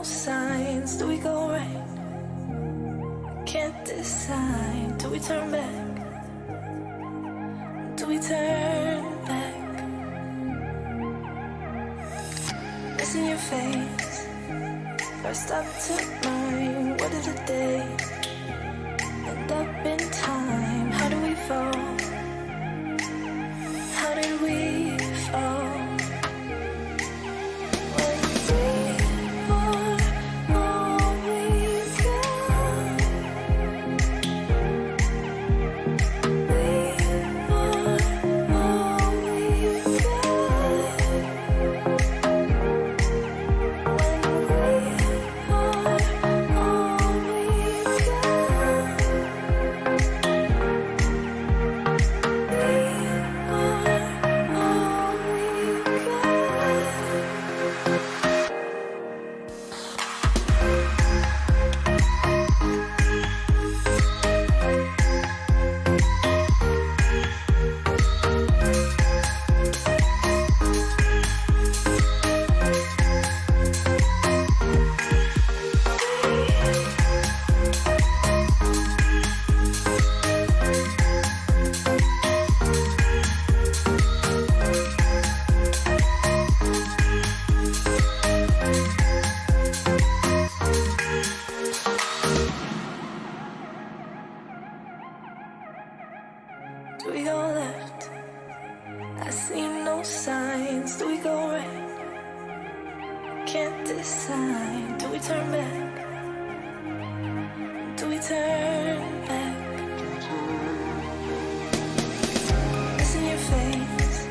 signs. Do we go right? Can't decide. Do we turn back? Do we turn back? It's in your face. First up to mine. What did the day end up in time? How do we fall? How did we fall? Do we go left? I see no signs. Do we go right? Can't decide. Do we turn back? Do we turn back? It's in your face.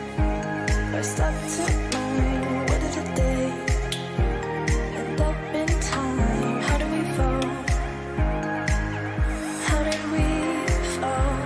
First up to mine. What did the day end up in time? How do we fall? How did we fall?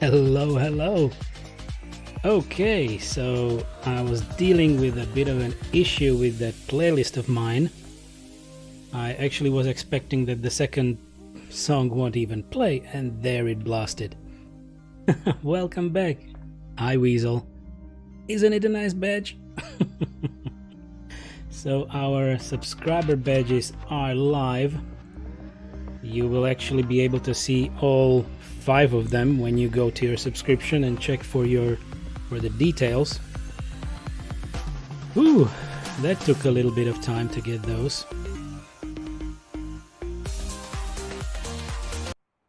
Hello. Okay, so I was dealing with a bit of an issue with that playlist of mine. I actually was expecting that the second song won't even play, and there it blasted. Welcome back. Hi Weasel. Isn't it a nice badge? So our subscriber badges are live. You will actually be able to see all 5 of them when you go to your subscription and check for the details. Ooh, that took a little bit of time to get those.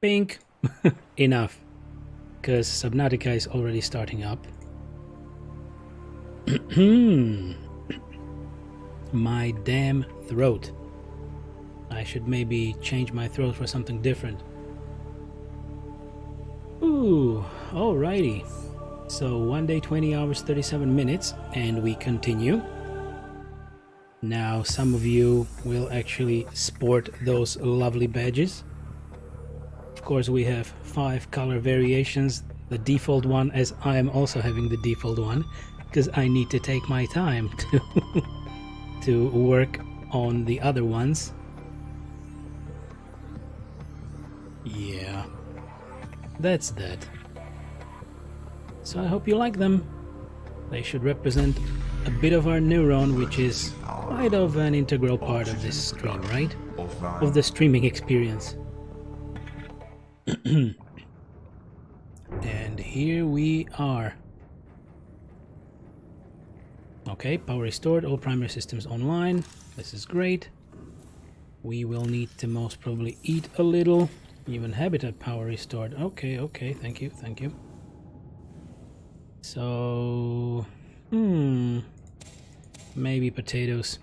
Pink. Enough, because Subnautica is already starting up. My damn throat. I should maybe change my throat for something different. Ooh, alrighty. So 1 day, 20 hours, 37 minutes, and we continue. Now some of you will actually sport those lovely badges. Of course we have 5 color variations, the default one, as I am also having the default one, because I need to take my time to work on the other ones. Yeah, that's that. So I hope you like them. They should represent a bit of our neuron, which is quite of an integral part of this stream, right? Of the streaming experience. And here we are. Okay, power restored, all primary systems online. This is great. We will need to most probably eat a little. Even habitat power restored. Okay, okay, thank you, thank you. So, maybe potatoes.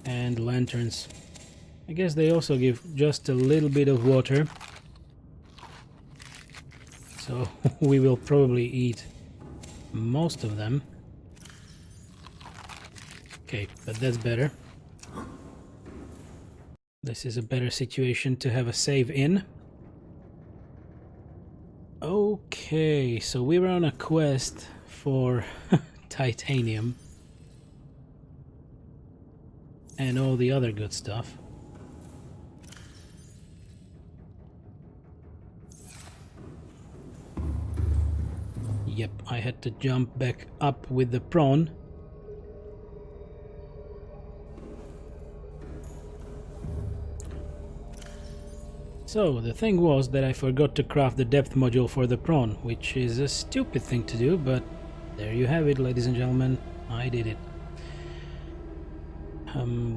And lanterns. I guess they also give just a little bit of water. So we will probably eat most of them. Okay, but that's better. This is a better situation to have a save in. Okay, so we were on a quest for titanium. And all the other good stuff. Yep, I had to jump back up with the prawn. So, the thing was that I forgot to craft the depth module for the prawn, which is a stupid thing to do, but there you have it, ladies and gentlemen. I did it.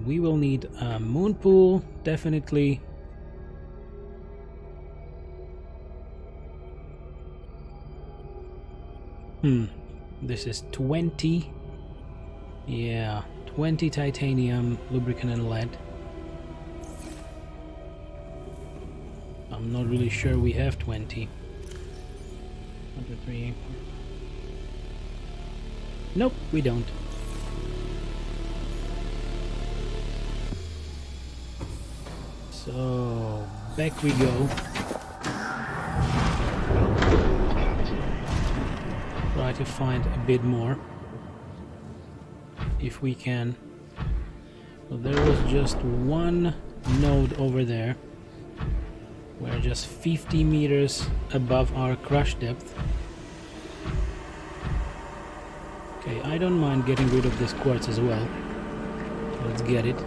We will need a moon pool, definitely. This is 20. Yeah, 20 titanium, lubricant and lead. I'm not really sure we have 20. 1, 2, 3. Nope, we don't. So, back we go. Try to find a bit more, if we can. So there was just one node over there. We're just 50 meters above our crush depth. Okay, I don't mind getting rid of this quartz as well. Let's get it.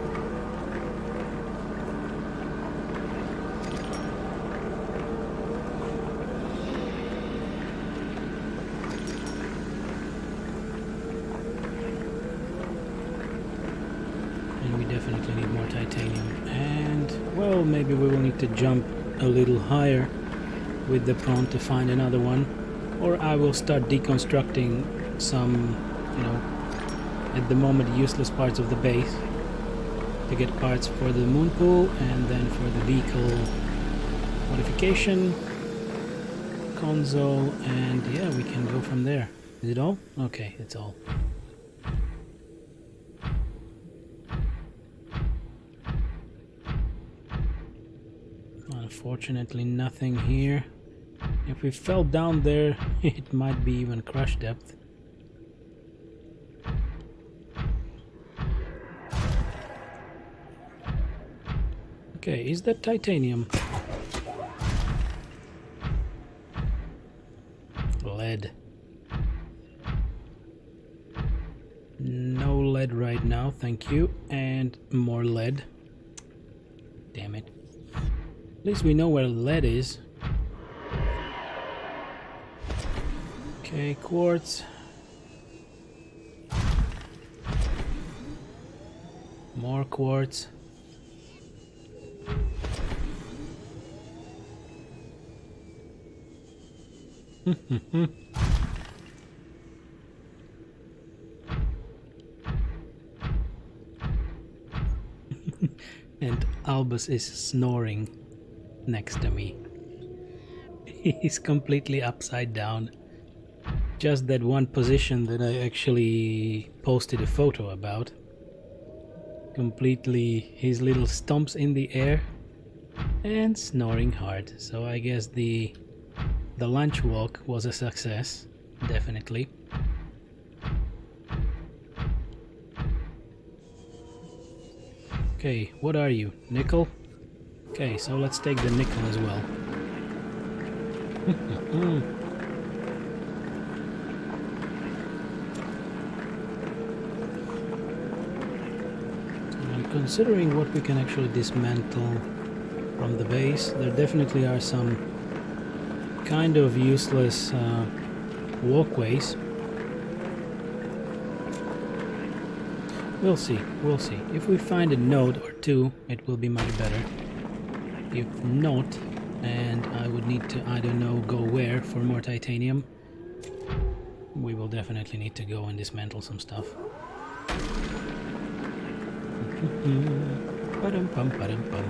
And we definitely need more titanium. And, well, maybe we will need to jump a little higher with the prawn to find another one, or I will start deconstructing some, you know, at the moment useless parts of the base to get parts for the moon pool and then for the vehicle modification console, and yeah, we can go from there. Is it all? Okay, it's all. Unfortunately, nothing here. If we fell down there, it might be even crush depth. Okay, is that titanium? Lead. No lead right now, thank you. And more lead. Damn it. At least we know where lead is. Okay, quartz. More quartz. And Albus is snoring next to me. He's completely upside down. Just that one position that I actually posted a photo about. Completely his little stomps in the air and snoring hard. So I guess the lunch walk was a success, definitely. Okay, what are you? Nickel? Okay, so let's take the nickel as well. I'm considering what we can actually dismantle from the base. There definitely are some kind of useless walkways. We'll see, we'll see. If we find a node or two, it will be much better. If not, and I would need to, I don't know, go where for more titanium, we will definitely need to go and dismantle some stuff. Ba-dum-pum, ba-dum-pum.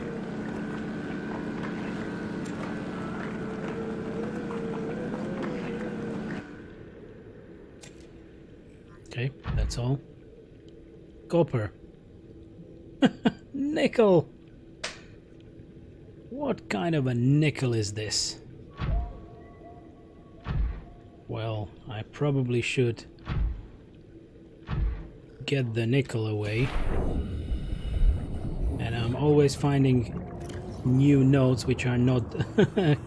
Okay, that's all. Copper. Nickel! What kind of a nickel is this? Well, I probably should get the nickel away. And I'm always finding new nodes which are not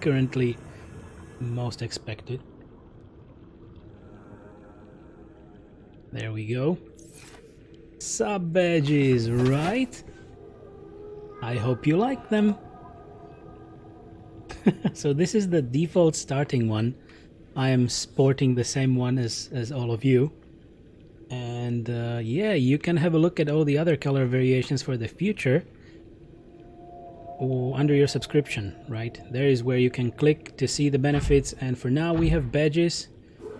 currently most expected. There we go. Sub badges, right? I hope you like them. So this is the default starting one. I am sporting the same one as all of you. And yeah, you can have a look at all the other color variations for the future under your subscription, right? There is where you can click to see the benefits, and for now we have badges.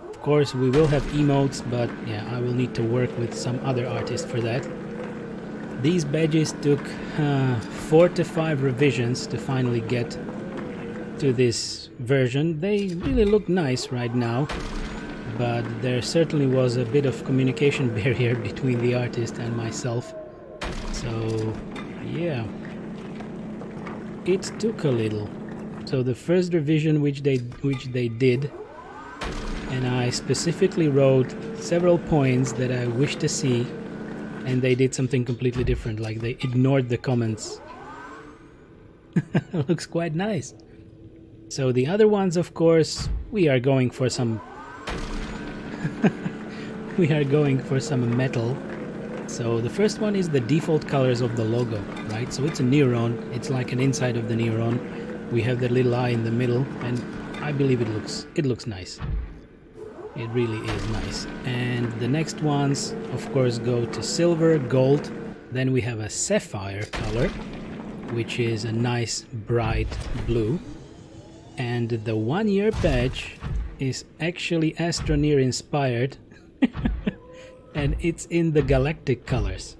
Of course, we will have emotes, but yeah, I will need to work with some other artist for that. These badges took 4 to 5 revisions to finally get to this version. They really look nice right now, but there certainly was a bit of communication barrier between the artist and myself. So yeah, it took a little. So the first revision which they did, and I specifically wrote several points that I wish to see, and they did something completely different, like they ignored the comments. Looks quite nice. So the other ones, of course, we are going for some we are going for some metal. So the first one is the default colors of the logo, right? So it's a neuron, it's like an inside of the neuron. We have the little eye in the middle, and I believe it looks nice. It really is nice. And the next ones, of course, go to silver, gold. Then we have a sapphire color, which is a nice bright blue. And the 1 year badge is actually Astroneer inspired. And it's in the galactic colors.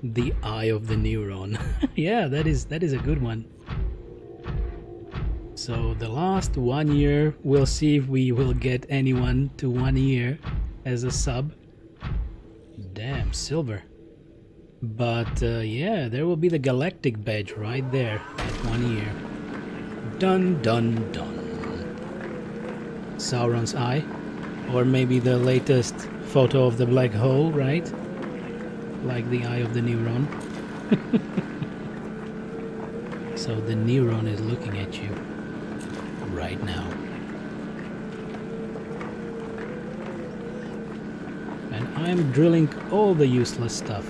The eye of the neuron. Yeah, that is a good one. So the last 1 year, we'll see if we will get anyone to 1 year as a sub. Damn, silver. But yeah, there will be the galactic badge right there at 1 year. Dun dun dun. Sauron's eye, or maybe the latest photo of the black hole, right? Like the eye of the neuron. So the neuron is looking at you right now. And I'm drilling all the useless stuff.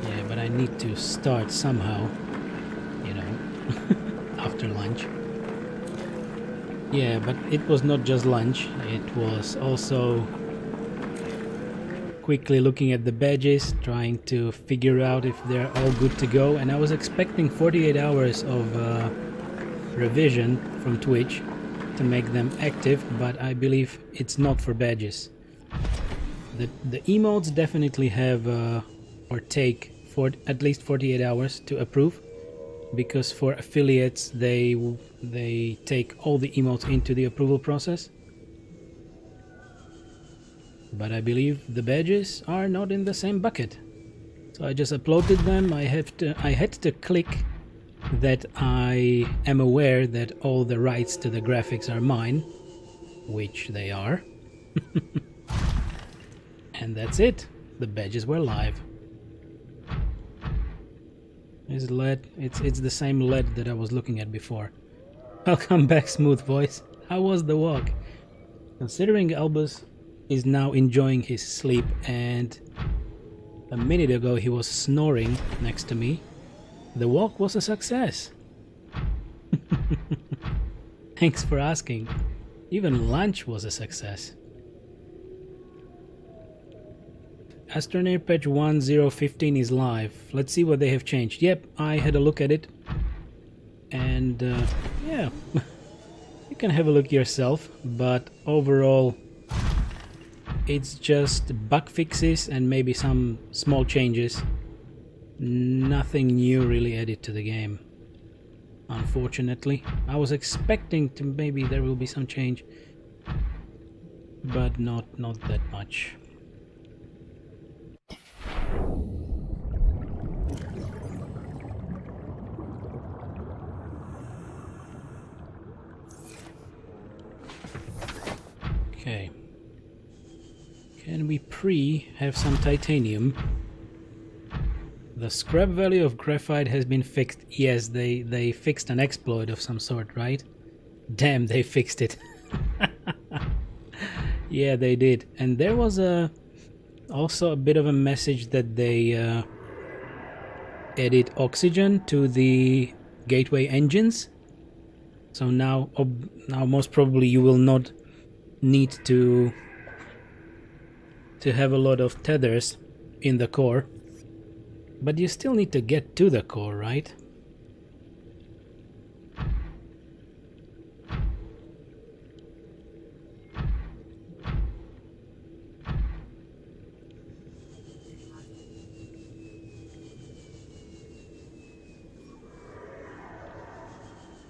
Yeah, but I need to start somehow, you know, after lunch. Yeah, but it was not just lunch, it was also quickly looking at the badges, trying to figure out if they're all good to go, and I was expecting 48 hours of revision from Twitch to make them active, but I believe it's not for badges. The emotes definitely have or take for at least 48 hours to approve, because for affiliates they take all the emotes into the approval process. But I believe the badges are not in the same bucket. So I just uploaded them. I had to click that I am aware that all the rights to the graphics are mine, which they are. And that's it. The badges were live. Is LED? It's the same LED that I was looking at before. Welcome back, Smooth Voice. How was the walk? Considering Albus is now enjoying his sleep and A minute ago he was snoring next to me. The walk was a success. Thanks for asking. Even lunch was a success. Astroneer patch 1015 is live. Let's see what they have changed. Yep, I had a look at it. And yeah, you can have a look yourself. But overall, it's just bug fixes and maybe some small changes. Nothing new really added to the game, unfortunately. I was expecting to maybe there will be some change, but not that much. Okay. Can we have some titanium? The scrap value of graphite has been fixed. Yes, they fixed an exploit of some sort, right? Damn, they fixed it. Yeah, they did. And there was also a bit of a message that they added oxygen to the gateway engines. So now most probably you will not need to have a lot of tethers in the core. But you still need to get to the core, right?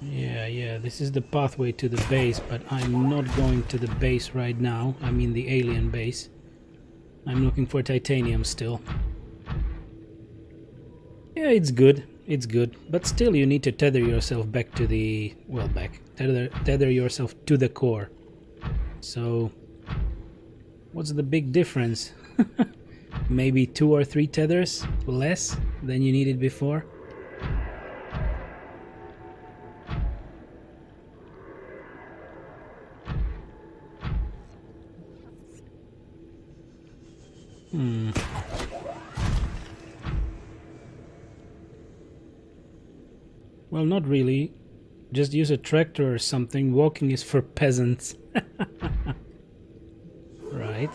Yeah, this is the pathway to the base, but I'm not going to the base right now. I mean the alien base. I'm looking for titanium still. Yeah, it's good, but still you need to tether yourself back to the... well, tether yourself to the core. So, what's the big difference? Maybe 2 or 3 tethers less than you needed before? Well, not really. Just use a tractor or something. Walking is for peasants. Right.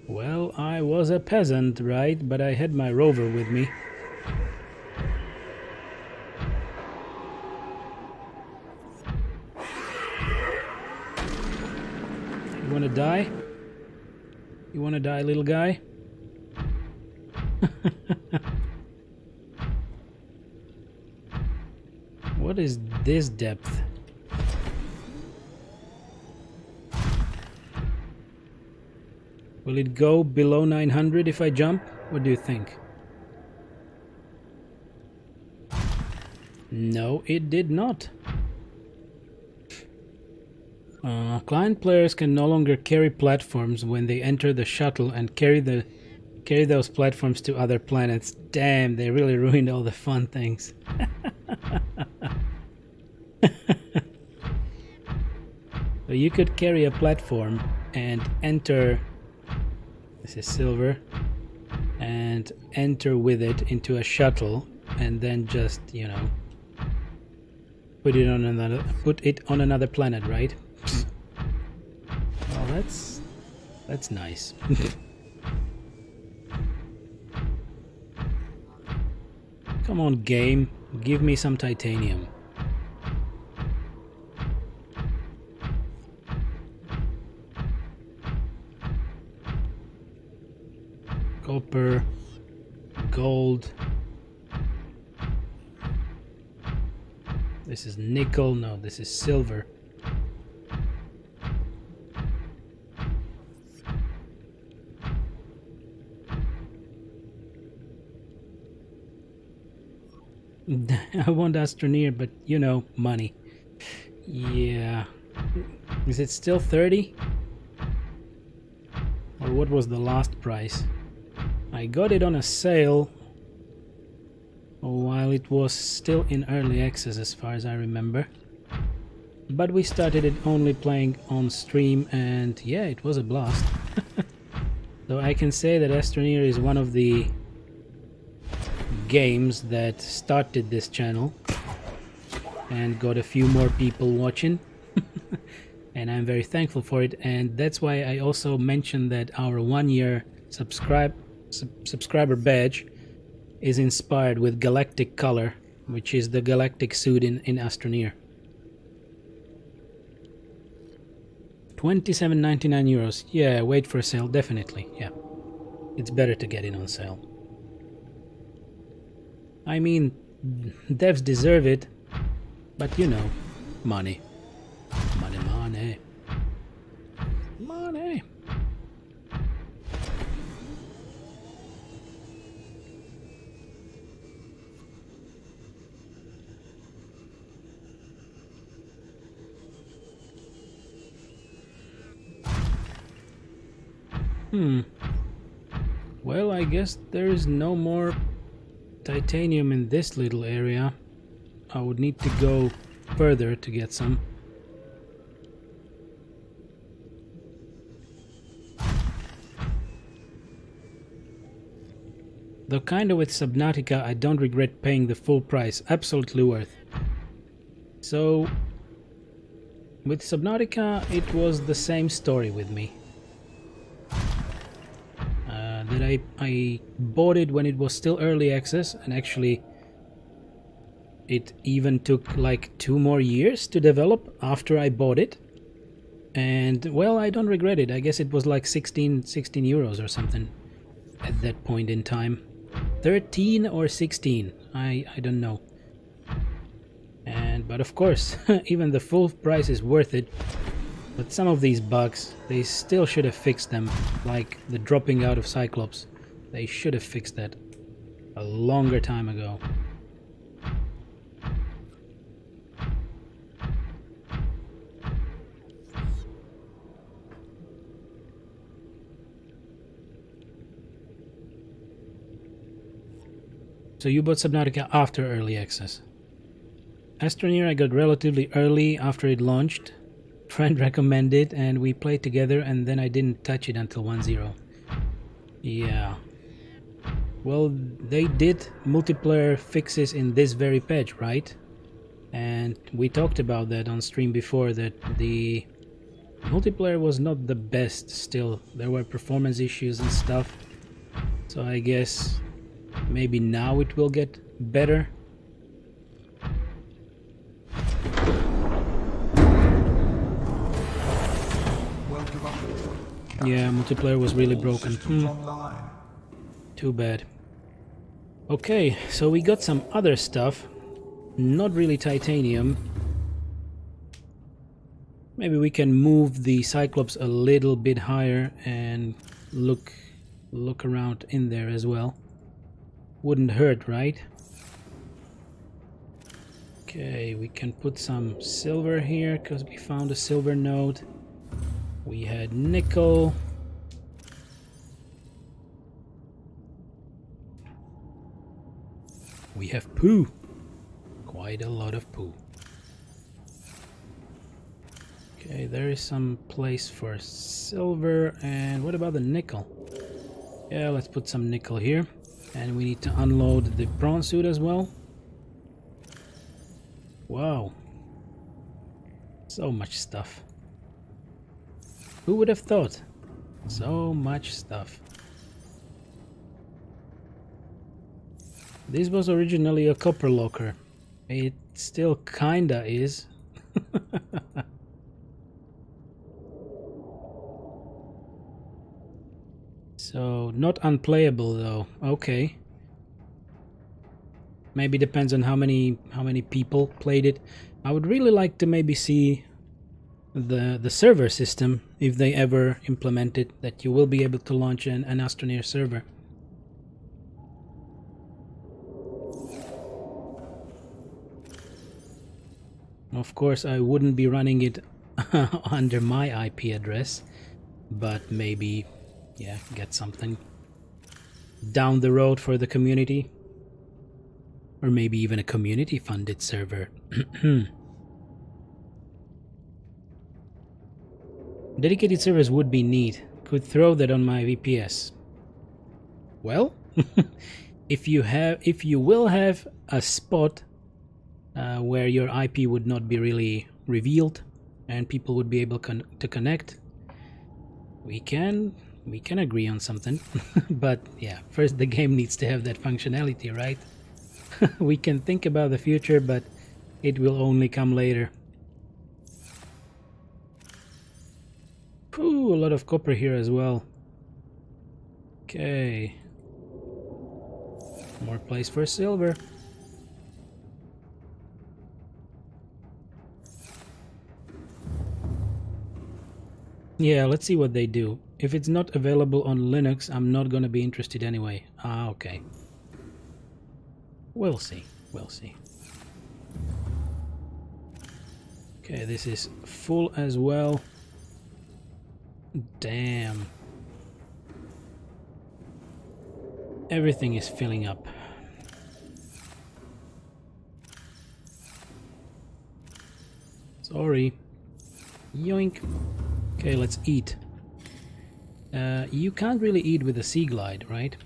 Well, I was a peasant, right? But I had my rover with me. You wanna die? You wanna die, little guy? What is this depth? Will it go below 900 if I jump? What do you think? No, it did not. Client players can no longer carry platforms when they enter the shuttle and carry those platforms to other planets. Damn, they really ruined all the fun things. So you could carry a platform and enter, this is silver, and enter with it into a shuttle and then just, you know, put it on another planet, right? Well, that's nice. Come on, game, give me some titanium. Copper, gold. This is nickel. No, this is silver. I want Astroneer, but you know, money. Yeah. Is it still 30? Or what was the last price? I got it on a sale while it was still in early access, as far as I remember. But we started it only playing on stream, and yeah, it was a blast. So I can say that Astroneer is one of the games that started this channel and got a few more people watching. And I'm very thankful for it, and that's why I also mentioned that our 1-year subscriber badge is inspired with galactic color, which is the galactic suit in Astroneer. 27.99 euros. Yeah, wait for a sale, definitely. Yeah, it's better to get in on sale. I mean, devs deserve it, but you know, money. Money, money. Money. Well, I guess there is no more titanium in this little area. I would need to go further to get some. Though kinda with Subnautica, I don't regret paying the full price. Absolutely worth. So, with Subnautica, it was the same story with me. That I bought it when it was still early access, and actually it even took like 2 more years to develop after I bought it. And well, I don't regret it. I guess it was like 16 euros or something at that point in time. 13 or 16, I don't know. But of course, even the full price is worth it. But some of these bugs, they still should have fixed them, like the dropping out of Cyclops. They should have fixed that a longer time ago. So you bought Subnautica after early access. Astroneer I got relatively early after it launched. Friend recommended and we played together, and then I didn't touch it until 1.0. Yeah. Well, they did multiplayer fixes in this very patch, right? And we talked about that on stream before, that the multiplayer was not the best still. There were performance issues and stuff. So I guess maybe now it will get better. Yeah, multiplayer was really broken. Too bad. Okay, so we got some other stuff. Not really titanium. Maybe we can move the Cyclops a little bit higher and look around in there as well. Wouldn't hurt, right? Okay, we can put some silver here because we found a silver node. We had nickel. We have poo. Quite a lot of poo. Okay, there is some place for silver. And what about the nickel? Yeah, let's put some nickel here. And we need to unload the prawn suit as well. Wow. So much stuff. Who would have thought? So much stuff. This was originally a copper locker. It still kinda is. So, not unplayable though. Okay. Maybe depends on how many people played it. I would really like to maybe see the server system, if they ever implement it, that you will be able to launch an Astroneer server. Of course, I wouldn't be running it under my IP address, but maybe, yeah, get something down the road for the community. Or maybe even a community-funded server. Dedicated servers would be neat. could throw that on my VPS. Well, if you will have a spot where your IP would not be really revealed and people would be able to connect, we can agree on something. But yeah, first the game needs to have that functionality, right? We can think about the future, but it will only come later. Ooh, a lot of copper here as well. Okay. More place for silver. Yeah, let's see what they do. If it's not available on Linux, I'm not gonna be interested anyway. Ah, okay. We'll see. We'll see. Okay, this is full as well. Damn. Everything is filling up. Sorry. Yoink. Okay, let's eat. You can't really eat with a sea glide, right?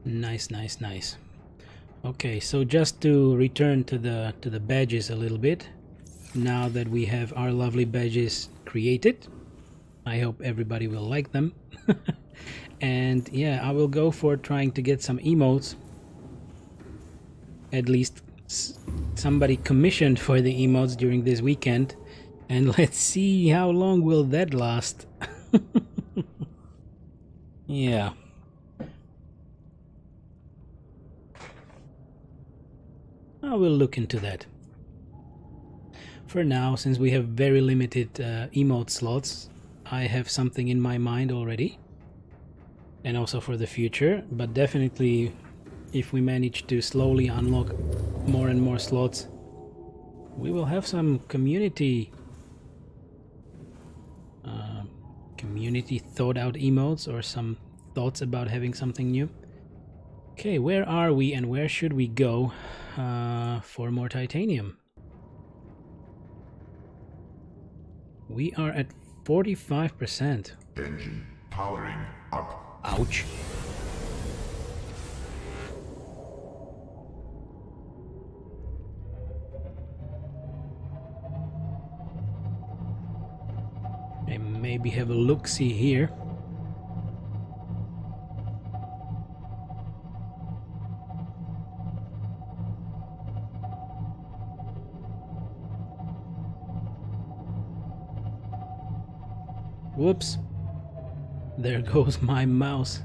Nice, nice, nice. Okay, so just to return to the badges a little bit, now that we have our lovely badges created, I hope everybody will like them. And yeah, I will go for trying to get some emotes. At least somebody commissioned for the emotes during this weekend, and let's see how long will that last. Yeah. I will look into that. For now, since we have very limited emote slots, I have something in my mind already. And also for the future, but definitely if we manage to slowly unlock more and more slots, we will have some community thought out emotes or some thoughts about having something new. Okay, where are we and where should we go for more titanium? We are at 45%. Engine powering up. Ouch. I maybe have a look-see here. Whoops. There goes my mouse.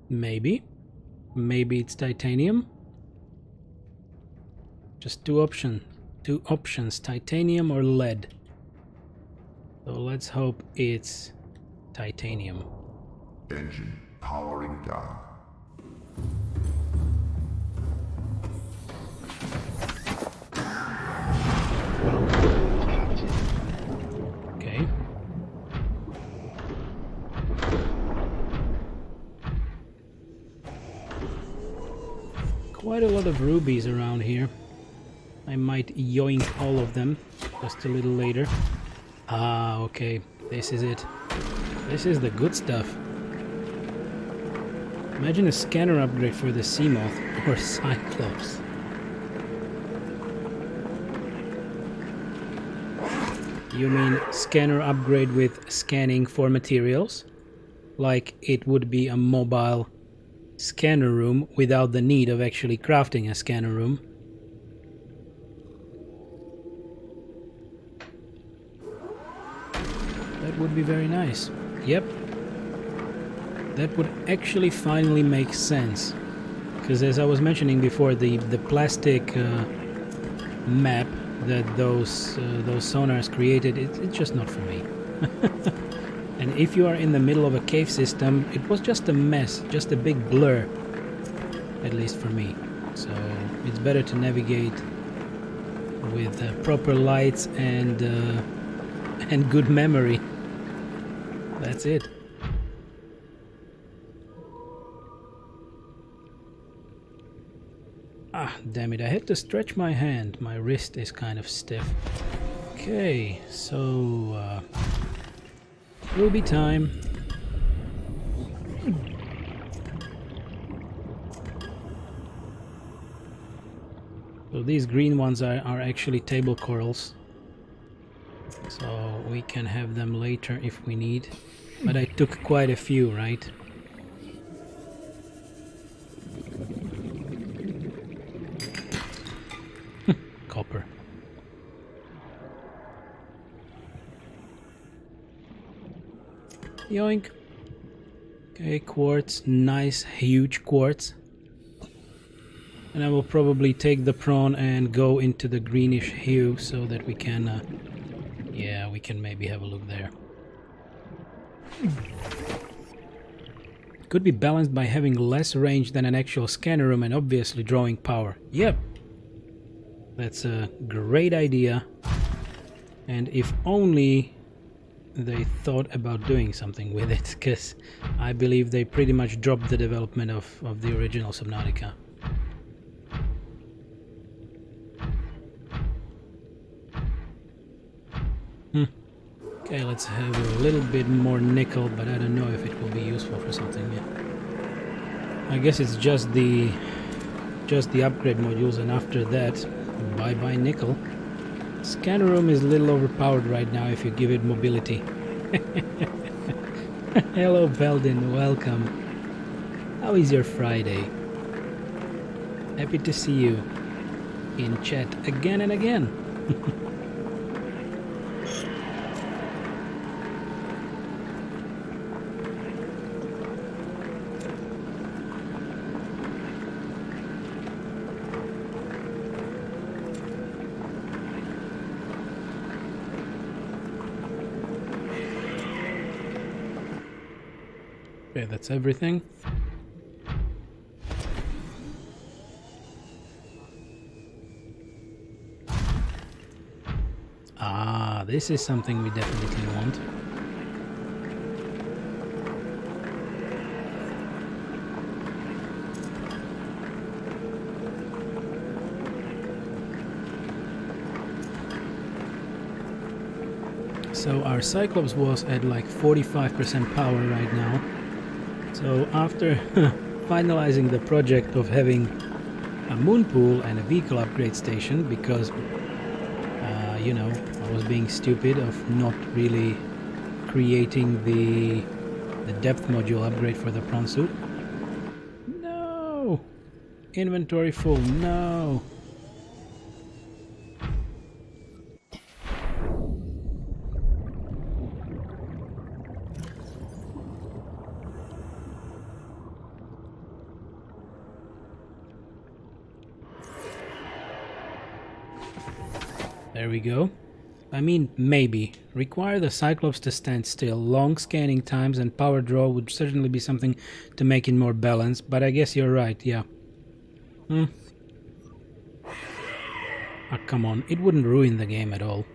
Maybe it's titanium. Just two options, titanium or lead. So let's hope it's titanium. Engine powering down. Okay. Quite a lot of rubies around here. I might yoink all of them just a little later. Ah, okay. This is it. This is the good stuff. Imagine a scanner upgrade for the Seamoth or Cyclops. You mean scanner upgrade with scanning for materials? Like it would be a mobile scanner room without the need of actually crafting a scanner room. That would be very nice. Yep. That would actually finally make sense. Because as I was mentioning before, the plastic map that those sonars created, it's just not for me. And if you are in the middle of a cave system, it was just a mess, just a big blur, at least for me. So it's better to navigate with proper lights and good memory. That's it. Ah, damn it, I had to stretch my hand. My wrist is kind of stiff. Okay, so will be time. So these green ones are actually table corals. So we can have them later if we need. But I took quite a few, right? Copper. Yoink. Okay, quartz. Nice, huge quartz. And I will probably take the prawn and go into the greenish hue so that we can... yeah, we can maybe have a look there. Could be balanced by having less range than an actual scanner room and obviously drawing power. Yep. That's a great idea. And if only they thought about doing something with it, because I believe they pretty much dropped the development of the original Subnautica. Okay, let's have a little bit more nickel, but I don't know if it will be useful for something yet. I guess it's just the upgrade modules, and after that, bye-bye nickel. Scanner room is a little overpowered right now if you give it mobility. Hello Beldin, welcome. How is your Friday? Happy to see you in chat again and again. Okay, that's everything. Ah, this is something we definitely want. So our Cyclops was at like 45% power right now. So after finalizing the project of having a moon pool and a vehicle upgrade station, because you know, I was being stupid of not really creating the depth module upgrade for the prawn suit. No! Inventory full, no! There we go. I mean, maybe. Require the Cyclops to stand still. Long scanning times and power draw would certainly be something to make it more balanced, but I guess you're right, yeah. Ah, come on. It wouldn't ruin the game at all.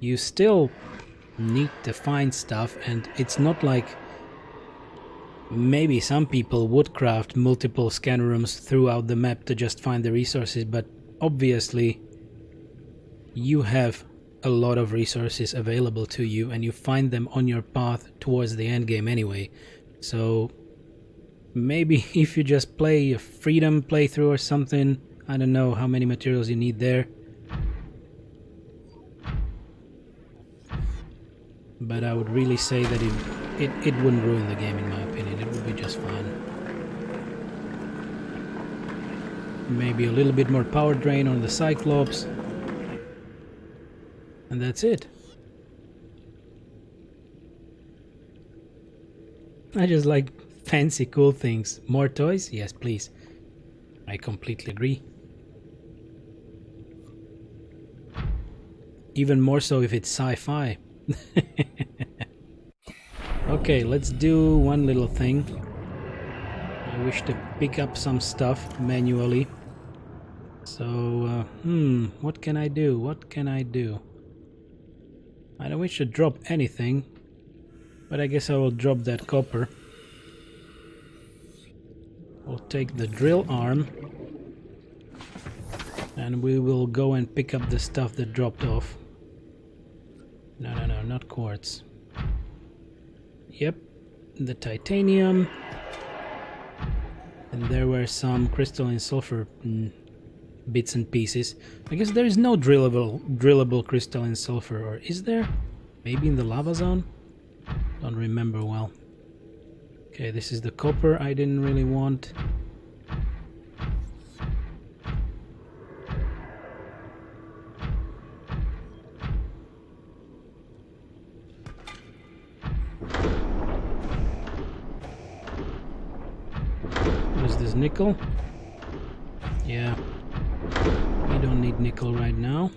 You still need to find stuff, and it's not like... Maybe some people would craft multiple scan rooms throughout the map to just find the resources, but obviously... You have a lot of resources available to you and you find them on your path towards the end game anyway. So maybe if you just play a freedom playthrough or something, I don't know how many materials you need there. But I would really say that it wouldn't ruin the game in my opinion. It would be just fine. Maybe a little bit more power drain on the Cyclops. And that's it. I just like fancy cool things. More toys? Yes, please. I completely agree. Even more so if it's sci-fi. Okay, let's do one little thing. I wish to pick up some stuff manually. So, what can I do? What can I do? I don't wish to drop anything, but I guess I will drop that copper. We'll take the drill arm, and we will go and pick up the stuff that dropped off. No, not quartz. Yep, the titanium. And there were some crystalline sulfur bits and pieces. I guess there is no drillable crystalline sulfur, or is there? Maybe in the lava zone? Don't remember well. Okay, this is the copper I didn't really want. What is this, nickel? Yeah. We don't need nickel right now.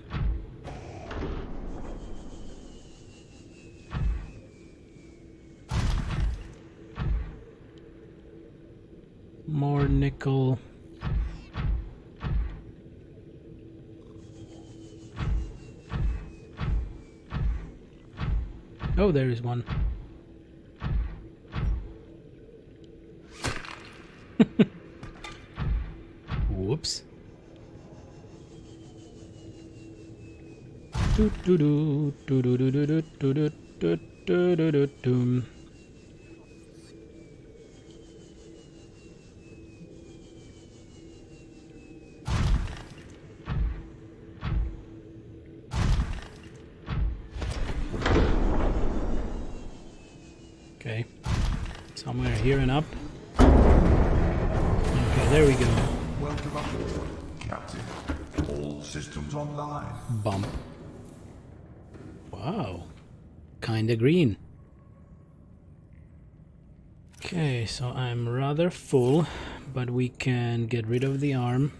More nickel. Oh, there is one. Whoops. Okay, somewhere here and up. Okay, there we go. Welcome aboard, Captain. All systems online. Bump. Wow, kinda green. Okay, so I'm rather full, but we can get rid of the arm.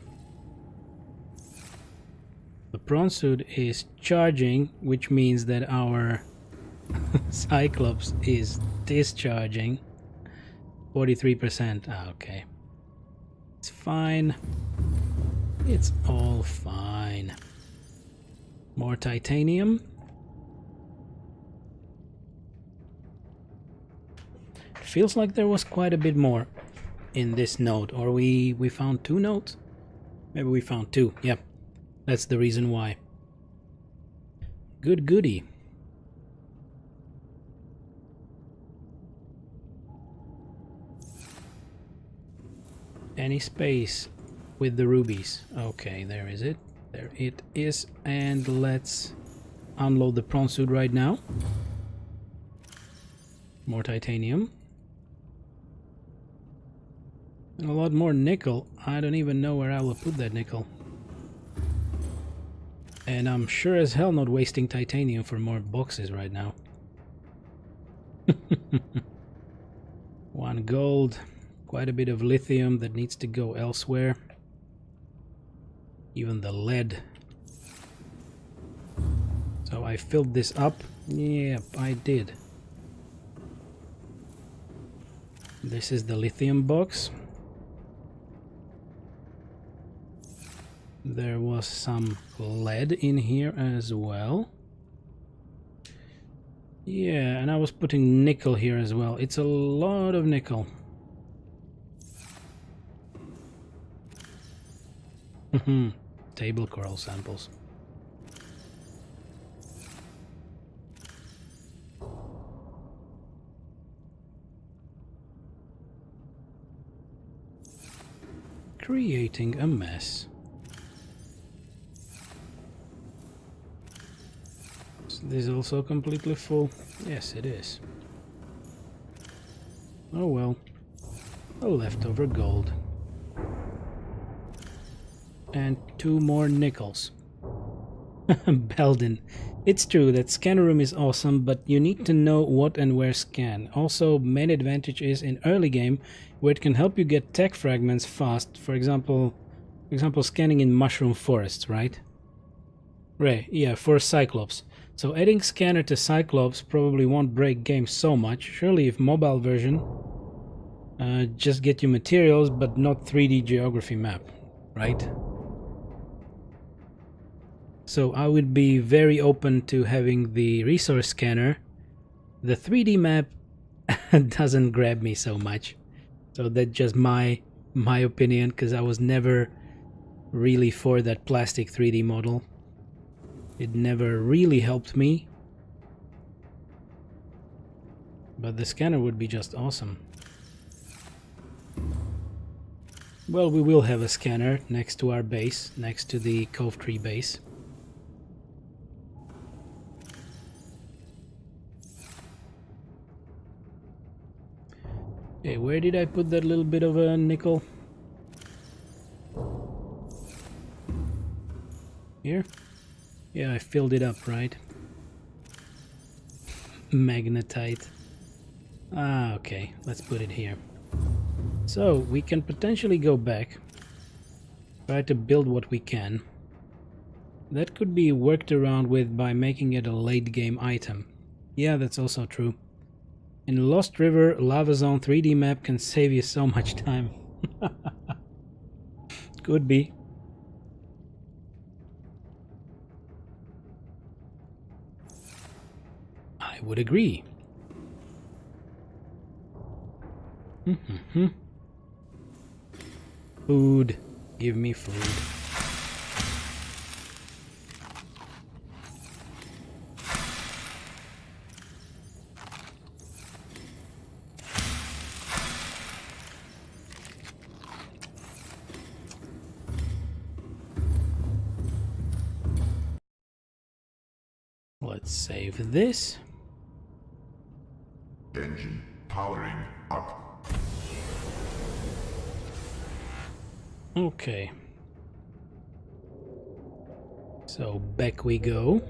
The prawn suit is charging, which means that our Cyclops is discharging. 43%. Ah, okay. It's fine. It's all fine. More titanium. Feels like there was quite a bit more in this node. Or we found 2 nodes? Maybe we found 2. Yep. That's the reason why. Good goody. Any space with the rubies? Okay, there is it. There it is. And let's unload the prawn suit right now. More titanium. And a lot more nickel. I don't even know where I will put that nickel. And I'm sure as hell not wasting titanium for more boxes right now. 1 gold. Quite a bit of lithium that needs to go elsewhere. Even the lead. So I filled this up. Yep, I did. This is the lithium box. There was some lead in here as well. Yeah, and I was putting nickel here as well. It's a lot of nickel. Table coral samples. Creating a mess. Is this also completely full? Yes, it is. Oh well. A leftover gold. And 2 more nickels. Belden. It's true that scan room is awesome, but you need to know what and where scan. Also, main advantage is in early game, where it can help you get tech fragments fast. For example, scanning in mushroom forests, right? Right, yeah, for Cyclops. So adding scanner to Cyclops probably won't break games so much. Surely if mobile version, just get you materials but not 3D geography map, right? So I would be very open to having the resource scanner. The 3D map doesn't grab me so much. So that's just my opinion, because I was never really for that plastic 3D model. It never really helped me. But the scanner would be just awesome. Well, we will have a scanner next to our base, next to the Cove Tree base. Okay, where did I put that little bit of a nickel? Here? Yeah, I filled it up, right? Magnetite. Ah, okay, let's put it here. So, we can potentially go back, try to build what we can. That could be worked around with by making it a late game item. Yeah, that's also true. In Lost River, Lava Zone 3D map can save you so much time. Could be. I would agree. Food. Give me food. Let's save this. Engine powering up. Okay. So back we go.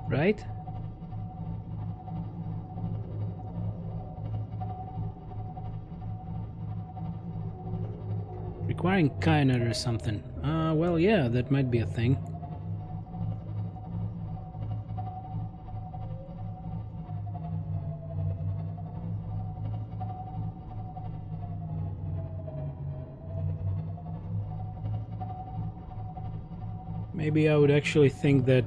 Right? Requiring kyanite or something. Well, yeah, that might be a thing. Maybe I would actually think that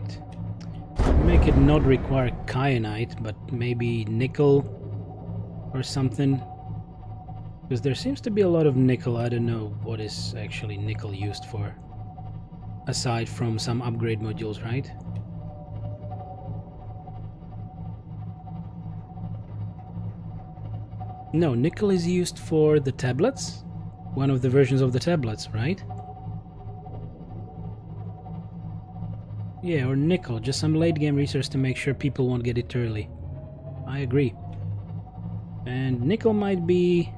make it not require kyanite, but maybe nickel or something. Because there seems to be a lot of nickel. I don't know what is actually nickel used for. Aside from some upgrade modules, right? No, nickel is used for the tablets. One of the versions of the tablets, right? Yeah, or nickel. Just some late game research to make sure people won't get it early. I agree. And nickel might be,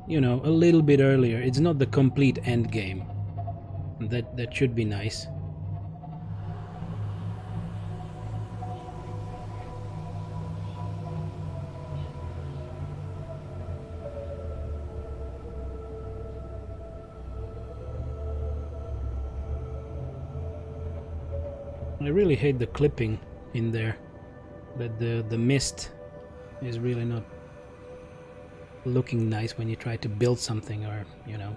you know, a little bit earlier. It's not the complete end game. That should be nice. I really hate the clipping in there. That the mist is really not looking nice when you try to build something or, you know,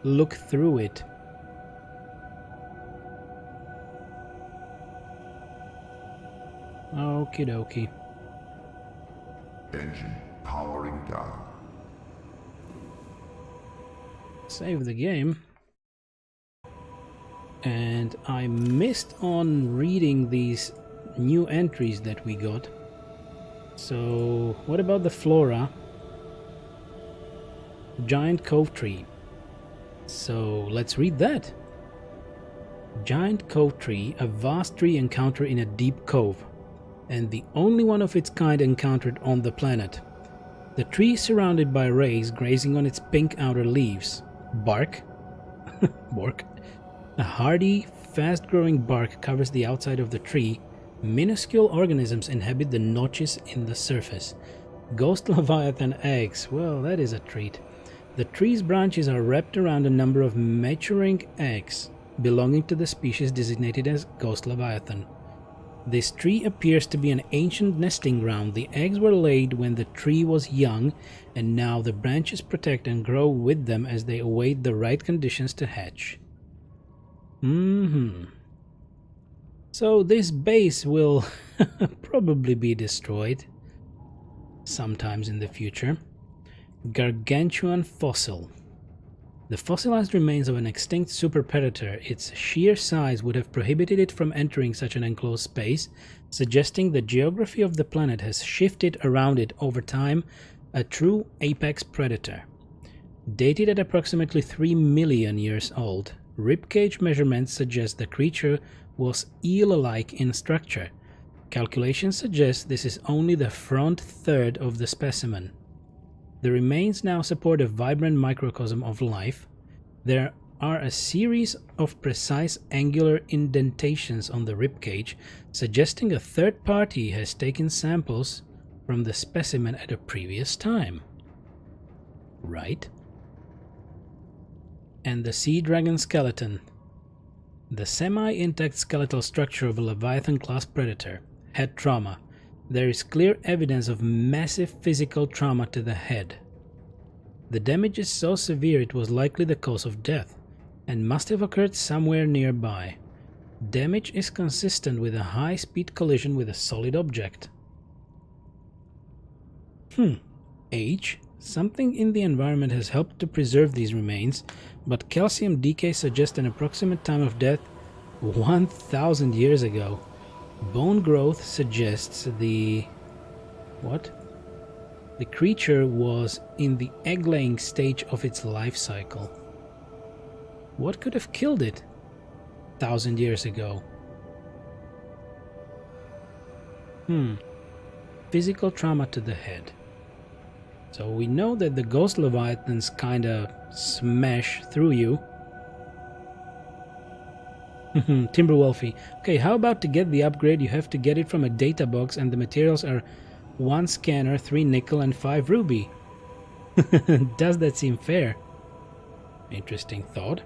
look through it. Okie dokie. Engine powering down. Save the game. And I missed on reading these new entries that we got. So, what about the flora? Giant Cove Tree. So, let's read that. Giant Cove Tree, a vast tree encountered in a deep cove, and the only one of its kind encountered on the planet. The tree is surrounded by rays grazing on its pink outer leaves. Bark. Bark. A hardy, fast-growing bark covers the outside of the tree. Minuscule organisms inhabit the notches in the surface. Ghost Leviathan eggs. Well, that is a treat. The tree's branches are wrapped around a number of maturing eggs belonging to the species designated as Ghost Leviathan. This tree appears to be an ancient nesting ground. The eggs were laid when the tree was young, and now the branches protect and grow with them as they await the right conditions to hatch. So this base will probably be destroyed sometimes in the future. Gargantuan fossil. The fossilized remains of an extinct super predator. Its sheer size would have prohibited it from entering such an enclosed space, suggesting the geography of the planet has shifted around it over time, a true apex predator. Dated at approximately 3 million years old, ribcage measurements suggest the creature was eel-like in structure. Calculations suggest this is only the front third of the specimen. The remains now support a vibrant microcosm of life. There are a series of precise angular indentations on the ribcage, suggesting a third party has taken samples from the specimen at a previous time. Right? And the sea dragon skeleton. The semi-intact skeletal structure of a Leviathan-class predator. Head trauma. There is clear evidence of massive physical trauma to the head. The damage is so severe it was likely the cause of death, and must have occurred somewhere nearby. Damage is consistent with a high-speed collision with a solid object. Age? Something in the environment has helped to preserve these remains, but calcium decay suggests an approximate time of death 1,000 years ago. Bone growth suggests the creature was in the egg-laying stage of its life cycle. What could have killed it 1,000 years ago? Physical trauma to the head. So we know that the Ghost Leviathans kinda smash through you. Timberwolfie. Okay, how about to get the upgrade you have to get it from a data box and the materials are 1 scanner, 3 nickel and 5 ruby? Does that seem fair? Interesting thought.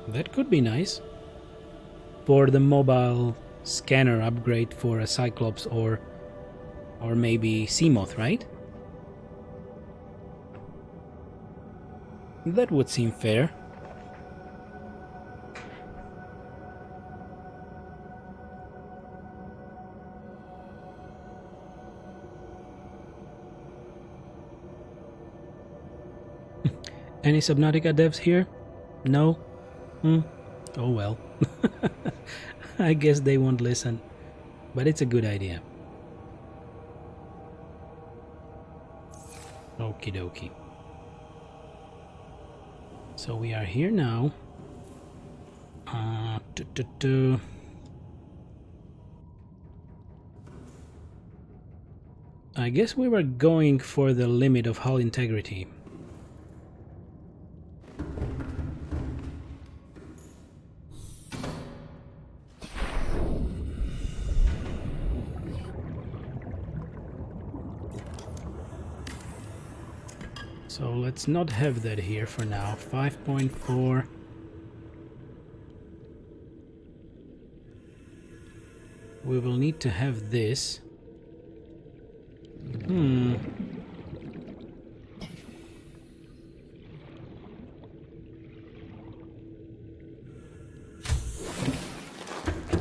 That could be nice. For the mobile scanner upgrade for a Cyclops or maybe Seamoth, right? That would seem fair. Any Subnautica devs here? No? Oh well. I guess they won't listen. But it's a good idea. Okie dokie. So we are here now. I guess we were going for the limit of hull integrity. So let's not have that here for now. 5.4. We will need to have this.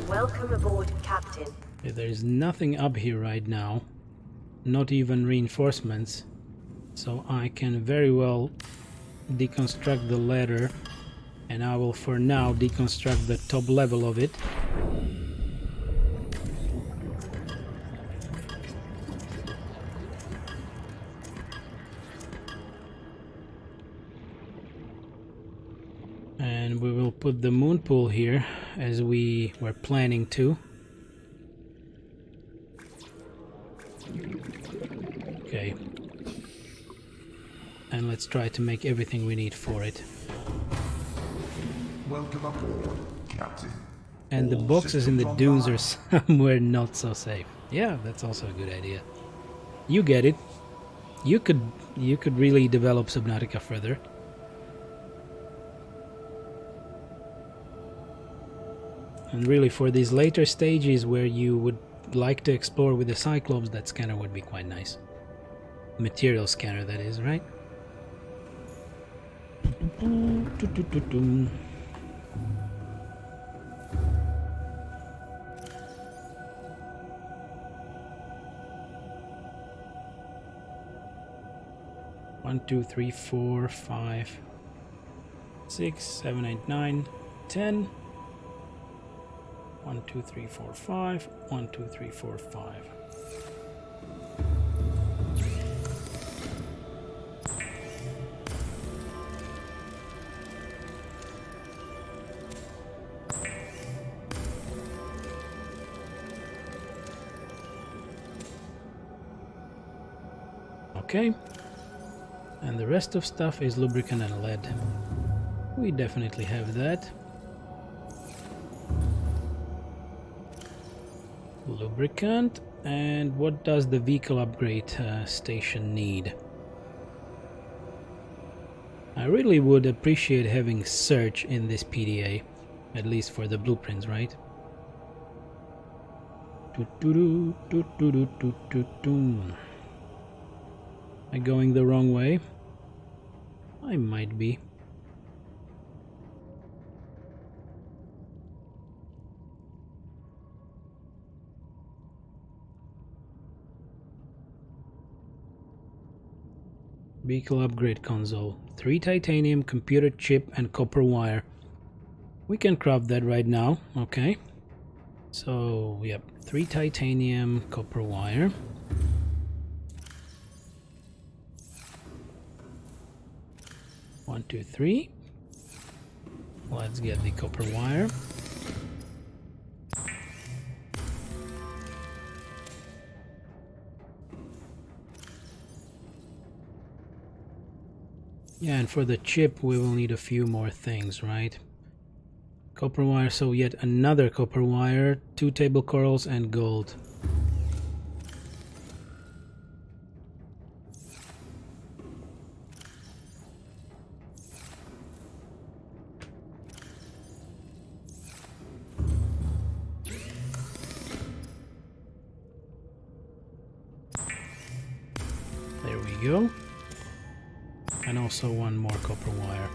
Welcome aboard, Captain. Yeah, there is nothing up here right now. Not even reinforcements. So I can very well deconstruct the ladder, and I will for now deconstruct the top level of it. And we will put the moon pool here as we were planning to. Okay. And let's try to make everything we need for it. Welcome aboard, Captain. And the All boxes in the systems dunes are online. somewhere not so safe. Yeah, that's also a good idea. You get it. You could really develop Subnautica further. And really for these later stages where you would like to explore with the Cyclops, that scanner would be quite nice. Material scanner, that is, right? One, two, three, 4, 5, 6, 7, 8, 9, 10. 1, 2, 3, 4, 5. 1, 2, 3, 4, 5. Okay. And the rest of stuff is lubricant and lead. We definitely have that. Lubricant. And what does the vehicle upgrade station need? I really would appreciate having search in this PDA, at least for the blueprints, right? Am I going the wrong way? I might be. Vehicle upgrade console. 3 titanium, computer chip, and copper wire. We can craft that right now, okay. So, yep, 3 titanium, copper wire. One, two, 3. Let's get the copper wire. Yeah, and for the chip we will need a few more things, right? Copper wire, so yet another copper wire, 2 table corals and gold. There we go. And also 1 more copper wire.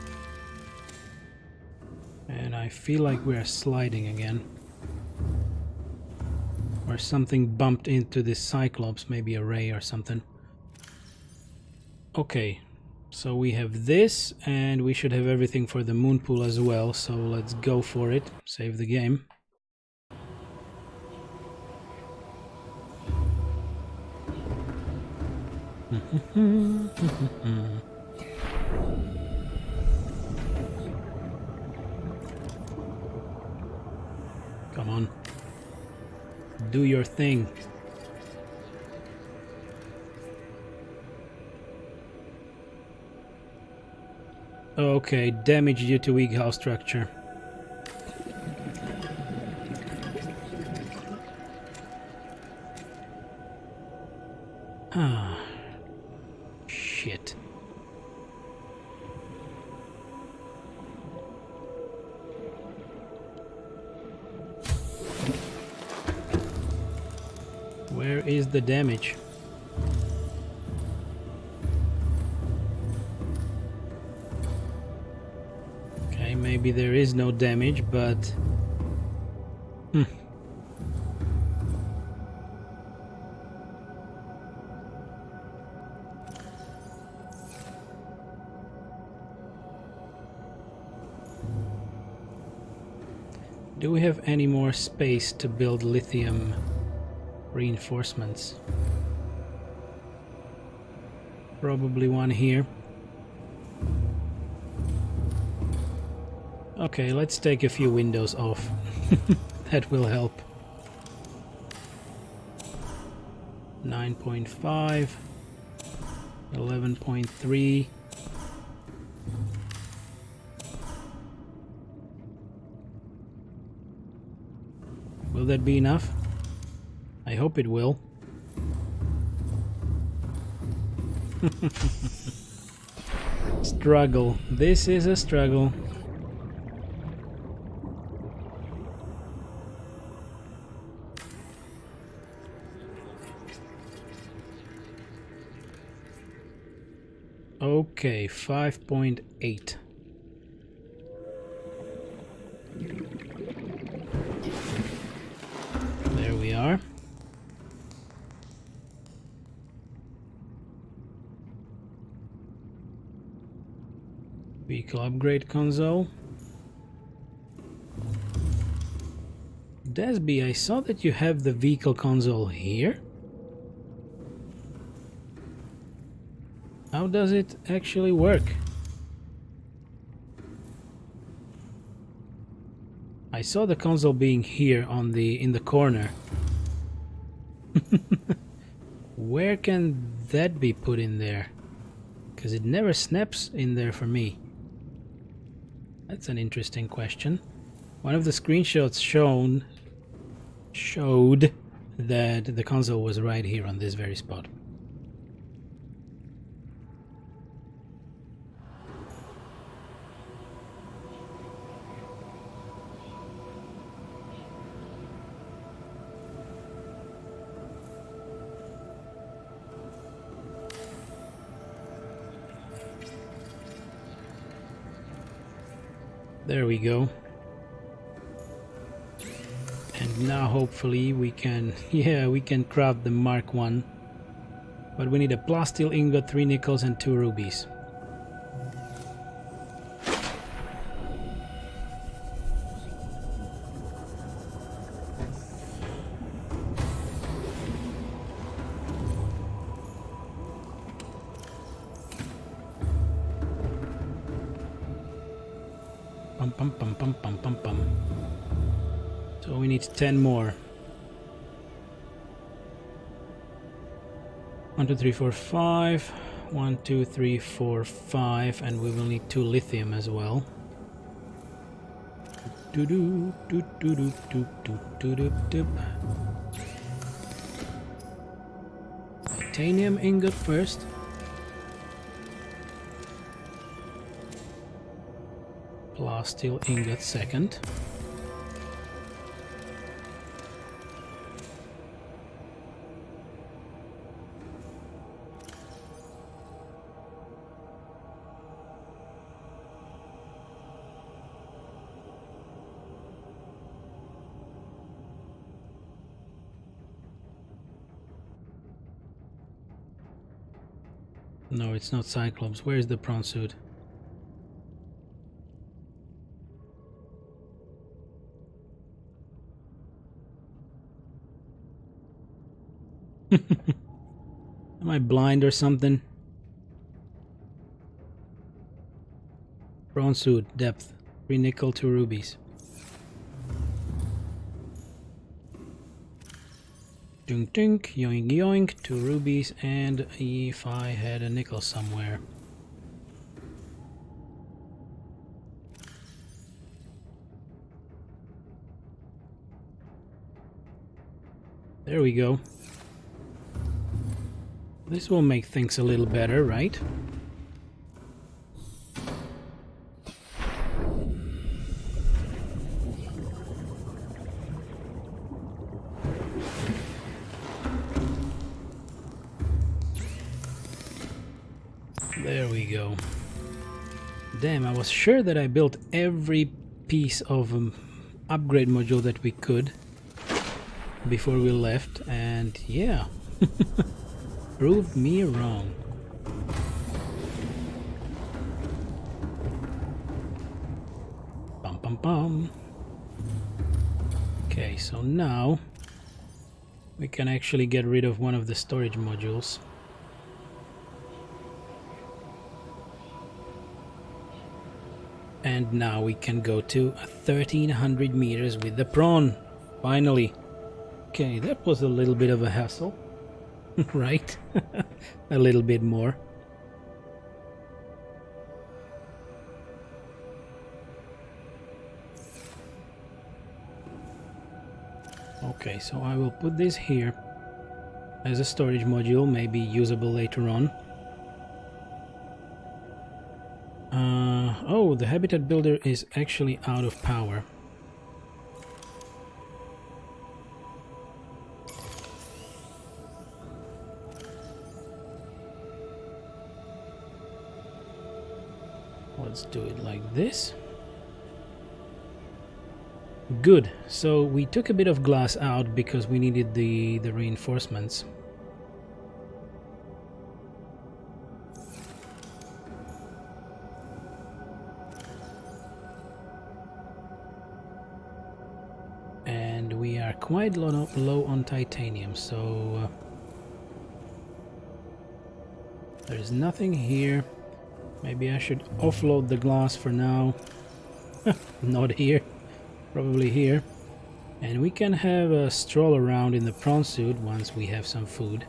And I feel like we're sliding again. Or something bumped into this Cyclops, maybe a ray or something. Okay, so we have this, and we should have everything for the moon pool as well, so let's go for it. Save the game. Come on. Do your thing. Okay, damage due to weak hull structure. Ah. Shit. Where is the damage? Okay, maybe there is no damage, but... Do we have any more space to build lithium reinforcements? Probably one here. Okay, let's take a few windows off. That will help. 9.5, 11.3. Will that be enough? I hope it will. Struggle. This is a struggle. Okay, 5.8. There we are. Vehicle upgrade console. Desby, I saw that you have the vehicle console here. How does it actually work? I saw the console being here on in the corner. Where can that be put in there? Because it never snaps in there for me. That's an interesting question. One of the screenshots showed that the console was right here on this very spot. There we go. And now hopefully we can, we can craft the Mark 1. But we need a plasteel ingot, 3 nickels and 2 rubies. Pum pum pum pum pum pum. So we need 10 more. 1, 2, 3, 4, 5. 1, 2, 3, 4, 5, and we will need 2 lithium as well. Titanium ingot first. Plasteel ingot second. No, it's not Cyclops. Where's the prawn suit? Am I blind or something? Prawn suit, depth, 3 nickel, 2 rubies. Dunk dunk, yoink yoink, 2 rubies, and if I had a nickel somewhere. There we go. This will make things a little better, right? There we go. Damn, I was sure that I built every piece of upgrade module that we could before we left, and yeah. Proved me wrong. Bum bum bum. Okay, so now we can actually get rid of one of the storage modules. And now we can go to 1300 meters with the prawn. Finally. Okay, that was a little bit of a hassle. Right? A little bit more. Okay, so I will put this here as a storage module, maybe usable later on. Oh, the habitat builder is actually out of power. Let's do it like this. Good. So we took a bit of glass out because we needed the reinforcements. And we are quite low on titanium, so there's nothing here. Maybe I should offload the glass for now. Not here, probably here. And we can have a stroll around in the prawn suit once we have some food.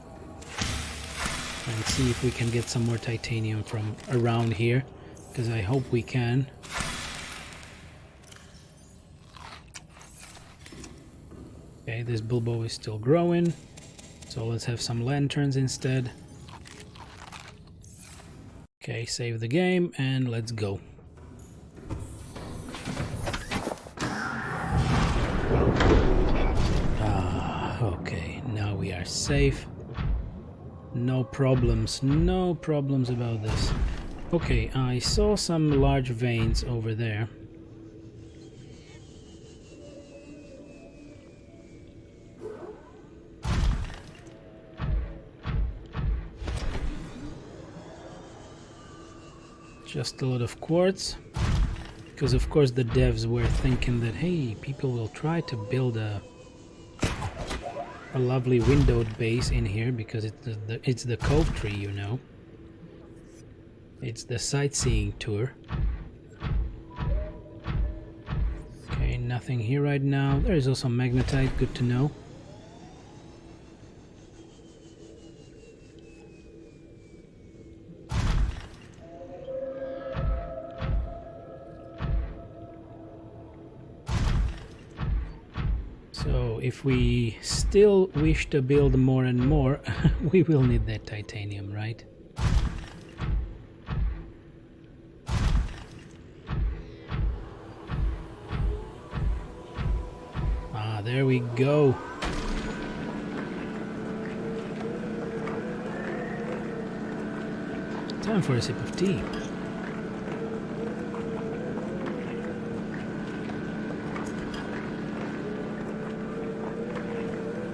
And see if we can get some more titanium from around here, because I hope we can. Okay, this bulbo is still growing, so let's have some lanterns instead. Okay, save the game and let's go. Okay, now we are safe. No problems about this. Okay, I saw some large veins over there. Just a lot of quartz, because of course the devs were thinking that, hey, people will try to build a lovely windowed base in here because it's the cove tree, you know. It's the sightseeing tour. Okay, nothing here right now. There is also magnetite, good to know. So if we still wish to build more and more, we will need that titanium, right? Ah, there we go. Time for a sip of tea.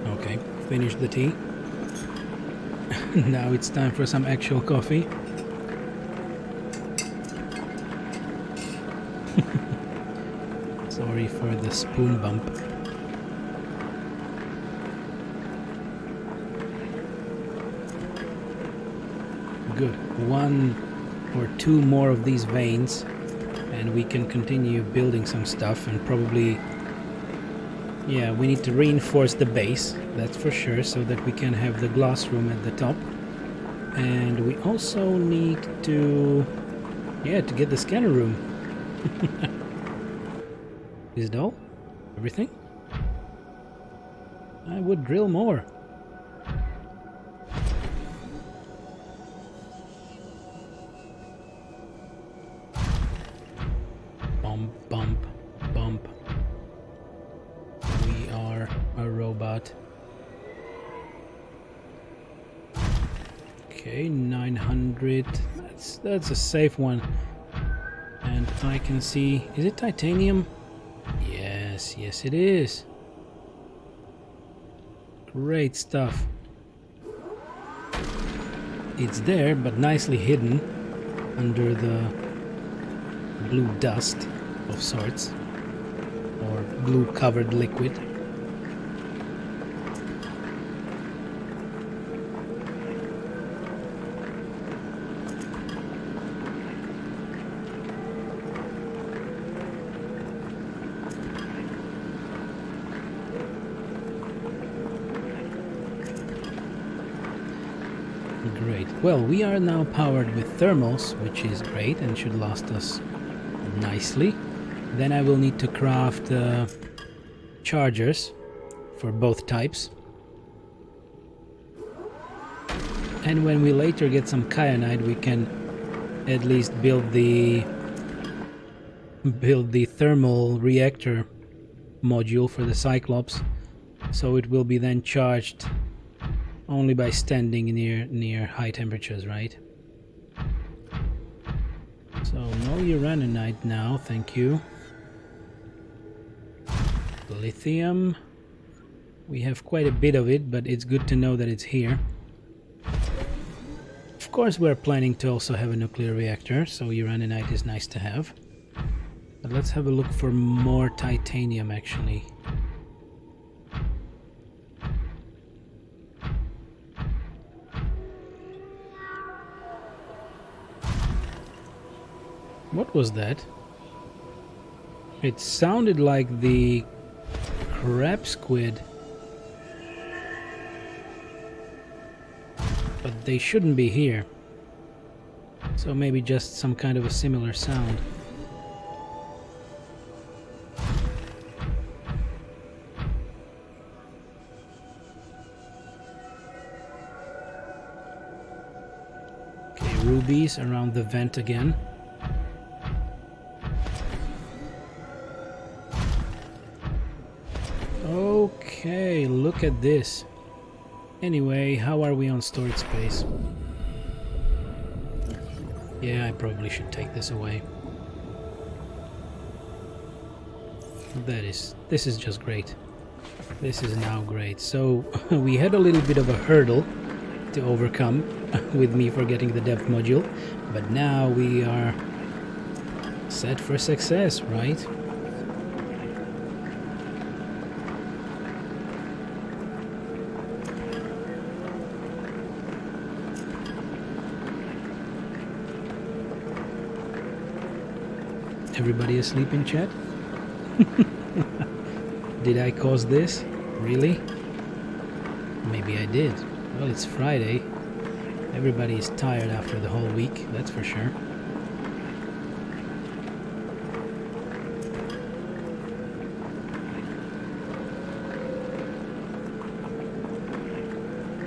Okay, finished the tea. Now it's time for some actual coffee. Sorry for the spoon bump. Good. 1 or 2 more of these veins and we can continue building some stuff, and probably, yeah, we need to reinforce the base, that's for sure, so that we can have the glass room at the top. And we also need to, yeah, to get the scanner room. Is it all? Everything? I would drill more. Bump, bump, bump. We are a robot. Okay, 900. That's a safe one. And I can see, is it titanium? Yes, yes it is. Great stuff. It's there, but nicely hidden under the blue dust of sorts, or blue covered liquid. Great. Well, we are now powered with thermals, which is great and should last us nicely. Then I will need to craft chargers for both types. And when we later get some kyanite, we can at least build the thermal reactor module for the Cyclops, so it will be then charged only by standing near high temperatures, right? So no uraninite now, thank you. Lithium, we have quite a bit of it, but it's good to know that it's here. Of course we're planning to also have a nuclear reactor, so uraninite is nice to have. But let's have a look for more titanium actually. What was that? It sounded like the crab squid. But they shouldn't be here. So maybe just some kind of a similar sound. Okay, rubies around the vent again. Okay, look at this. Anyway, how are we on storage space? Yeah, I probably should take this away. This is just great. This is now great. So, we had a little bit of a hurdle to overcome with me forgetting the depth module, but now we are set for success, right? Everybody asleep in chat? Did I cause this? Really? Maybe I did. Well, it's Friday. Everybody is tired after the whole week, that's for sure.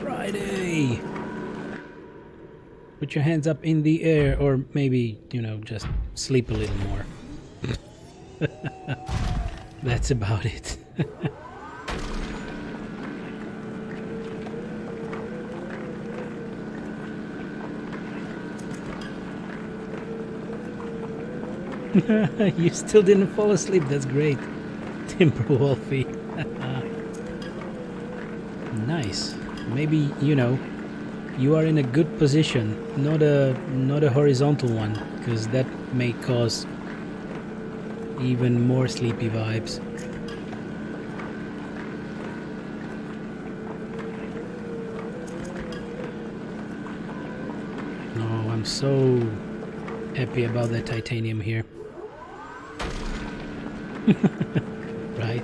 Friday! Put your hands up in the air, or maybe, you know, just sleep a little more. That's about it. You still didn't fall asleep, that's great. Timber Wolfie. Nice. Maybe, you know, you are in a good position, not a horizontal one, because that may cause even more sleepy vibes. Oh, I'm so happy about that titanium here. Right?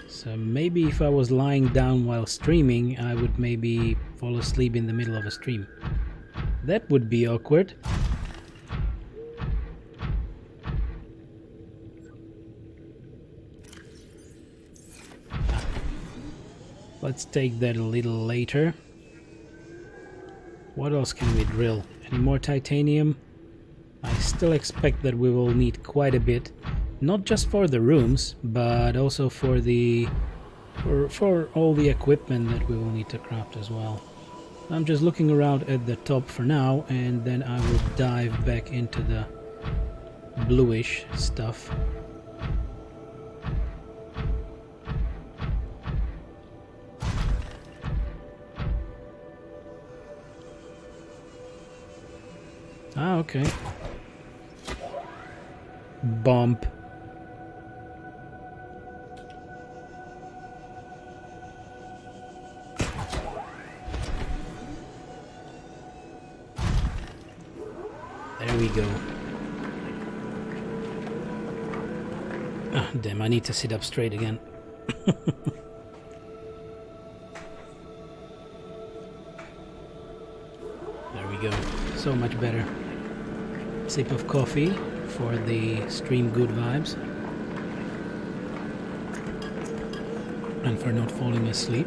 So maybe if I was lying down while streaming, I would maybe fall asleep in the middle of a stream. That would be awkward. Let's take that a little later. What else can we drill? Any more titanium? I still expect that we will need quite a bit, not just for the rooms, but also for the for all the equipment that we will need to craft as well. I'm just looking around at the top for now, and then I will dive back into the bluish stuff. Ah, okay. Bump. There we go. Ah, damn, I need to sit up straight again. There we go. So much better. Sip of coffee for the stream good vibes. and for not falling asleep.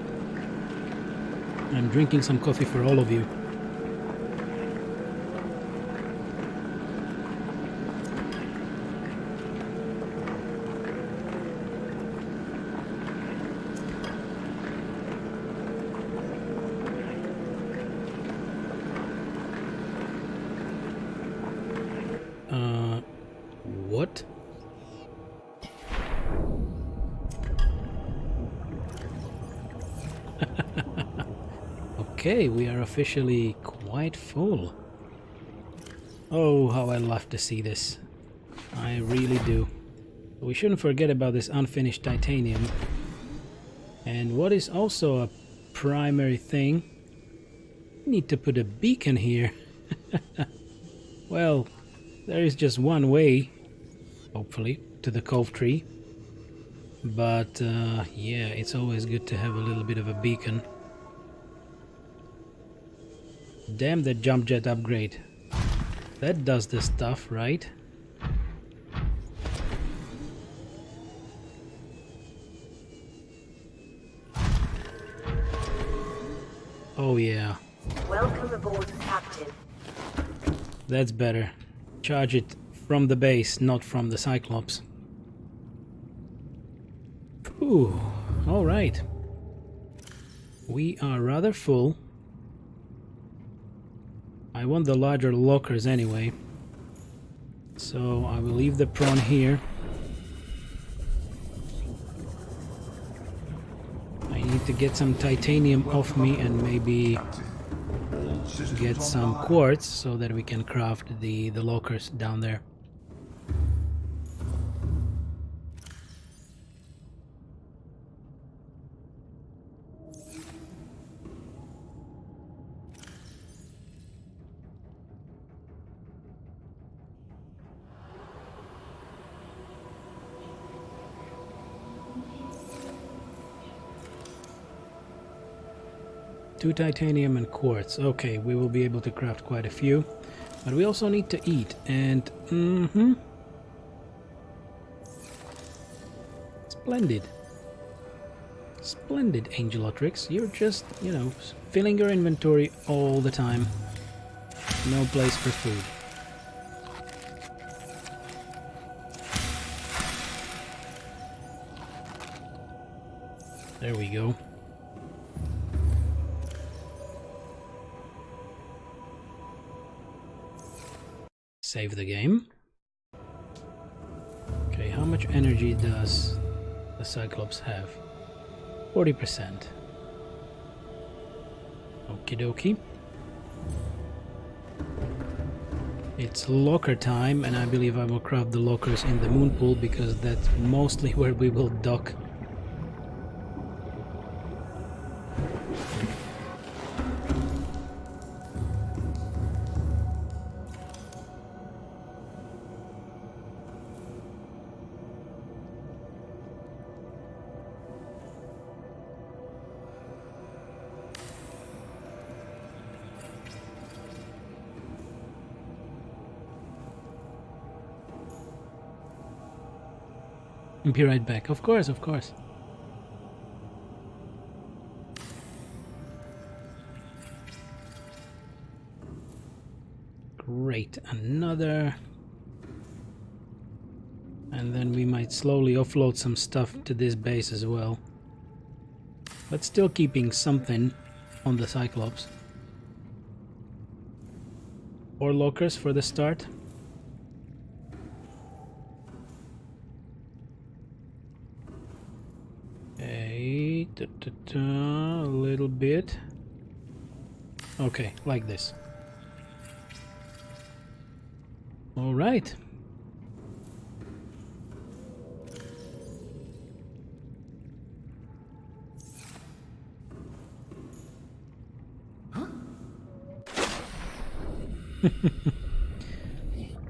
I'm drinking some coffee for all of you. What? Okay, we are officially quite full. Oh, how I love to see this. I really do. We shouldn't forget about this unfinished titanium. And what is also a primary thing, we need to put a beacon here. Well, there is just one way, hopefully, to the cove tree. But yeah, it's always good to have a little bit of a beacon. Damn that jump jet upgrade. That does the stuff, right? Oh yeah. Welcome aboard, Captain. That's better. Charge it from the base, not from the Cyclops. Ooh, alright. We are rather full. I want the larger lockers anyway. So I will leave the prawn here. I need to get some titanium off me and maybe get some quartz so that we can craft the lockers down there. Two titanium and quartz. Okay, we will be able to craft quite a few. But we also need to eat, and... Splendid. Splendid, Angelotrix. You're just, you know, filling your inventory all the time. No place for food. There we go. Save the game. Okay, how much energy does the Cyclops have? 40%. Okie dokie. It's locker time, and I believe I will craft the lockers in the moon pool because that's mostly where we will dock. Be right back. Of course, of course. Great, another. And then we might slowly offload some stuff to this base as well. But still keeping something on the Cyclops. 4 lockers for the start. A little bit. Okay, like this. All right.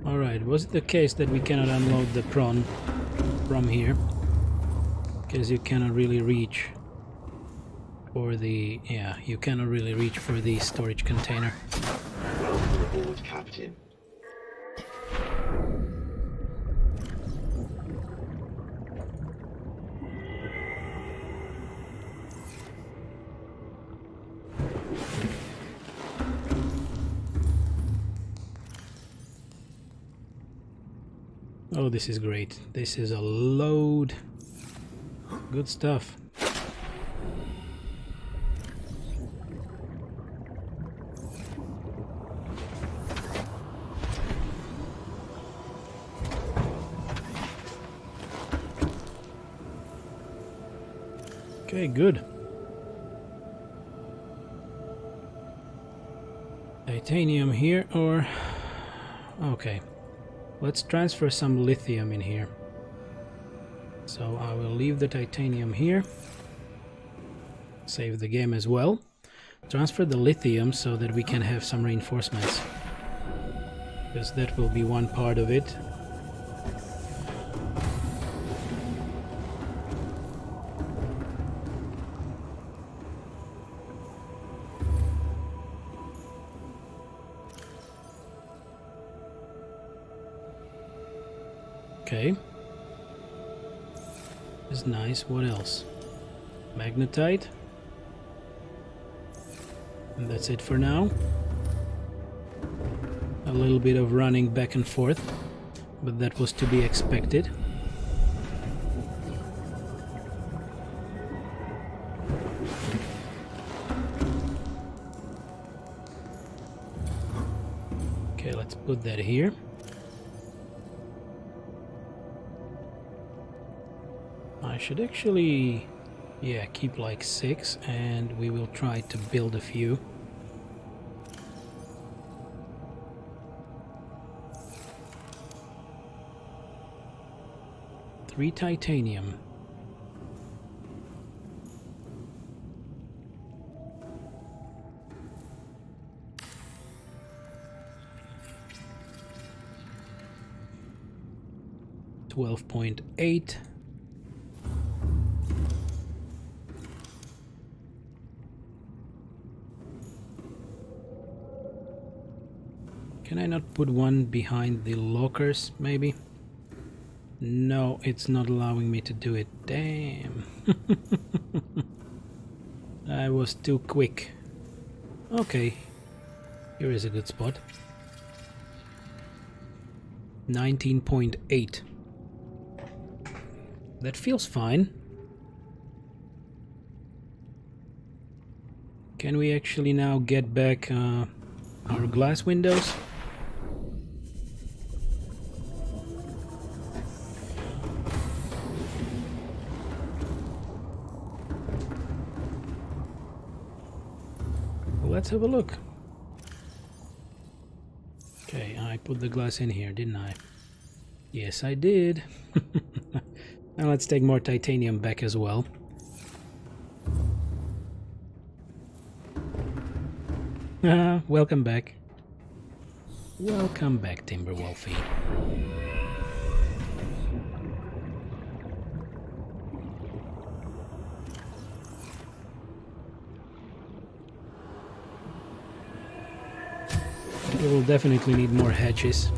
All right. Was it the case that we cannot unload the prawn from here? Because you cannot really reach for the... yeah, you cannot really reach for the storage container. Welcome aboard, Captain. Oh, this is great. This is a load. Good stuff. Okay, good. Titanium here, or... Okay. Let's transfer some lithium in here. So I will leave the titanium here. Save the game as well. Transfer the lithium so that we can have some reinforcements. Because that will be one part of it. Okay. Is nice. What else? Magnetite. And that's it for now. A little bit of running back and forth, but that was to be expected. Okay, let's put that here. I should actually, yeah, keep like 6, and we will try to build a few. Three titanium. $12.8. Can I not put one behind the lockers, maybe? No, it's not allowing me to do it. Damn. I was too quick. Okay. Here is a good spot. 19.8. That feels fine. Can we actually now get back our glass windows? Let's have a look. Okay, I put the glass in here, didn't I? Yes, I did. Now let's take more titanium back as well. Welcome back. Welcome back, Timberwolfie. We will definitely need more hatches.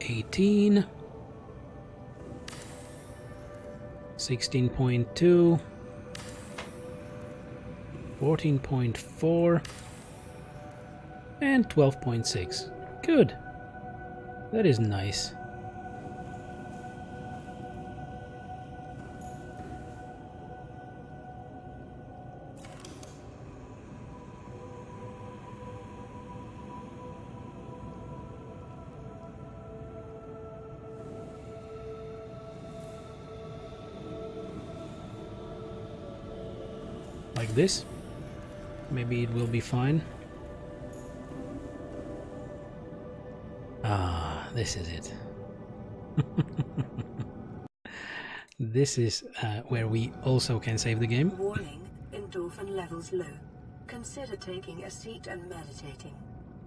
$18. 16.2. 14.4. And 12.6. Good. That is nice. Like this. Maybe it will be fine. Ah, this is it. This is where we also can save the game. Warning, endorphin levels low. Consider taking a seat and meditating.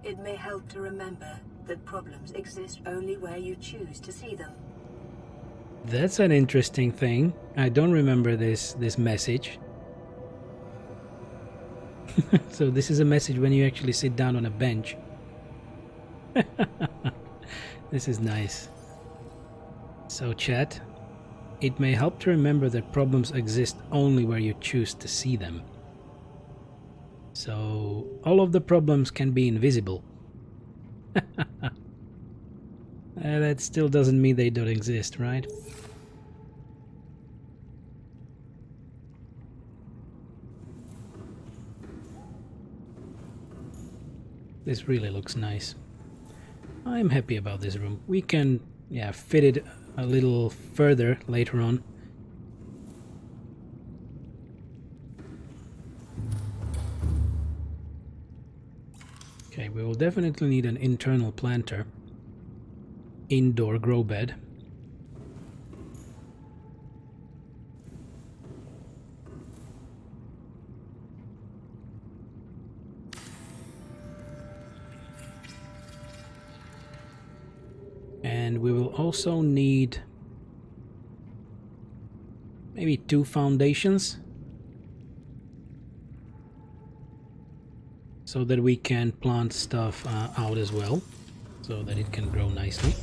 It may help to remember that problems exist only where you choose to see them. That's an interesting thing. I don't remember this message. So this is a message when you actually sit down on a bench. This is nice. So chat, It may help to remember that problems exist only where you choose to see them. So all of the problems can be invisible. That still doesn't mean they don't exist, right? This really looks nice. I'm happy about this room. We can, yeah, fit it a little further later on. Okay, we will definitely need an internal planter. Indoor grow bed. And we will also need maybe 2 foundations so that we can plant stuff out as well, so that it can grow nicely.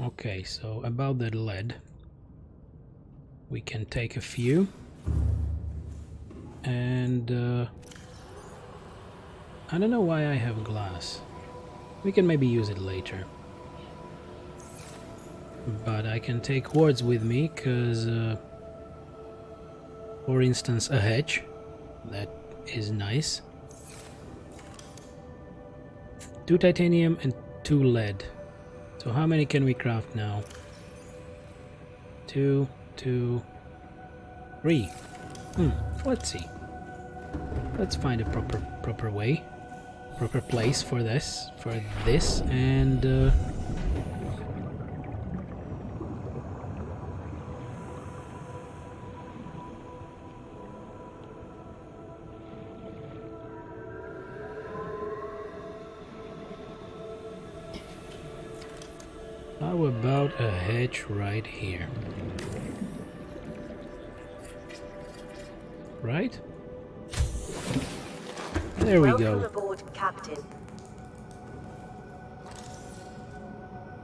Okay, so about that lead, we can take a few, and I don't know why I have glass. We can maybe use it later. But I can take quartz with me, because, for instance, a hedge. That is nice. 2 titanium and 2 lead. So how many can we craft now? 2, 2, 3. Let's see. Let's find a proper way, proper place for this, and how about a hedge right here? Right? There we go. Welcome aboard, Captain.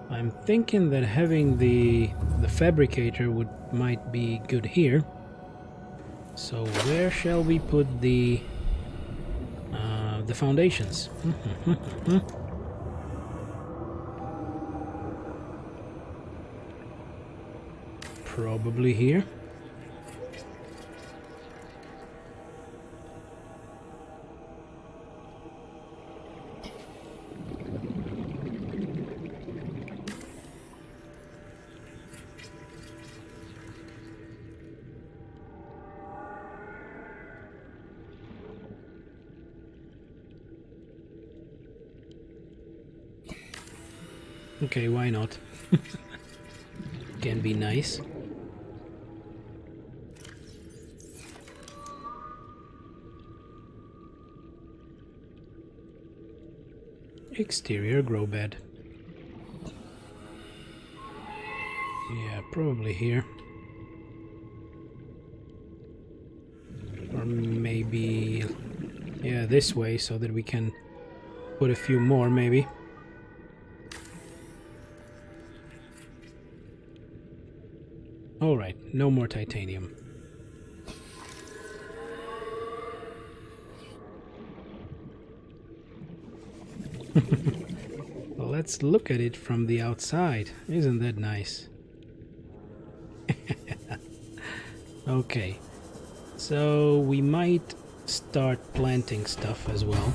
I'm thinking that having the fabricator might be good here. So where shall we put the foundations? Probably here. Okay, why not? Can be nice. Exterior grow bed. Yeah, probably here. Or maybe, yeah, this way, so that we can put a few more, maybe. Alright, no more titanium. Well, let's look at it from the outside. Isn't that nice? Okay, so we might start planting stuff as well.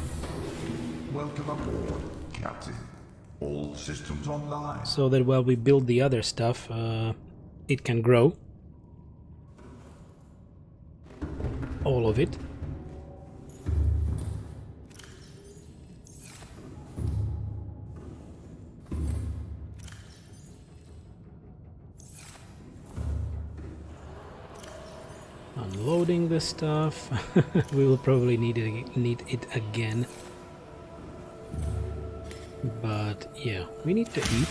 Welcome aboard, Captain. All systems online. So that while we build the other stuff, it can grow. All of it. Unloading the stuff. We will probably need it again. But yeah, we need to eat.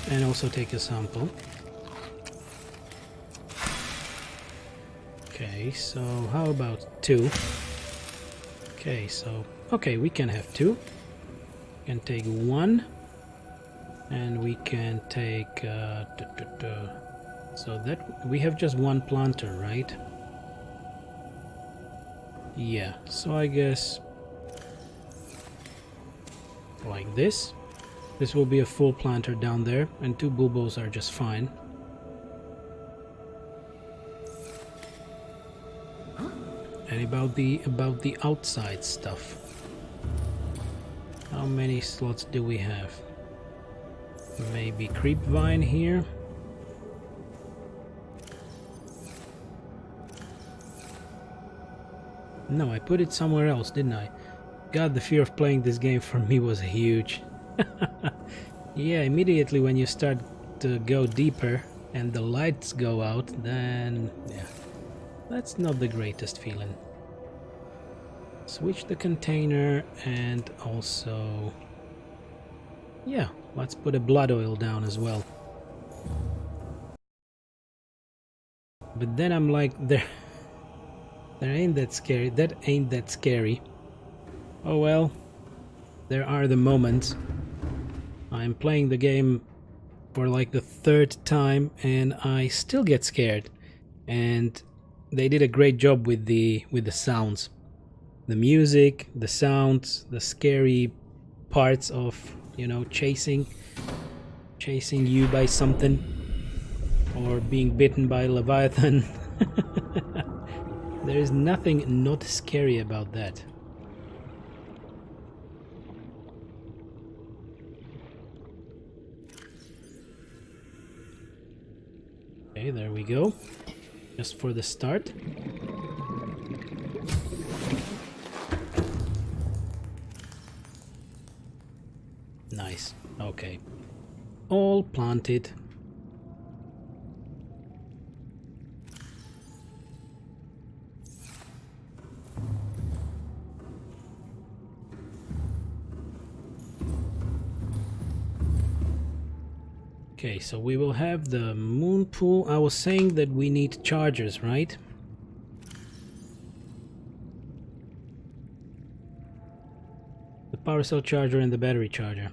and also take a sample. Okay, so how about 2? Okay, so we can have 2. We can take 1, and we can take so that we have just 1 planter, right? Yeah, so I guess like this. This will be a full planter down there, and 2 bulbos are just fine. And about the outside stuff, how many slots do we have? Maybe creep vine here. No, I put it somewhere else, didn't I? God, the fear of playing this game for me was huge. Yeah, immediately when you start to go deeper and the lights go out, then yeah, that's not the greatest feeling. Switch the container, and also, yeah, let's put a blood oil down as well. But then I'm like, there ain't that scary. That ain't that scary. Oh well, there are the moments. I'm playing the game for like the 3rd time and I still get scared. And they did a great job with the sounds. The music, the sounds, the scary parts of, you know, chasing you by something, or being bitten by a Leviathan. There is nothing not scary about that. Okay, there we go. Just for the start. Nice. Okay. All planted. Okay, so we will have the moon pool. I was saying that we need chargers, right? The power cell charger and the battery charger.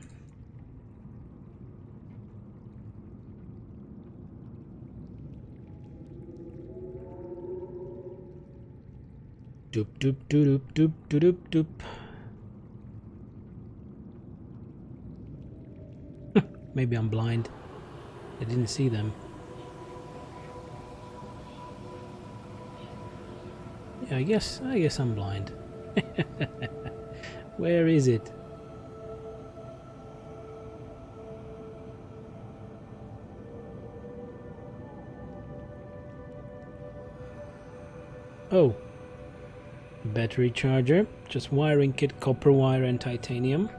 Doop doop doop doop doop doop doop. Maybe I'm blind. I didn't see them. Yeah, I guess I'm blind. Where is it? Oh. Battery charger, just wiring kit, copper wire and titanium.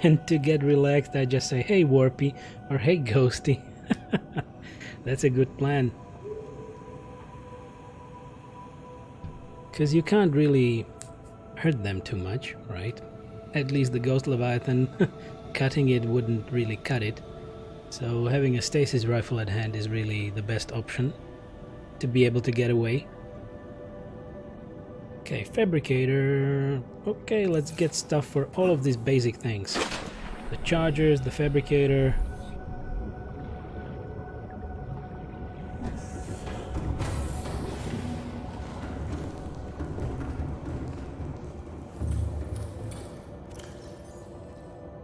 And to get relaxed, I just say, hey Warpy, or hey Ghosty. That's a good plan. Because you can't really hurt them too much, right? At least the Ghost Leviathan, cutting it wouldn't really cut it. So having a stasis rifle at hand is really the best option to be able to get away. Okay, fabricator. Okay, let's get stuff for all of these basic things. The chargers, the fabricator.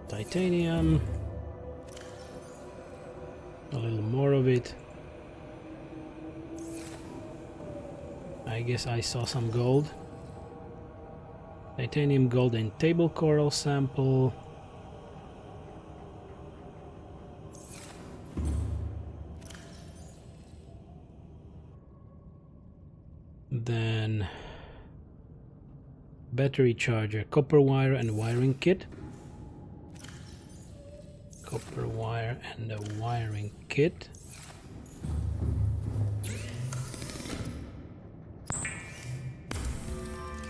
Titanium. A little more of it. I guess I saw some gold. Titanium, gold and table coral sample. Then battery charger, copper wire and wiring kit. Copper wire and a wiring kit.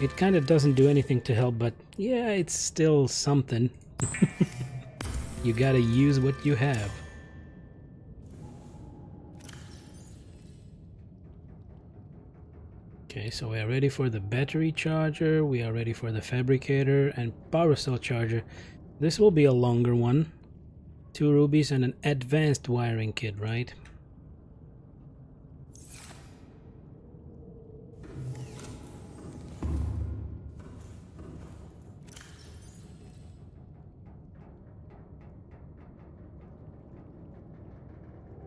It kind of doesn't do anything to help, but yeah, it's still something. You gotta use what you have. Okay, so we are ready for the battery charger, we are ready for the fabricator and power cell charger. This will be a longer one. 2 rubies and an advanced wiring kit, right?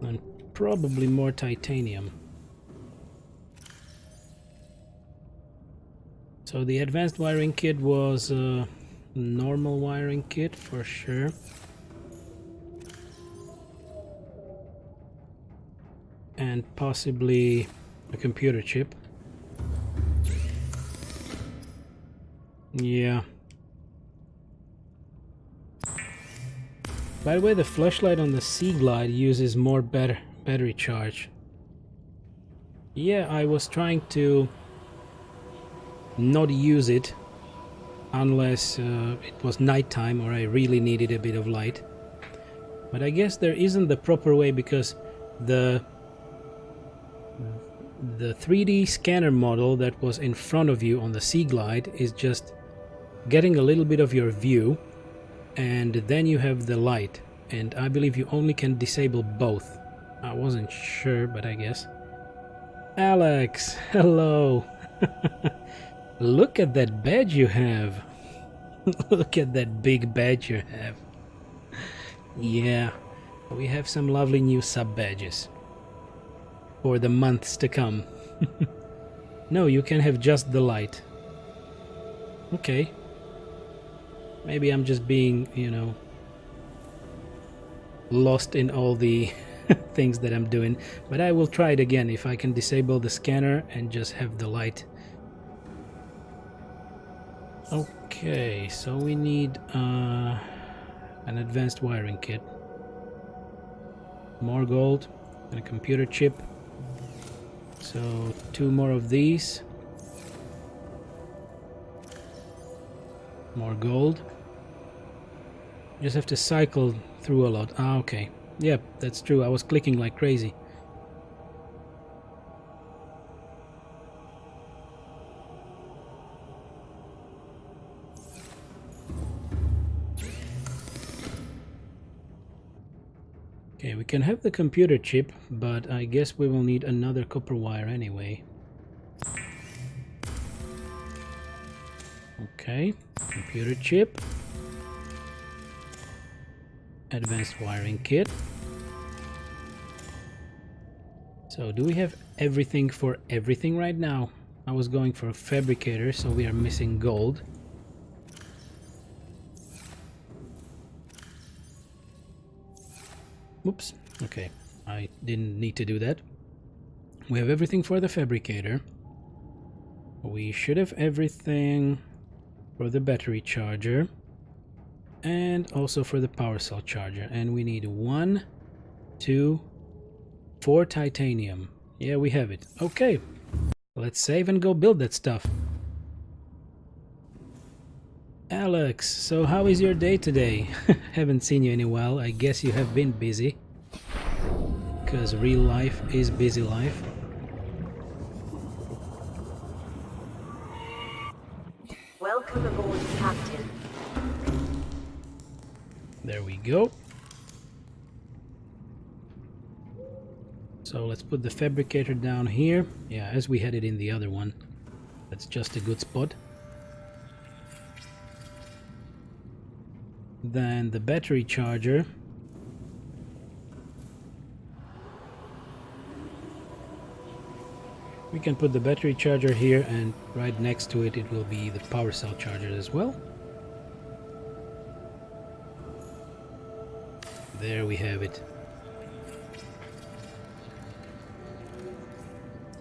And probably more titanium. So the advanced wiring kit was a normal wiring kit for sure. And possibly a computer chip. Yeah. By the way, the flashlight on the Sea Glide uses more battery charge. Yeah, I was trying to not use it unless it was nighttime or I really needed a bit of light. But I guess there isn't the proper way, because the 3D scanner model that was in front of you on the Sea Glide is just getting a little bit of your view, and then you have the light, and I believe you only can disable both. I wasn't sure, but I guess. Alex, hello. Look at that badge you have. Look at that big badge you have. Yeah, we have some lovely new sub badges for the months to come. No, you can have just the light. Okay. Maybe I'm just being, you know, lost in all the things that I'm doing, but I will try it again if I can disable the scanner and just have the light. Okay, so we need an advanced wiring kit, more gold, and a computer chip. So 2 more of these, more gold. Just have to cycle through a lot. Ah, okay. Yep, that's true. I was clicking like crazy. Okay, we can have the computer chip, but I guess we will need another copper wire anyway. Okay, computer chip. Advanced wiring kit. So do we have everything for everything right now? I was going for a fabricator, so we are missing gold. Oops, okay, I didn't need to do that. We have everything for the fabricator. We should have everything for the battery charger. And also for the power cell charger. And we need 1, 2, 4 titanium. Yeah, we have it. Okay, let's save and go build that stuff. Alex, so how is your day today? Haven't seen you in a while. I guess you have been busy. Because real life is busy life. Welcome aboard, Captain. There we go. So let's put the fabricator down here. Yeah, as we had it in the other one. That's just a good spot. Then the battery charger. We can put the battery charger here, and right next to it, it will be the power cell charger as well. There we have it.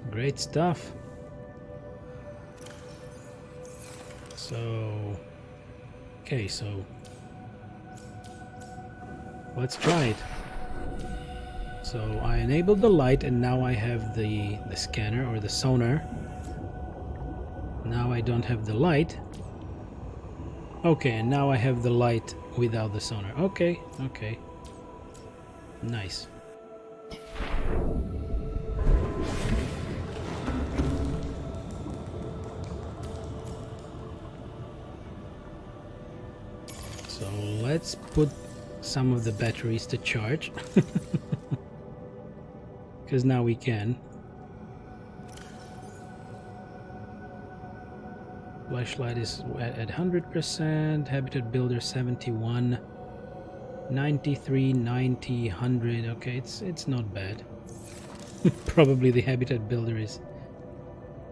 Great stuff. So, okay, so let's try it. So I enabled the light, and now I have the scanner or the sonar. Now I don't have the light. Okay, and now I have the light without the sonar. Okay, okay. Nice. So let's put some of the batteries to charge. Because now we can. Flashlight is at 100%, Habitat Builder 71, 93, 90, 100. Okay, it's not bad. Probably the Habitat Builder is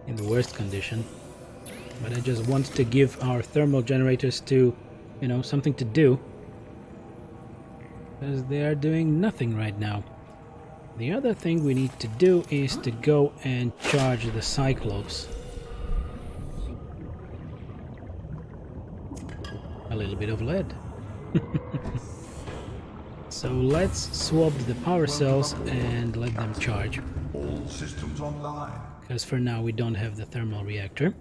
in the worst condition. But I just want to give our thermal generators to, you know, something to do. Because they are doing nothing right now. The other thing we need to do is to go and charge the Cyclops. A little bit of lead. So let's swap the power cells and let them charge. All systems online. Because for now we don't have the thermal reactor.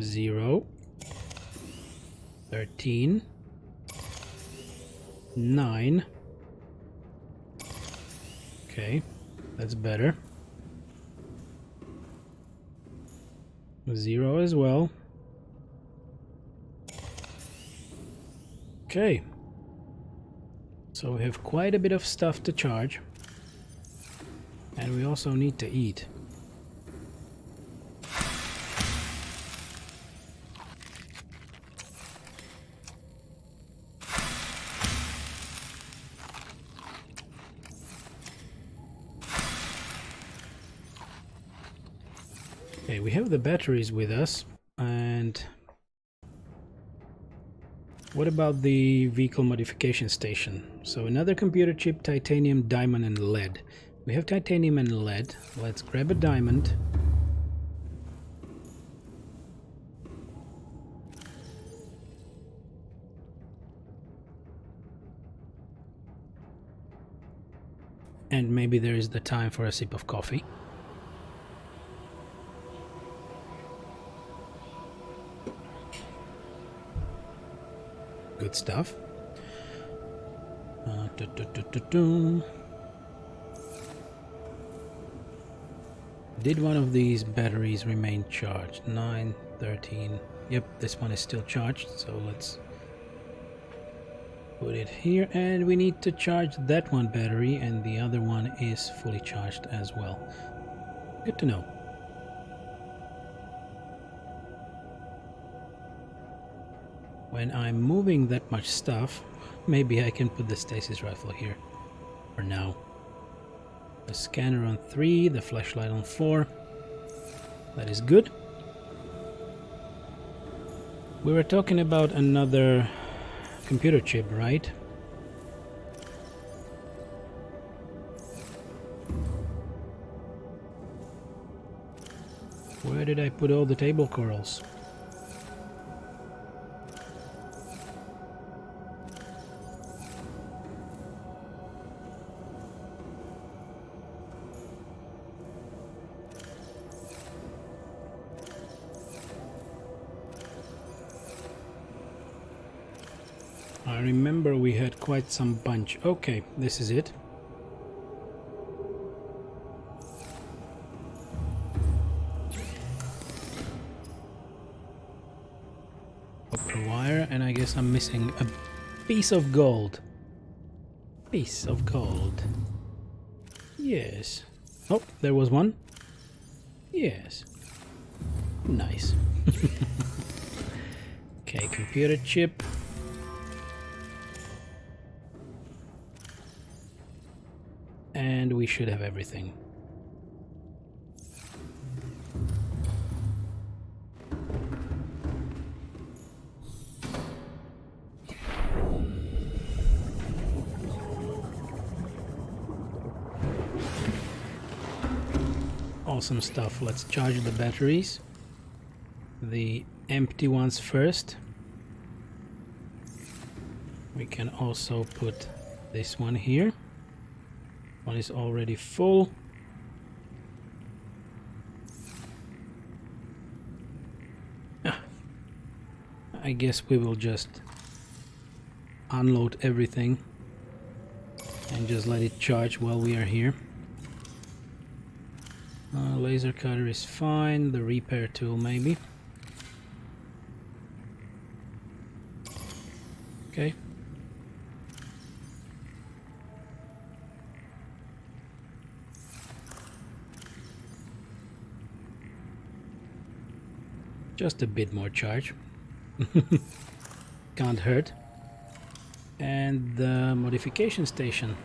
Zero. 13. 9. Okay, that's better. 0 as well. Okay. So we have quite a bit of stuff to charge. And we also need to eat. Okay, we have the batteries with us, and what about the vehicle modification station? So another computer chip, titanium, diamond, and lead. We have titanium and lead. Let's grab a diamond. And maybe there is the time for a sip of coffee. Good stuff. Did one of these batteries remain charged? 9, 13. Yep, this one is still charged, so let's put it here. And we need to charge that one battery, and the other one is fully charged as well. Good to know. When I'm moving that much stuff, maybe I can put the stasis rifle here for now. The scanner on 3, the flashlight on 4. That is good. We were talking about another computer chip, right? Where did I put all the table corals? I remember we had quite some bunch. Okay, this is it. Copper wire, and I guess I'm missing a piece of gold. Piece of gold. Yes. Oh, there was one. Yes. Nice. Okay, computer chip. And we should have everything. Awesome stuff. Let's charge the batteries. The empty ones first. We can also put this one here. One is already full. I guess we will just unload everything and just let it charge while we are here. Laser cutter is fine, the repair tool maybe. Okay. Just a bit more charge. Can't hurt. And the modification station.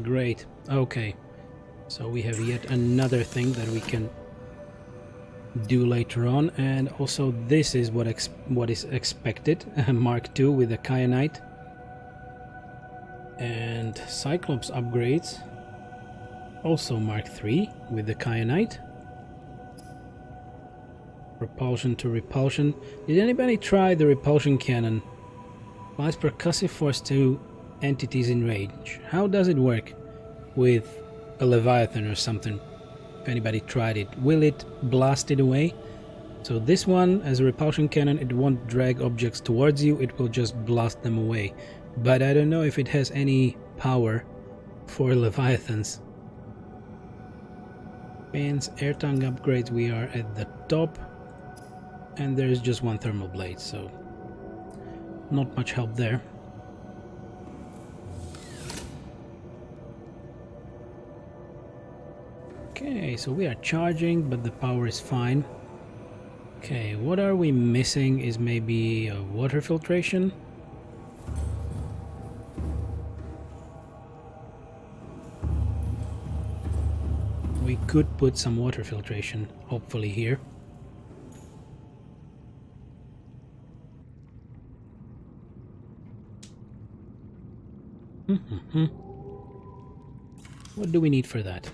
Great. Okay. So we have yet another thing that we can do later on, and also this is what is expected. Mark II with the kyanite and Cyclops upgrades, also Mark III with the kyanite. Repulsion to repulsion. Did anybody try the repulsion cannon? Applies percussive force to entities in range. How does it work with a Leviathan or something? If anybody tried it, will it blast it away? So this one, as a repulsion cannon, it won't drag objects towards you, it will just blast them away. But I don't know if it has any power for Leviathans. Pins, air tongue upgrades, we are at the top. And there is just one thermal blade, so not much help there. Okay, so we are charging, but the power is fine. Okay, what are we missing is maybe a water filtration. We could put some water filtration, hopefully here. What do we need for that?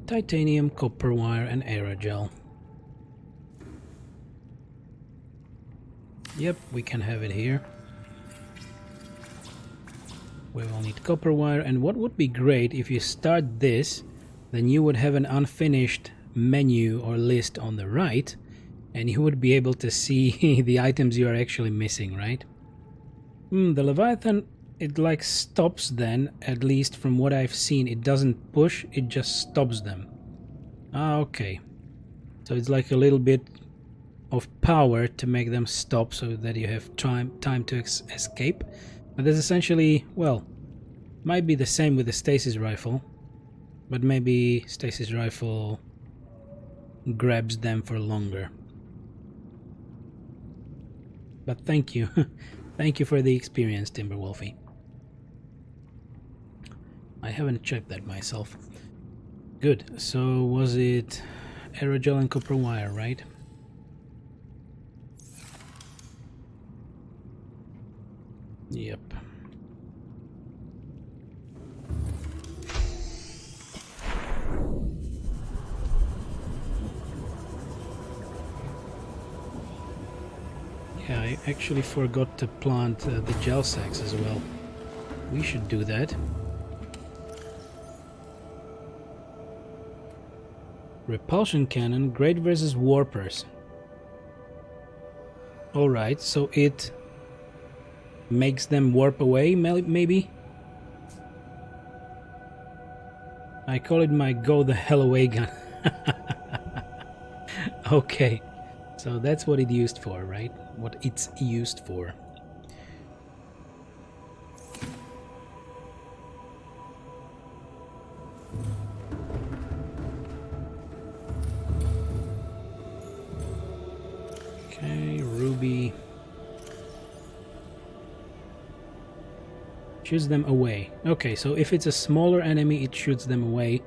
Titanium, copper wire, and aerogel. Yep, we can have it here. We will need copper wire, and what would be great if you start this, then you would have an unfinished menu or list on the right, and you would be able to see the items you are actually missing, right? The Leviathan, it like stops then, at least from what I've seen. It doesn't push, it just stops them. Ah, okay. So it's like a little bit of power to make them stop so that you have time to escape. But that's essentially, well, might be the same with the stasis rifle, but maybe stasis rifle grabs them for longer. But thank you. Thank you for the experience, Timberwolfie. I haven't checked that myself. Good. So was it aerogel and copper wire, right? Yep. Yeah, I actually forgot to plant the gel sacks as well. We should do that. Repulsion cannon, great versus warpers. Alright, so it makes them warp away, maybe? I call it my go the hell away gun. Okay, so that's what it used for, right? What it's used for. Okay, Ruby. Shoots them away. Okay, so if it's a smaller enemy, it shoots them away.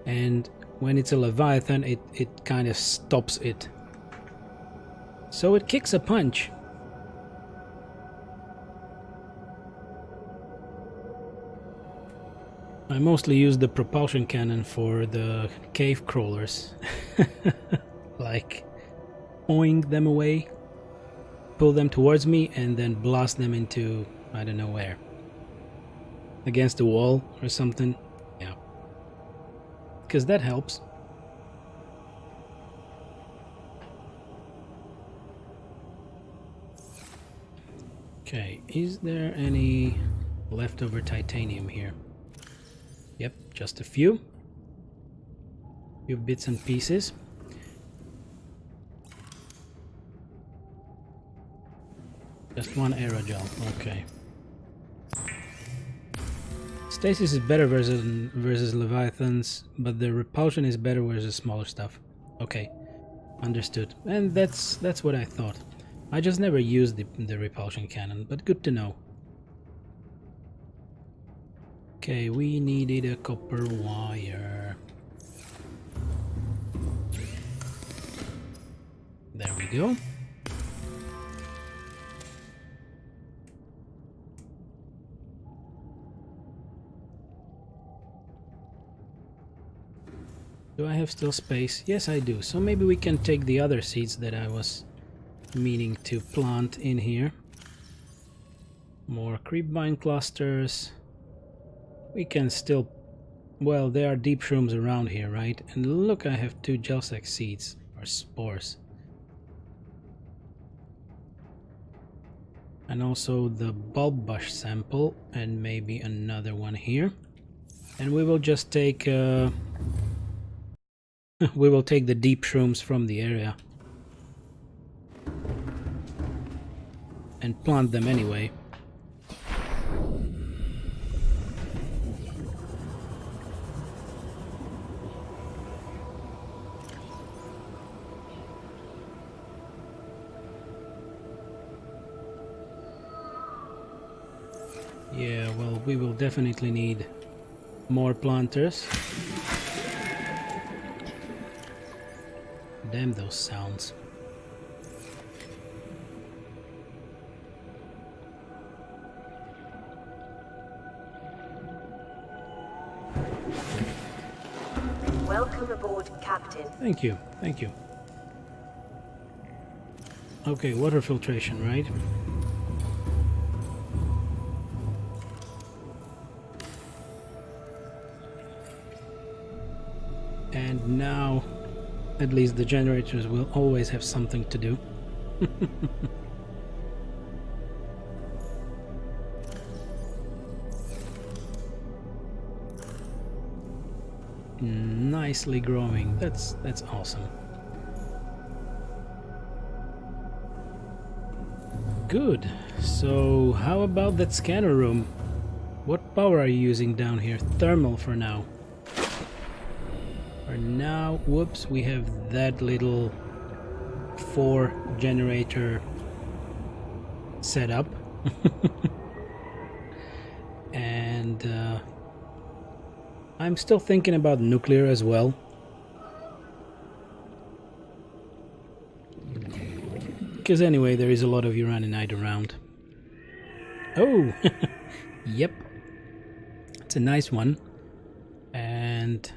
And when it's a Leviathan, it kind of stops it. So it kicks a punch. I mostly use the propulsion cannon for the cave crawlers. Like, oink them away, pull them towards me, and then blast them into, I don't know where. Against the wall or something. Yeah. Because that helps. Okay, is there any leftover titanium here? Yep, just a few bits and pieces. Just one aerogel, okay. Stasis is better versus Leviathans, but the repulsion is better versus smaller stuff. Okay, understood. And that's what I thought. I just never used the repulsion cannon, but good to know. Okay, we needed a copper wire. There we go. Do I have still space? Yes, I do. So maybe we can take the other seeds that I was meaning to plant in here. More creepvine clusters. We can still... Well, there are deep shrooms around here, right? And look, I have 2 gelsex seeds, or spores. And also the bulb bush sample, and maybe another one here. And we will just take... we will take the deep shrooms from the area. And plant them anyway. Yeah, well, we will definitely need more planters. Damn those sounds. Welcome aboard, Captain. Thank you, thank you. Okay, water filtration, right? And now, at least the generators will always have something to do. Nicely growing. That's awesome. Good. So how about that scanner room? What power are you using down here? Thermal for now. For now, whoops, we have that little 4 generator setup. And I'm still thinking about nuclear as well. Because anyway, there is a lot of uraninite around. Oh! Yep. It's a nice one. And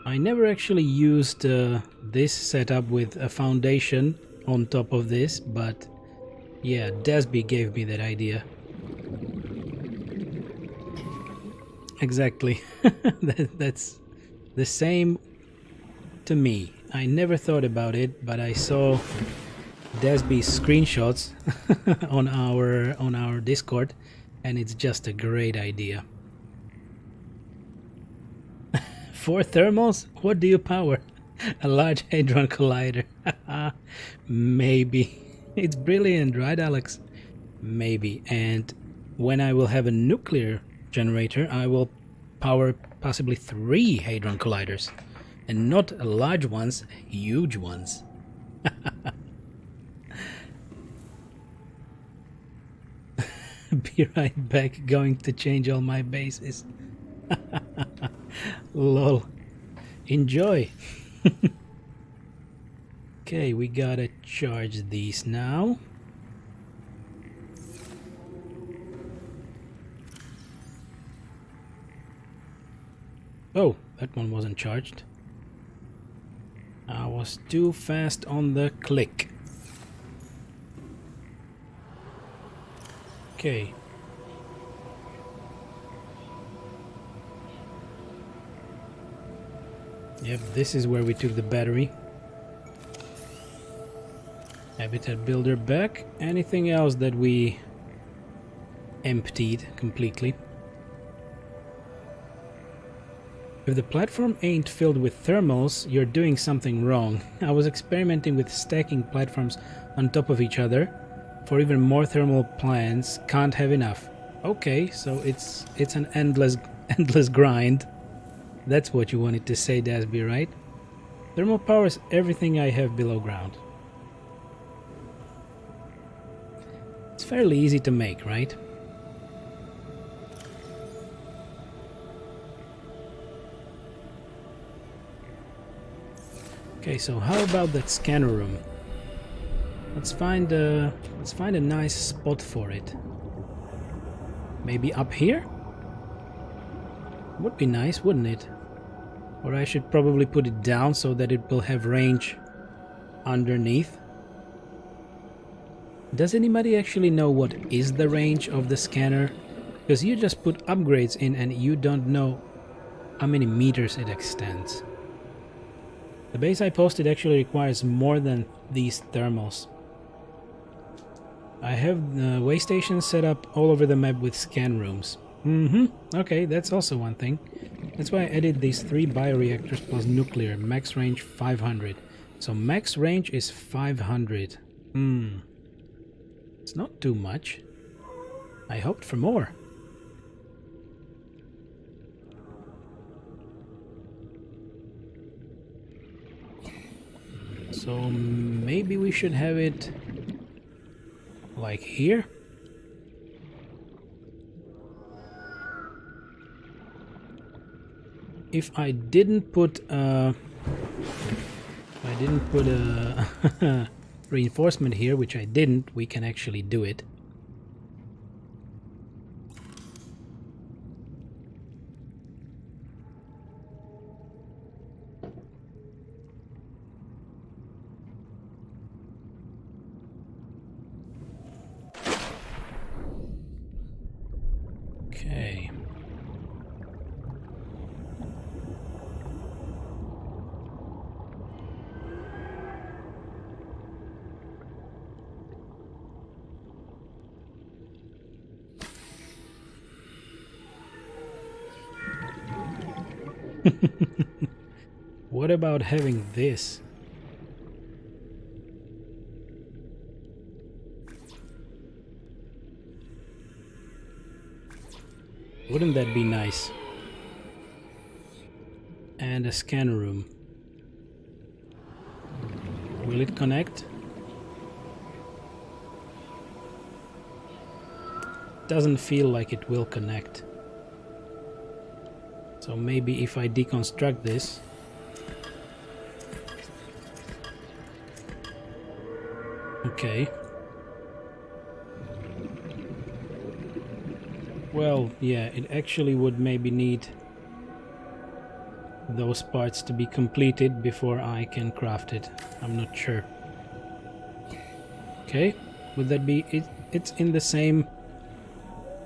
I never actually used this setup with a foundation on top of this, but yeah, Desby gave me that idea. Exactly. That's the same to me. I never thought about it, but I saw Desby's screenshots on our Discord, and it's just a great idea. 4 thermals? What do you power? A large hadron collider. Maybe. It's brilliant, right, Alex? Maybe. And when I will have a nuclear generator, I will power possibly 3 hadron colliders. And not large ones, huge ones. Be right back, going to change all my bases. Lol. Enjoy. Okay, we gotta charge these now. Oh, that one wasn't charged. I was too fast on the click. Okay. Yep, this is where we took the battery. Habitat builder back. Anything else that we emptied completely? If the platform ain't filled with thermals, you're doing something wrong. I was experimenting with stacking platforms on top of each other for even more thermal plants. Can't have enough. Okay, so it's an endless grind. That's what you wanted to say, Dasby, right? Thermal powers everything I have below ground. It's fairly easy to make, right? Okay, so how about that scanner room? Let's find a nice spot for it. Maybe up here? Would be nice, wouldn't it? Or I should probably put it down so that it will have range underneath. Does anybody actually know what is the range of the scanner? Because you just put upgrades in and you don't know how many meters it extends. The base I posted actually requires more than these thermals. I have the way stations set up all over the map with scan rooms. Okay, that's also one thing. That's why I added these 3 bioreactors plus nuclear, max range 500. So max range is 500. It's not too much. I hoped for more. So maybe we should have it like here. If I didn't put a reinforcement here, which I didn't, we can actually do it. Okay. What about having this? Wouldn't that be nice? And a scanner room. Will it connect? Doesn't feel like it will connect. So maybe if I deconstruct this. Okay. Well, yeah, it actually would maybe need those parts to be completed before I can craft it. I'm not sure. Okay, would that be it? It's in the same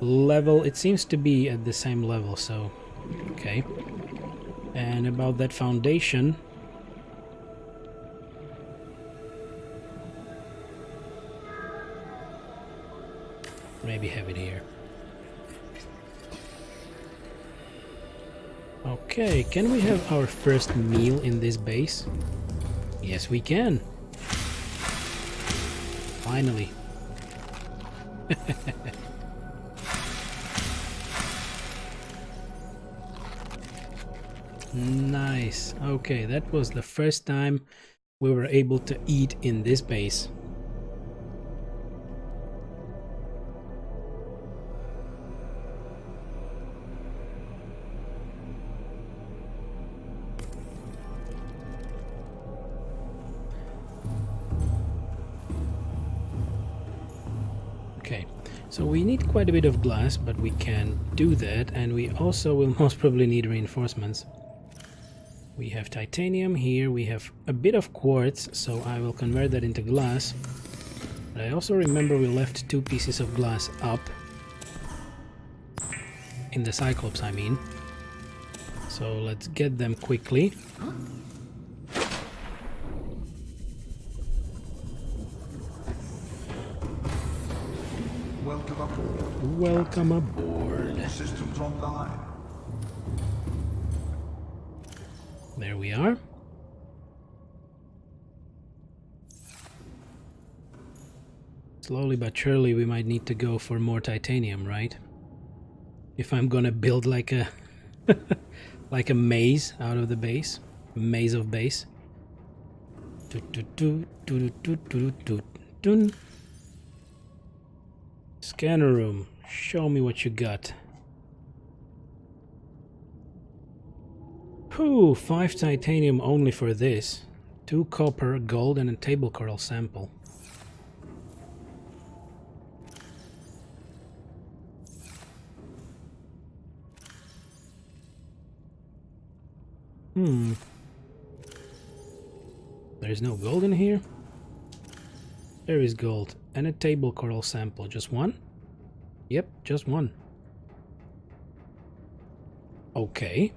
level. It seems to be at the same level, so okay. And about that foundation, maybe have it here. Okay, can we have our first meal in this base? Yes, we can. Finally. Nice. Okay, that was the first time we were able to eat in this base. Okay, so we need quite a bit of glass, but we can do that, and we also will most probably need reinforcements. We have titanium here, we have a bit of quartz, so I will convert that into glass. But I also remember we left 2 pieces of glass up. In the Cyclops, I mean. So let's get them quickly. Welcome aboard. Welcome aboard. Systems online. There we are. Slowly but surely we might need to go for more titanium, right? If I'm gonna build like a like a maze out of the base, maze of base. Scanner room, show me what you got. Whew, 5 titanium only for this. 2 copper, gold, and a table coral sample. There's no gold in here? There is gold and a table coral sample. Just one? Yep, just one. Okay.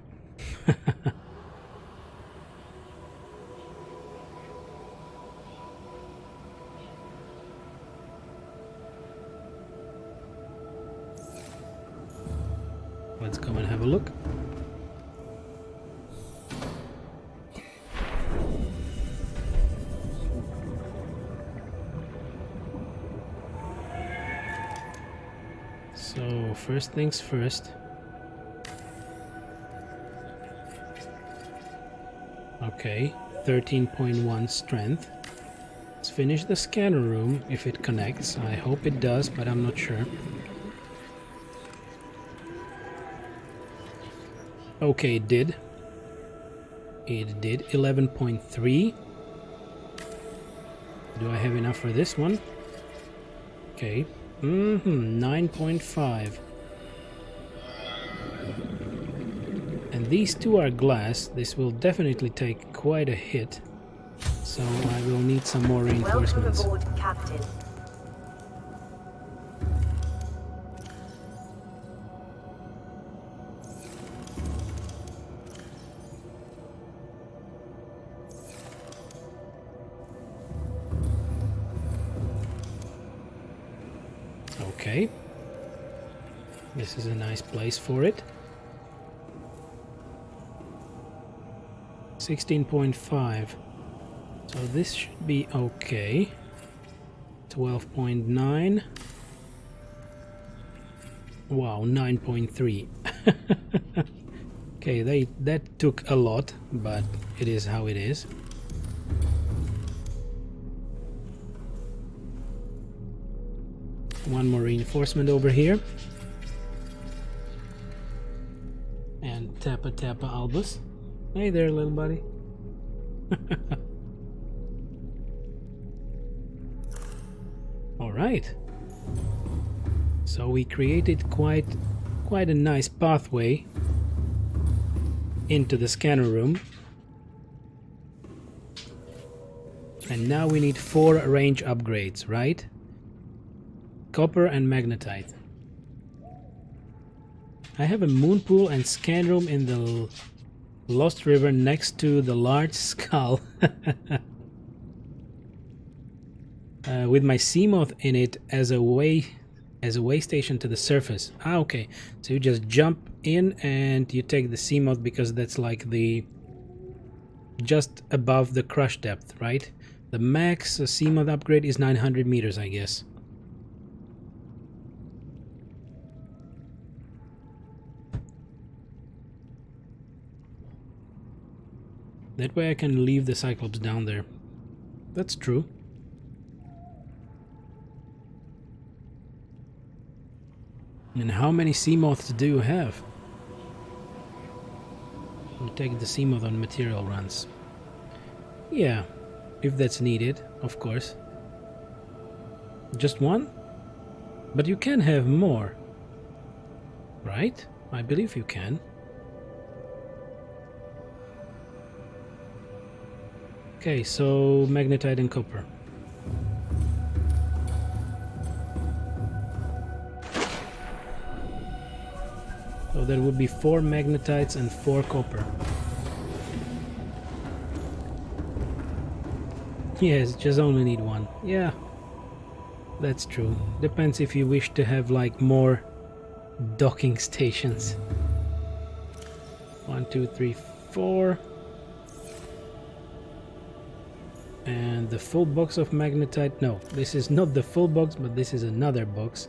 Let's come and have a look. So, first things first. Okay, 13.1 strength. Let's finish the scanner room if it connects. I hope it does, but I'm not sure. Okay, it did. It did. 11.3. Do I have enough for this one? Okay. 9.5. And these 2 are glass. This will definitely take quite a hit. So I will need some more reinforcements. Welcome aboard, Captain. Okay. This is a nice place for it. 16.5. So this should be okay. 12.9. Wow, 9.3. Okay, that took a lot, but it is how it is. One more reinforcement over here. And Tappa Albus. Hey there, little buddy. Alright. So we created quite a nice pathway into the scanner room. And now we need 4 range upgrades, right? Copper and magnetite. I have a moon pool and scan room in the Lost River next to the large skull. With my Seamoth in it as a way station to the surface. Ah, okay. So you just jump in and you take the Seamoth because that's like the just above the crush depth, right? The max Seamoth upgrade is 900 meters, I guess. That way I can leave the Cyclops down there. That's true. And how many Seamoths do you have? You take the Seamoth on material runs. Yeah, if that's needed, of course. Just one? But you can have more, right? I believe you can. Okay, so magnetite and copper. So there would be 4 magnetites and 4 copper. Yes, just only need 1. Yeah, that's true. Depends if you wish to have like more docking stations. 1, 2, 3, 4. And the full box of magnetite. No, this is not the full box, but this is another box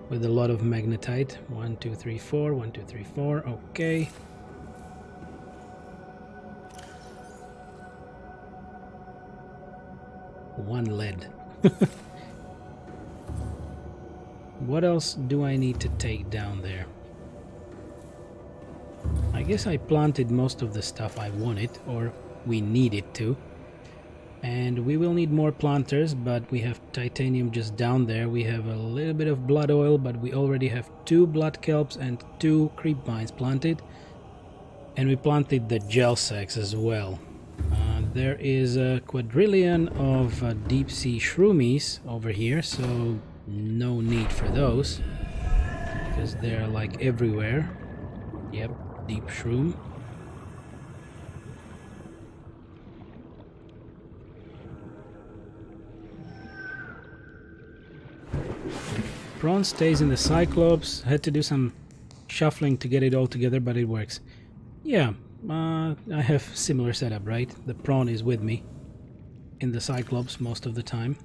with a lot of magnetite. 1, 2, 3, 4. 1, 2, 3, 4. Okay. One lead. What else do I need to take down there? I guess I planted most of the stuff I wanted, or we needed to. And we will need more planters, but we have titanium just down there. We have a little bit of blood oil, but we already have 2 blood kelps and 2 creep vines planted. And we planted the gel sacks as well. There is a quadrillion of deep sea shroomies over here, so no need for those, because they're like everywhere. Yep, deep shroom. Prawn stays in the Cyclops. Had to do some shuffling to get it all together, but it works. Yeah, I have similar setup, right? The prawn is with me in the Cyclops most of the time.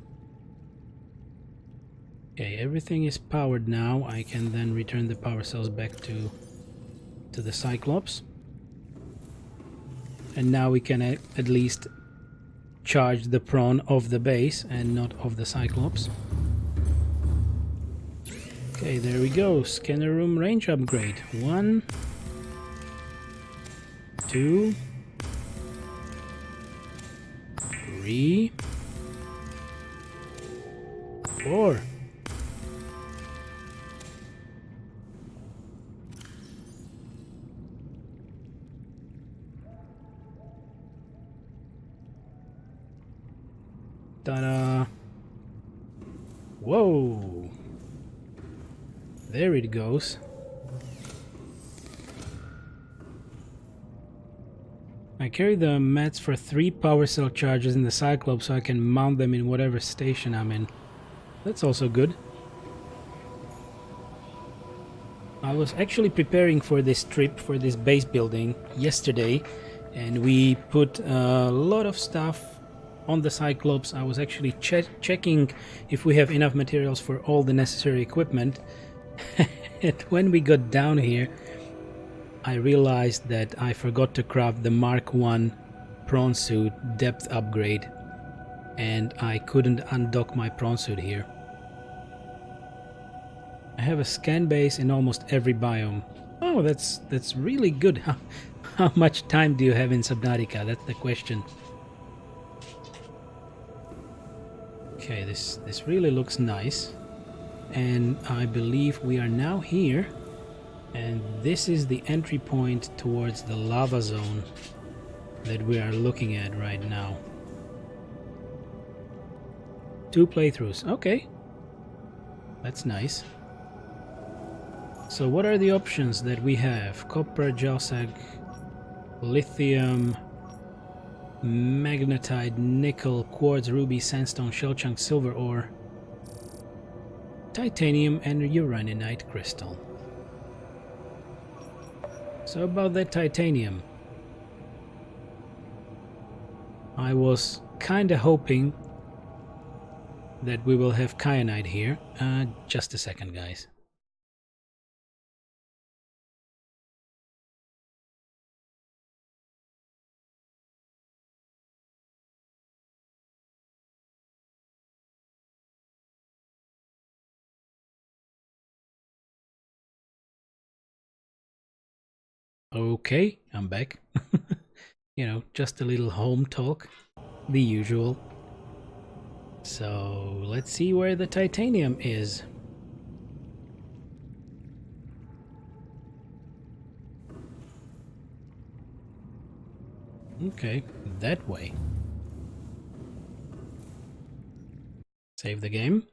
Okay, everything is powered now. I can then return the power cells back to the Cyclops. And now we can at least charge the prawn of the base and not of the Cyclops. Okay, there we go. Scanner room range upgrade. 1, 2, 3, 4. Ta-da! Whoa! There it goes. I carry the mats for 3 power cell charges in the Cyclops so I can mount them in whatever station I'm in. That's also good. I was actually preparing for this trip, for this base building yesterday, and we put a lot of stuff on the Cyclops. I was actually checking if we have enough materials for all the necessary equipment. And when we got down here, I realized that I forgot to craft the Mark 1 prawn suit depth upgrade, and I couldn't undock my prawn suit here. I have a scan base in almost every biome. Oh, that's really good. How much time do you have in Subnautica? That's the question. Okay, this really looks nice. And I believe we are now here, and this is the entry point towards the lava zone that we are looking at right now. 2 playthroughs. Okay, that's nice. So what are the options that we have? Copper, gel sack, lithium, magnetite, nickel, quartz, ruby, sandstone, shell chunk, silver ore, titanium, and uraninite crystal. So about that titanium, I was kinda hoping that we will have kyanite here. Just a second, guys. Okay, I'm back. You know, just a little home talk, the usual. So let's see where the titanium is. Okay, that way. Save the game.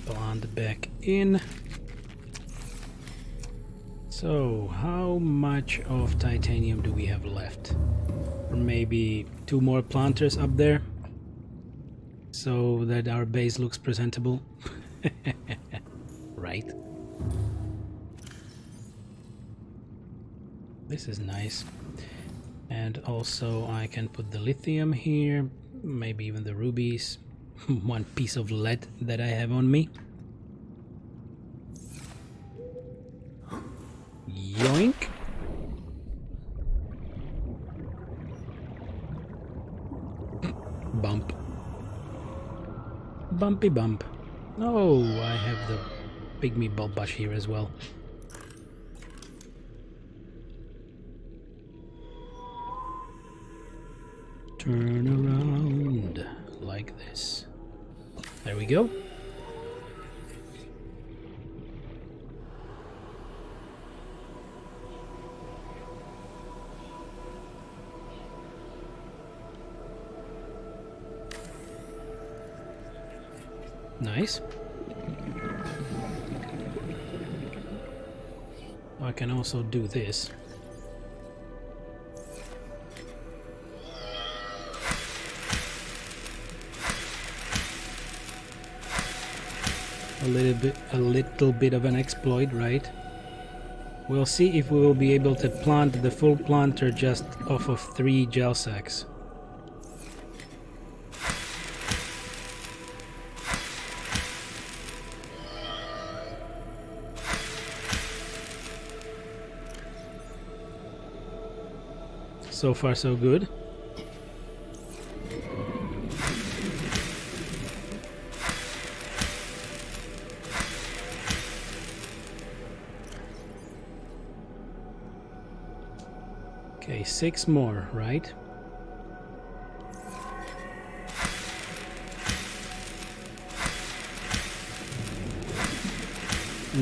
Plant back in. So, how much of titanium do we have left? Or maybe 2 more planters up there, so that our base looks presentable. Right? This is nice. And also I can put the lithium here, maybe even the rubies. 1 piece of lead that I have on me. Yoink! Bump. Bumpy bump. Oh, I have the pygmy bulbush here as well. Turn around like this. There we go. Nice. I can also do this. A little bit of an exploit, right? We'll see if we will be able to plant the full planter just off of 3 gel sacks. So far so good. Okay, 6 more, right?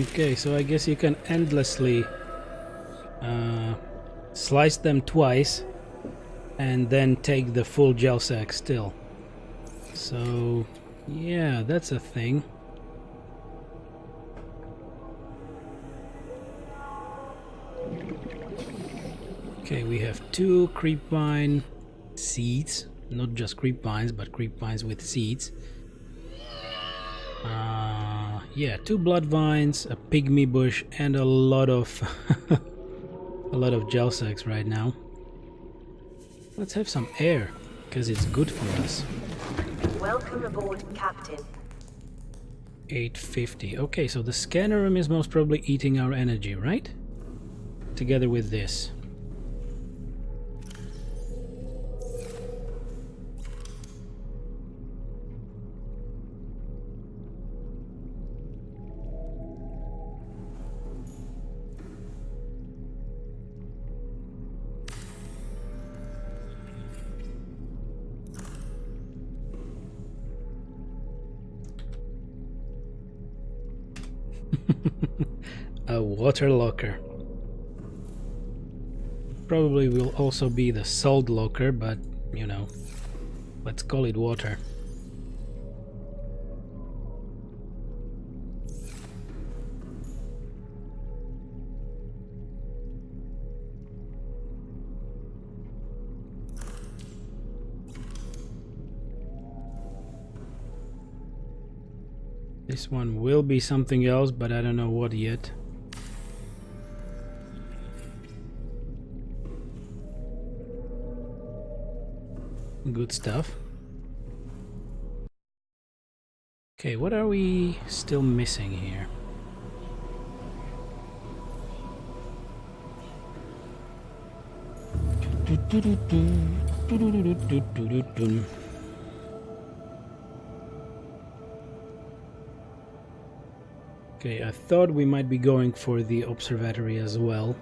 Okay, so I guess you can endlessly slice them twice and then take the full gel sack still. So yeah, that's a thing. Okay, we have 2 creepvine seeds, not just creepvines, but creepvines with seeds. Yeah, 2 blood vines, a pygmy bush, and a lot of a lot of gel sacks right now. Let's have some air, because it's good for us. Welcome aboard, Captain. 850. Okay, so the scanner room is most probably eating our energy, right? Together with this. A water locker. Probably will also be the salt locker, but you know, let's call it water. This one will be something else, but I don't know what yet. Good stuff. Okay, what are we still missing here? Okay, I thought we might be going for the observatory as well.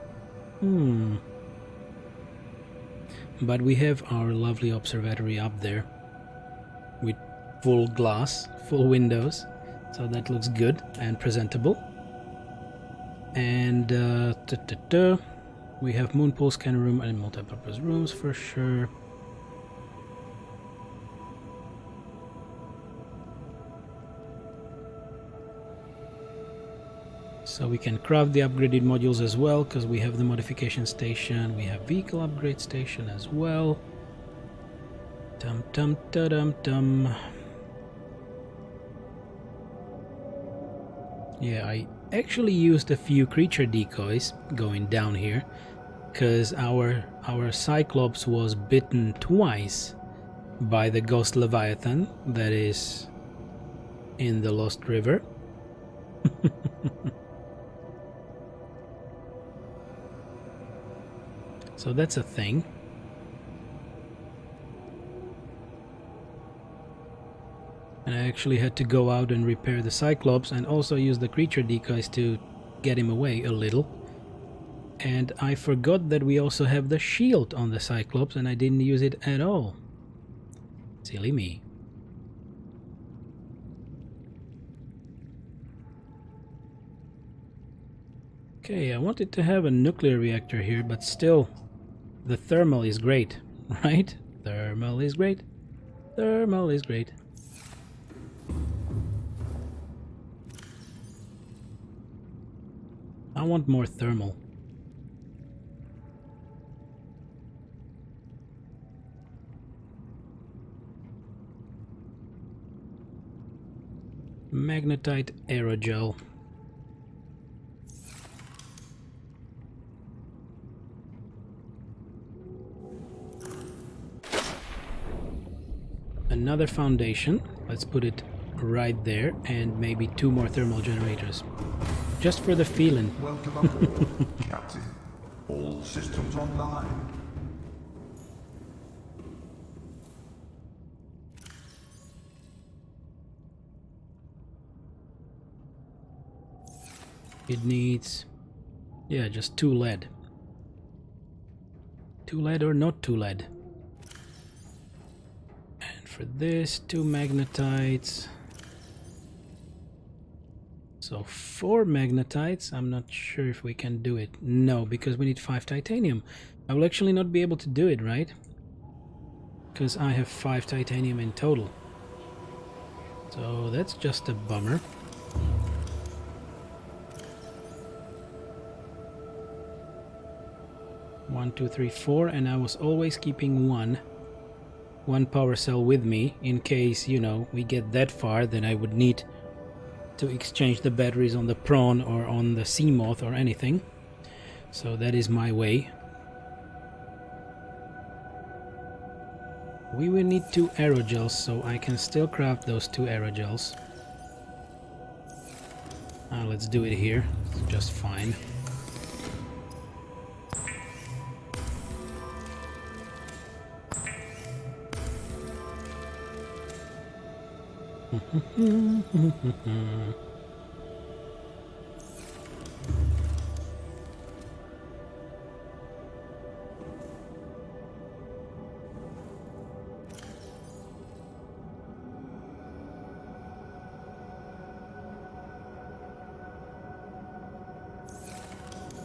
but we have our lovely observatory up there with full glass, full windows, so that looks good and presentable. And we have moon pool, scanner room, and multi-purpose rooms for sure. So we can craft the upgraded modules as well, because we have the modification station, we have vehicle upgrade station as well. Dum dum da dum dum. Yeah, I actually used a few creature decoys going down here, because our Cyclops was bitten twice by the Ghost Leviathan that is in the Lost River. So that's a thing. And I actually had to go out and repair the Cyclops and also use the creature decoys to get him away a little. And I forgot that we also have the shield on the Cyclops and I didn't use it at all. Silly me. Okay, I wanted to have a nuclear reactor here, but still, the thermal is great, right? Thermal is great. Thermal is great. I want more thermal. Magnetite aerogel. Another foundation. Let's put it right there, and maybe 2 more thermal generators. Just for the feeling. Welcome aboard, Captain. All systems online. It needs, yeah, just 2 lead. 2 lead or not 2 lead. And for this, 2 magnetites. So 4 magnetites. I'm not sure if we can do it. No, because we need 5 titanium. I will actually not be able to do it, right? Because I have 5 titanium in total. So that's just a bummer. One, two, three, 4, and I was always keeping one power cell with me in case, you know, we get that far, then I would need to exchange the batteries on the prawn or on the sea moth or anything. So that is my way. We will need 2 aerogels, so I can still craft those 2 aerogels. Let's do it here. It's just fine.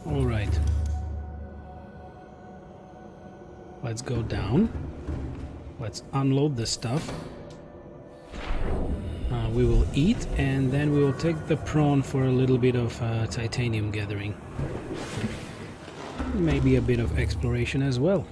All right. Let's go down. Let's unload the stuff. We will eat, and then we will take the prawn for a little bit of titanium gathering. Maybe a bit of exploration as well.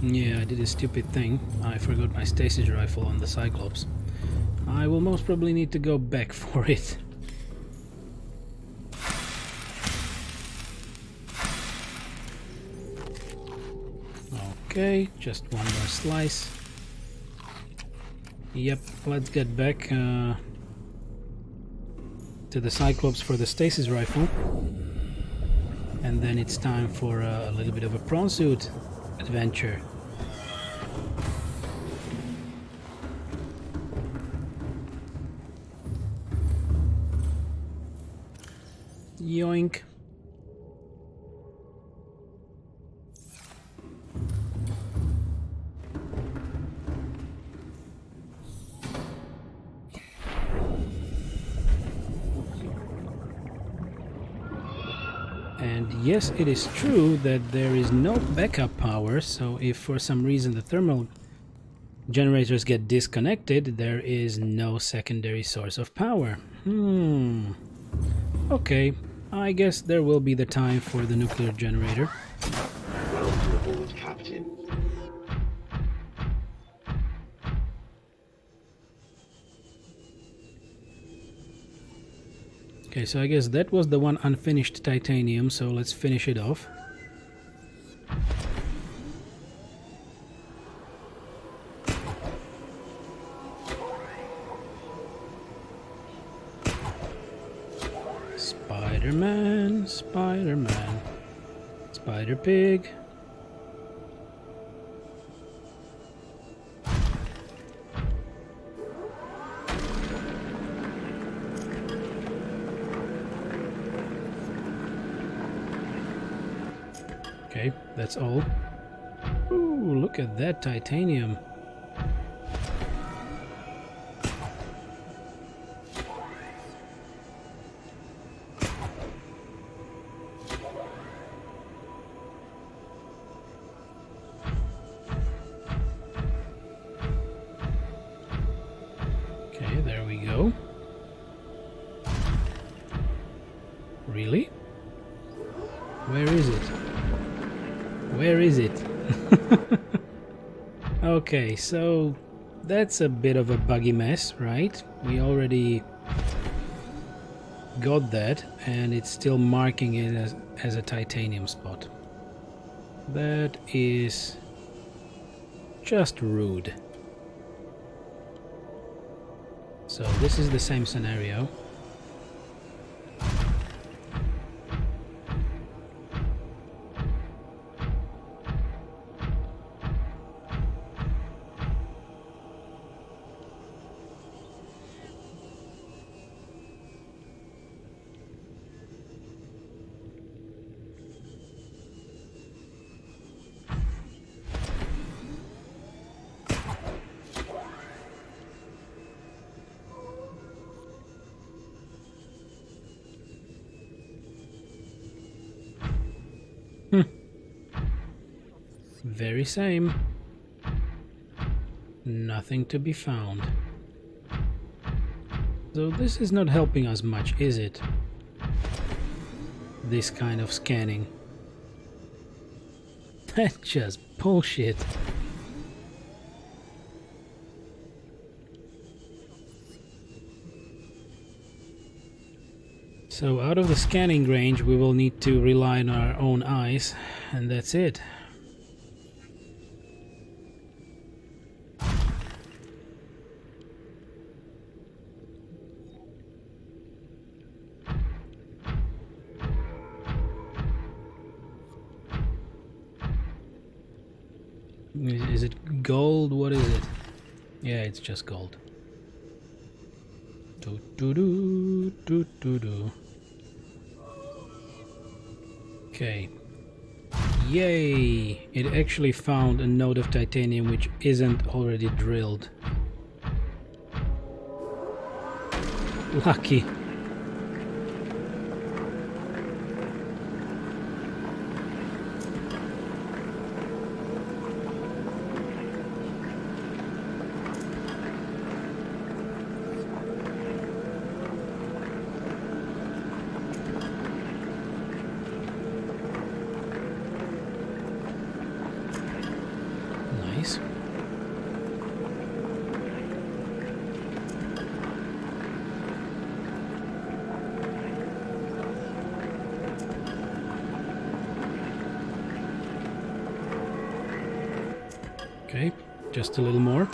Yeah, I did a stupid thing. I forgot my stasis rifle on the Cyclops. I will most probably need to go back for it. Okay, just one more slice. Yep, let's get back to the Cyclops for the stasis rifle. And then it's time for a little bit of a prawn suit adventure. Yoink. And yes, it is true that there is no backup power, so if for some reason the thermal generators get disconnected, there is no secondary source of power. Okay, I guess there will be the time for the nuclear generator. Welcome aboard, Captain. Okay, so I guess that was the one unfinished titanium, so let's finish it off. Spider-Man, Spider-Man, Spider-Pig. Okay, that's all. Ooh, look at that titanium. Okay, there we go. Really? Where is it? Where is it? Okay, so that's a bit of a buggy mess, right? We already got that, and it's still marking it as a titanium spot. That is just rude. So this is the same scenario. Very same. Nothing to be found. So this is not helping us much, is it? This kind of scanning. That's just bullshit. So out of the scanning range we will need to rely on our own eyes, and that's it. Is it gold? What is it? Yeah, it's just gold. Do do do do do do. Okay. Yay! It actually found a node of titanium which isn't already drilled. Lucky. Nice. Okay, just a little more.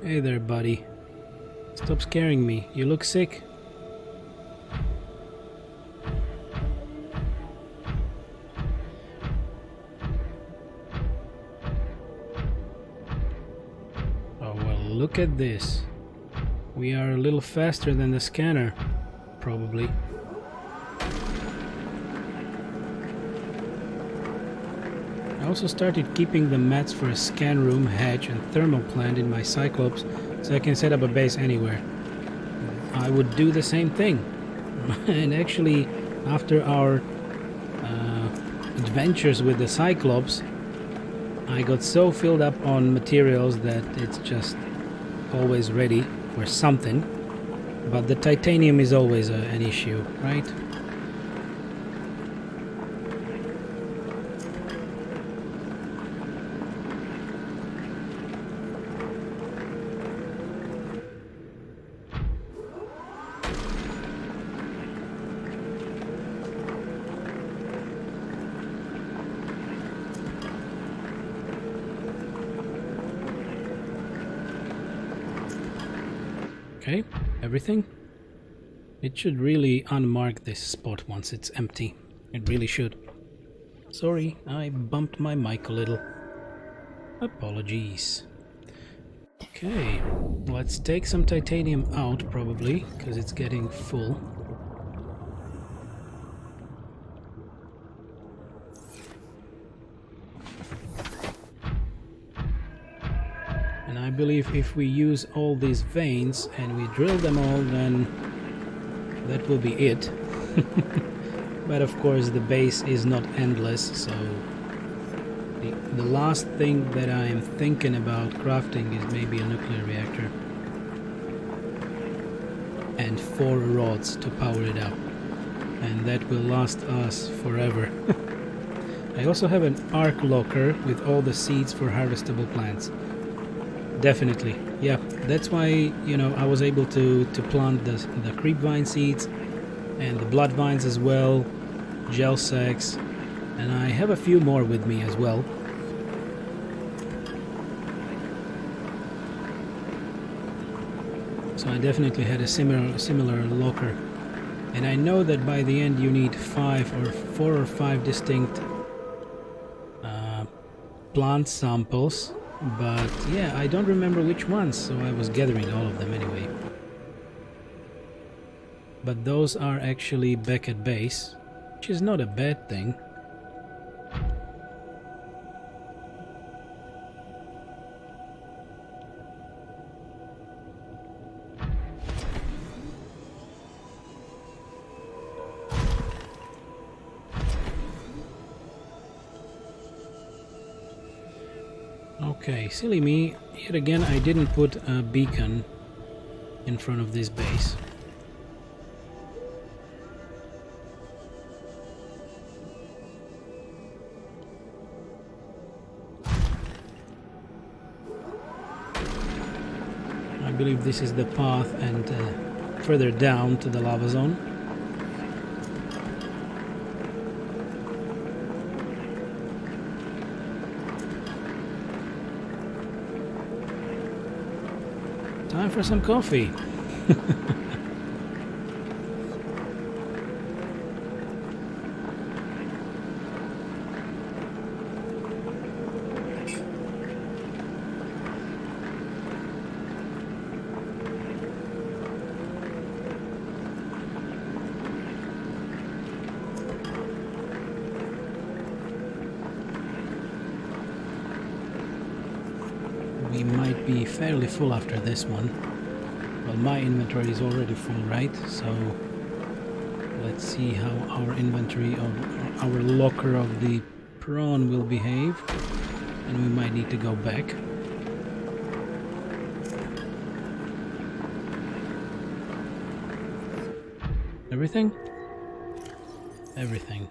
Hey there, buddy. Stop scaring me. You look sick. look at this. We are a little faster than the scanner, probably. I also started keeping the mats for a scan room, hatch and thermal plant in my Cyclops, so I can set up a base anywhere. I would do the same thing. And actually, after our adventures with the Cyclops, I got so filled up on materials that it's just always ready for something. But the titanium is always an issue, right? Okay, everything? It should really unmark this spot once it's empty. It really should. Sorry, I bumped my mic a little. Apologies. Okay, let's take some titanium out probably, because it's getting full. I believe if we use all these veins and we drill them all, then that will be it. But of course the base is not endless, so the last thing that I am thinking about crafting is maybe a nuclear reactor. And 4 rods to power it up. And that will last us forever. I also have an arc locker with all the seeds for harvestable plants. Definitely, yeah. That's why, you know, I was able to plant the creep vine seeds and the blood vines as well, gel sacks, and I have a few more with me as well. So I definitely had a similar locker, and I know that by the end you need 4 or 5 distinct plant samples. But yeah, I don't remember which ones, so I was gathering all of them anyway. But those are actually back at base, which is not a bad thing. Okay, silly me, yet again I didn't put a beacon in front of this base. I believe this is the path and further down to the lava zone. Time for some coffee. We might be fairly full after this one. Well, my inventory is already full, right? So let's see how our inventory of our locker of the prawn will behave. And we might need to go back. Everything? Everything.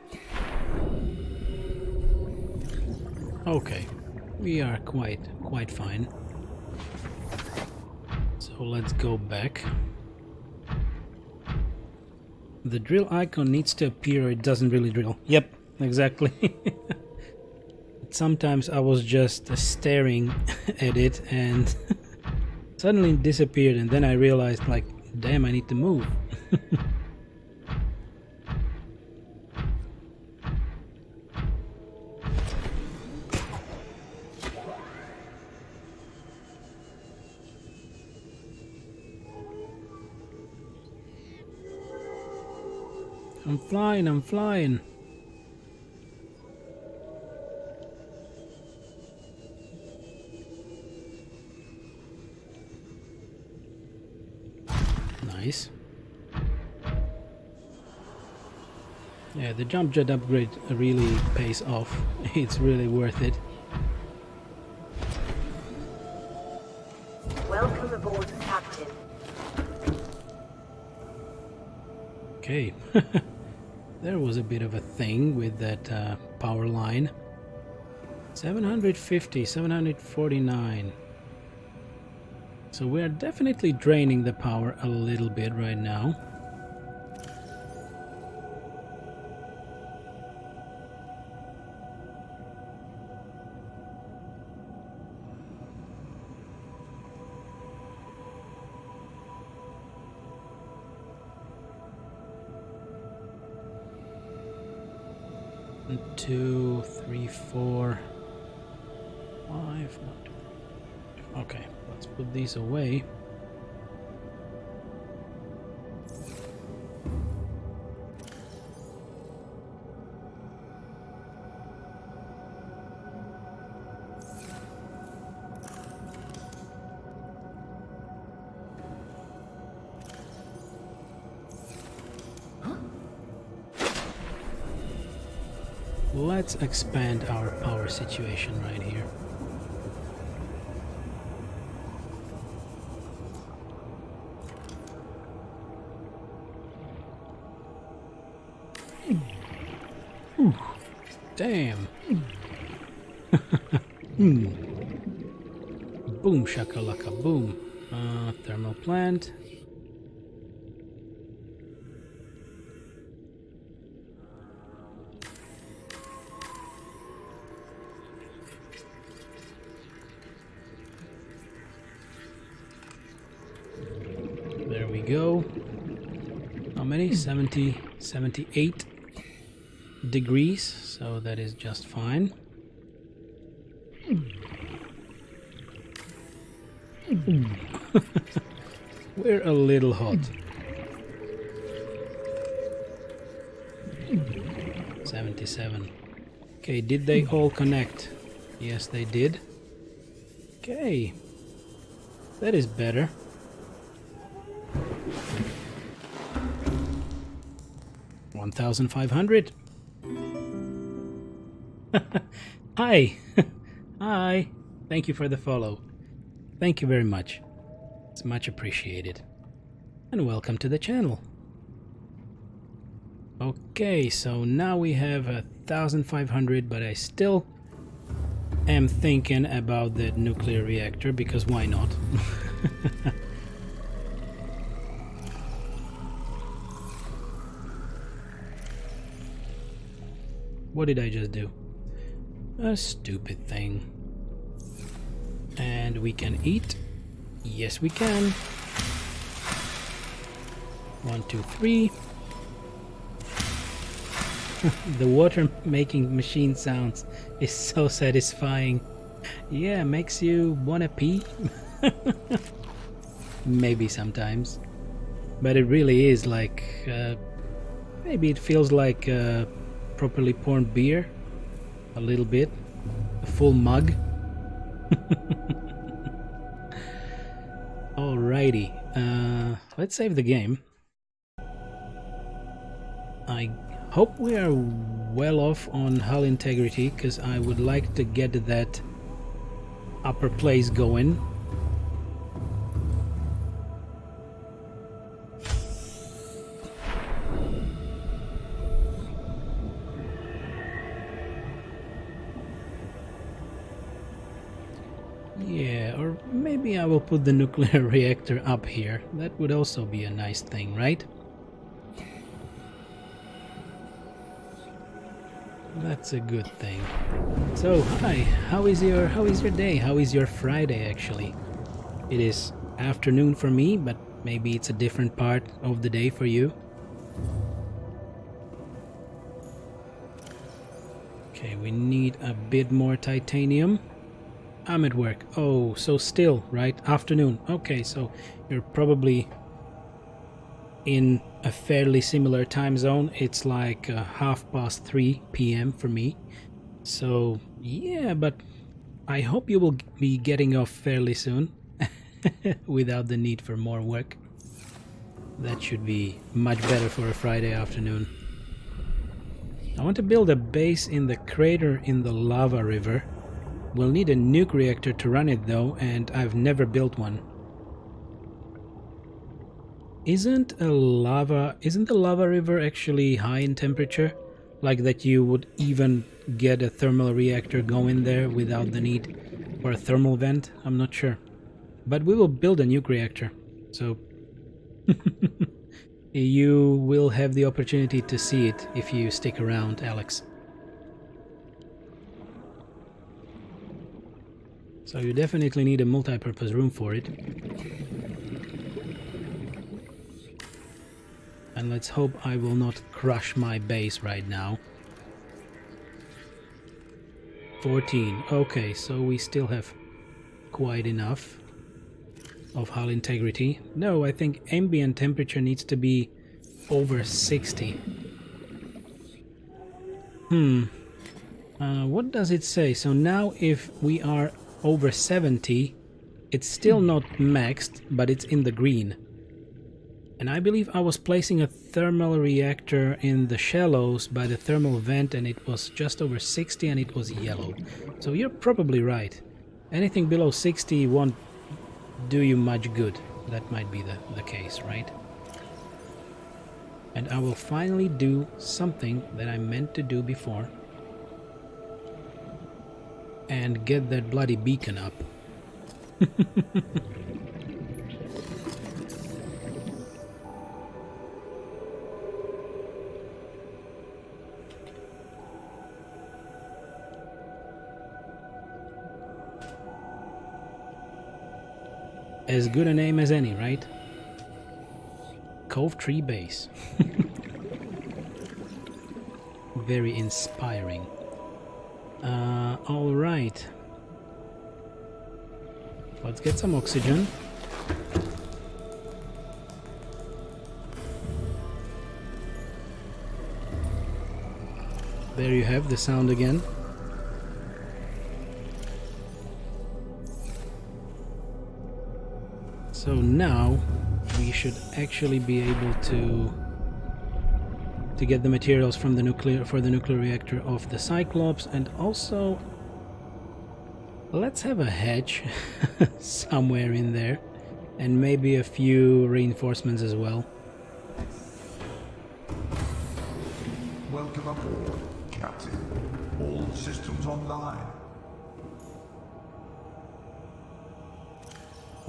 Okay. We are quite fine. So let's go back. The drill icon needs to appear, it doesn't really drill. Yep, exactly. Sometimes I was just staring at it and suddenly it disappeared, and then I realized, like, damn, I need to move. I'm flying, I'm flying. Nice. Yeah, the jump jet upgrade really pays off. It's really worth it. Welcome aboard, Captain. Okay. There was a bit of a thing with that power line. 750, 749. So we're definitely draining the power a little bit right now. One, 2, 3, 4, 5. Okay, let's put these away. Let's expand our power situation right here. Damn. Boom shakalaka boom. Thermal plant. There we go. How many? 70, 78 degrees, so that is just fine. We're a little hot. 77. Okay, did they all connect? Yes, they did. Okay, that is better. $1,500. Hi. Hi. Thank you for the follow. Thank you very much. It's much appreciated. And welcome to the channel. Okay, so now we have 1,500, but I still am thinking about the nuclear reactor, because why not? What did I just do? A stupid thing. And we can eat. Yes, we can. 1, 2, 3. The water making machine sounds is so satisfying. Yeah, makes you wanna pee. Maybe sometimes. But it really is like... maybe it feels like properly poured beer. A little bit. A full mug. Alrighty. Let's save the game. I hope we are well off on hull integrity, because I would like to get that upper place going. Yeah, or maybe I will put the nuclear reactor up here. That would also be a nice thing, right? That's a good thing. So, hi, how is your day? How is your Friday actually? It is afternoon for me, but maybe it's a different part of the day for you. Okay, we need a bit more titanium. I'm at work. Oh, so still, right? Afternoon. Okay, so you're probably in a fairly similar time zone. It's like 3:30 p.m. for me. So yeah, but I hope you will be getting off fairly soon without the need for more work. That should be much better for a Friday afternoon. I want to build a base in the crater in the lava river. We'll need a nuke reactor to run it though, and I've never built one. Isn't the lava river actually high in temperature? Like that you would even get a thermal reactor going there without the need for a thermal vent? I'm not sure. But we will build a nuke reactor, so you will have the opportunity to see it if you stick around, Alex. So you definitely need a multi-purpose room for it. And let's hope I will not crush my base right now. 14. Okay, so we still have quite enough of hull integrity. No, I think ambient temperature needs to be over 60. What does it say? So now if we are over 70, it's still not maxed, but it's in the green. And I believe I was placing a thermal reactor in the shallows by the thermal vent, and it was just over 60 and it was yellow. So you're probably right. Anything below 60 won't do you much good. That might be the case, right? And I will finally do something that I meant to do before. And get that bloody beacon up. As good a name as any, right? Cove Tree Base. Very inspiring. All right. Let's get some oxygen. There you have the sound again. So now we should actually be able to get the materials from the nuclear reactor of the Cyclops, and also let's have a hatch somewhere in there, and maybe a few reinforcements as well. Welcome aboard, Captain. All systems online.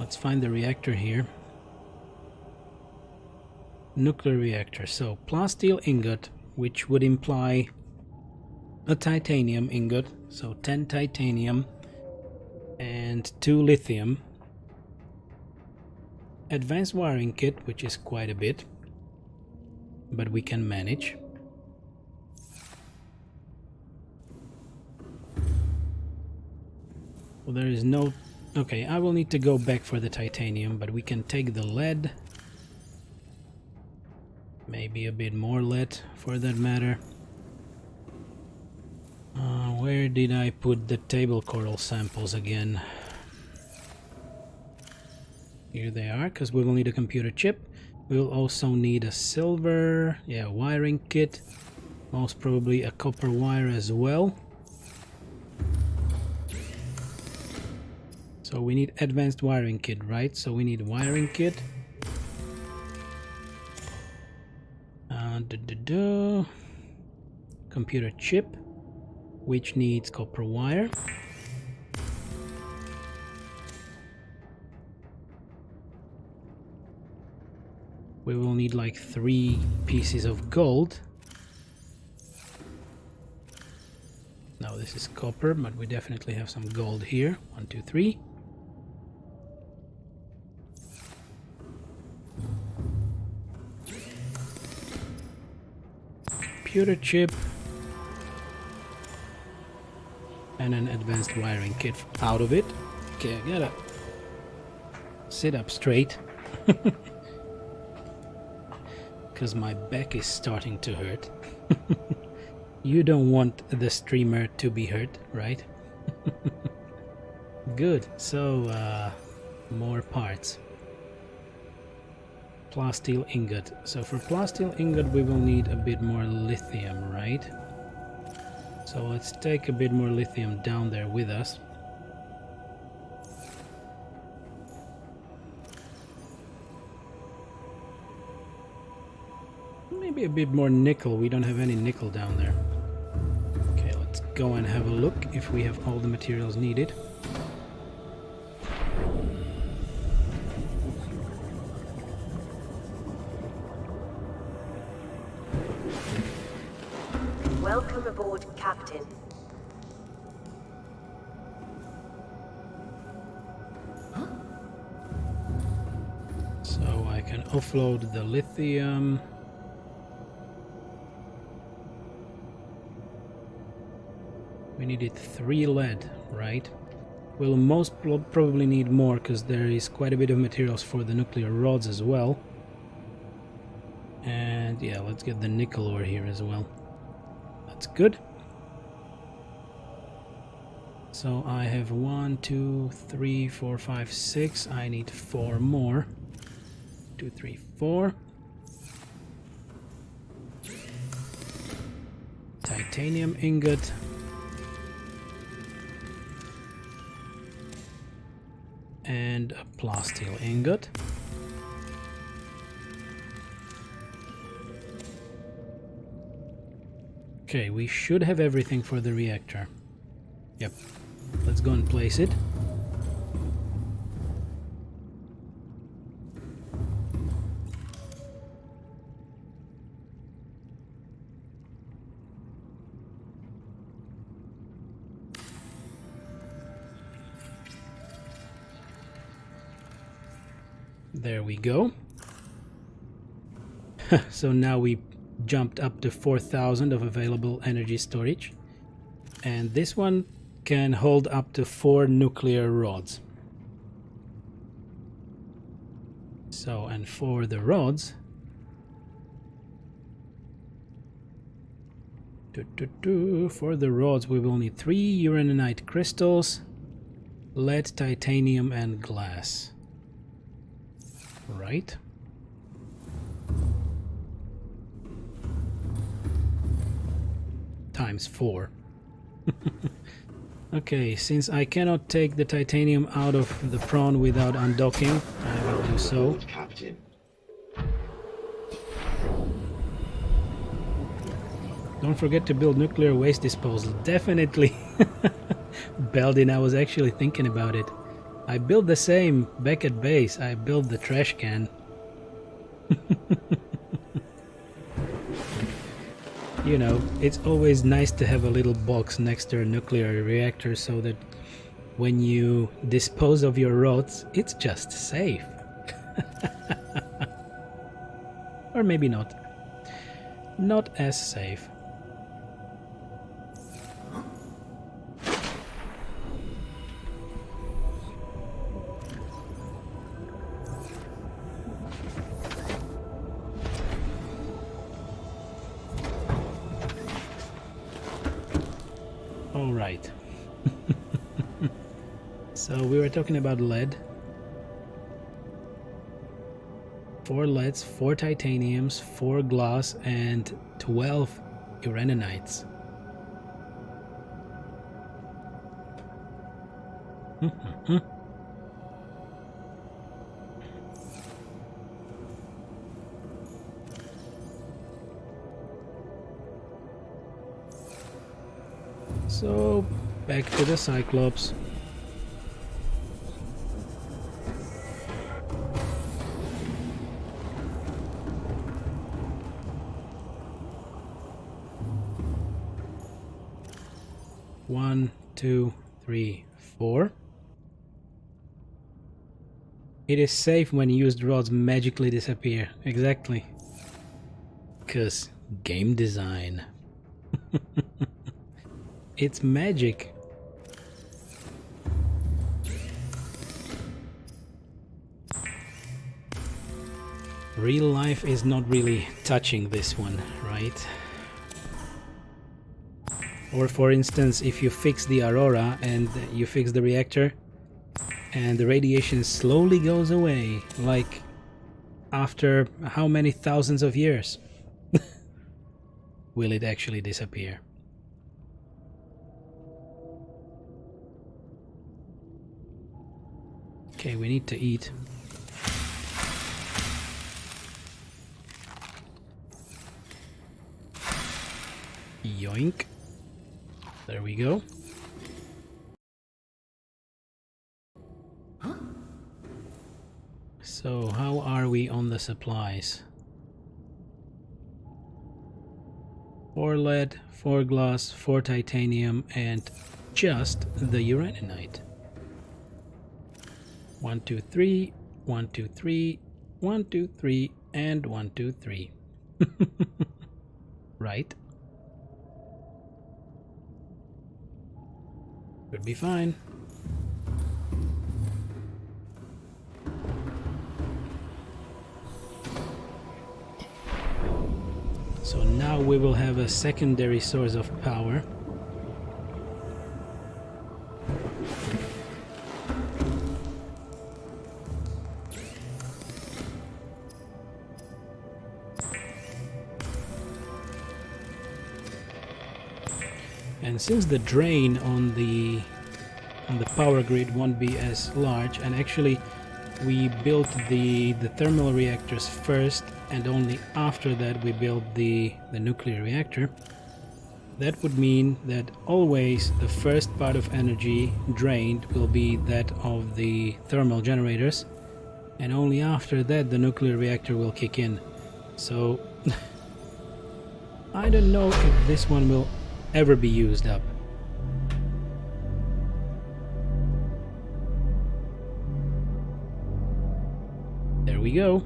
Let's find the reactor here. Nuclear reactor. So plasteel ingot, which would imply a titanium ingot. So 10 titanium and 2 lithium. Advanced wiring kit, which is quite a bit, but we can manage. Well, there is no... Okay, I will need to go back for the titanium, but we can take the lead. Maybe a bit more lead, for that matter. Where did I put the table coral samples again? Here they are, because we will need a computer chip. We'll also need a silver, wiring kit. Most probably a copper wire as well. So we need advanced wiring kit, right? So we need a wiring kit. Computer chip, which needs copper wire. We will need like 3 pieces of gold. Now this is copper, but we definitely have some gold here. 1, 2, 3. Computer chip and an advanced wiring kit out of it. Okay, I gotta sit up straight. because my back is starting to hurt. You don't want the streamer to be hurt, right? Good, so more parts. Plasteel ingot. So for plasteel ingot we will need a bit more lithium, right? So let's take a bit more lithium down there with us. Maybe a bit more nickel. We don't have any nickel down there. Okay, let's go and have a look if we have all the materials needed. Welcome aboard, Captain. So I can offload the lithium. We needed 3 lead, right? We'll probably need more because there is quite a bit of materials for the nuclear rods as well. And yeah, let's get the nickel ore here as well. That's good. So I have 1, 2, 3, 4, 5, 6. I need 4 more. 2, 3, 4. Titanium ingot. And a plasteel ingot. Okay, we should have everything for the reactor. Yep. Let's go and place it. There we go. So now we jumped up to 4,000 of available energy storage. And this one can hold up to 4 nuclear rods. So, and for the rods, for the rods we will need 3 uraninite crystals, lead, titanium and glass. Right? Times 4. Okay, since I cannot take the titanium out of the prawn without undocking, I will do so. Captain. Don't forget to build nuclear waste disposal. Definitely. Beldin, I was actually thinking about it. I built the same back at base. I built the trash can. You know, it's always nice to have a little box next to a nuclear reactor so that when you dispose of your rods, it's just safe. Or maybe not. Not as safe. All right. So we were talking about lead. 4 leads, 4 titaniums, 4 glass, and 12 uraninites. So, back to the Cyclops. One, 2, 3, 4. It is safe when used rods magically disappear. Exactly. 'Cause game design. It's magic. Real life is not really touching this one, right? Or for instance, if you fix the Aurora and you fix the reactor and the radiation slowly goes away, like after how many thousands of years will it actually disappear? Okay, we need to eat. Yoink. There we go. So, how are we on the supplies? 4 lead, 4 glass, 4 titanium, and just the uraninite. 1, 2, 3, 1, 2, 3, 1, 2, 3, and 1, 2, 3. Right? Should be fine. So now we will have a secondary source of power. And since the drain on the power grid won't be as large, and actually we built the thermal reactors first, and only after that we built the nuclear reactor, that would mean that always the first part of energy drained will be that of the thermal generators, and only after that the nuclear reactor will kick in. So I don't know if this one will ever be used up. There we go.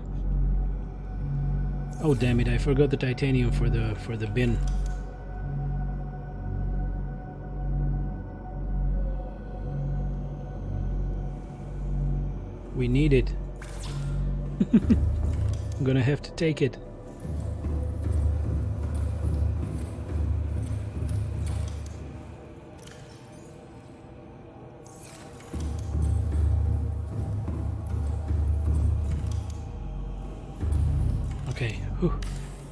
Oh damn it, I forgot the titanium for the bin. We need it. I'm gonna have to take it. Okay, whew.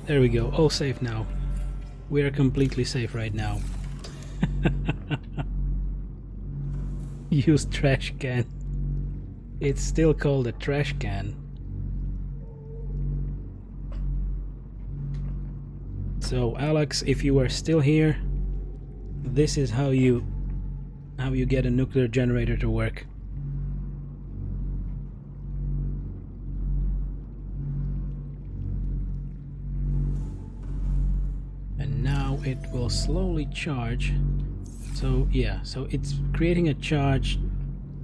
There we go, all safe now. We are completely safe right now. Use trash can. It's still called a trash can. So Alex, if you are still here, this is how you get a nuclear generator to work. And now it will slowly charge. So yeah, so it's creating a charge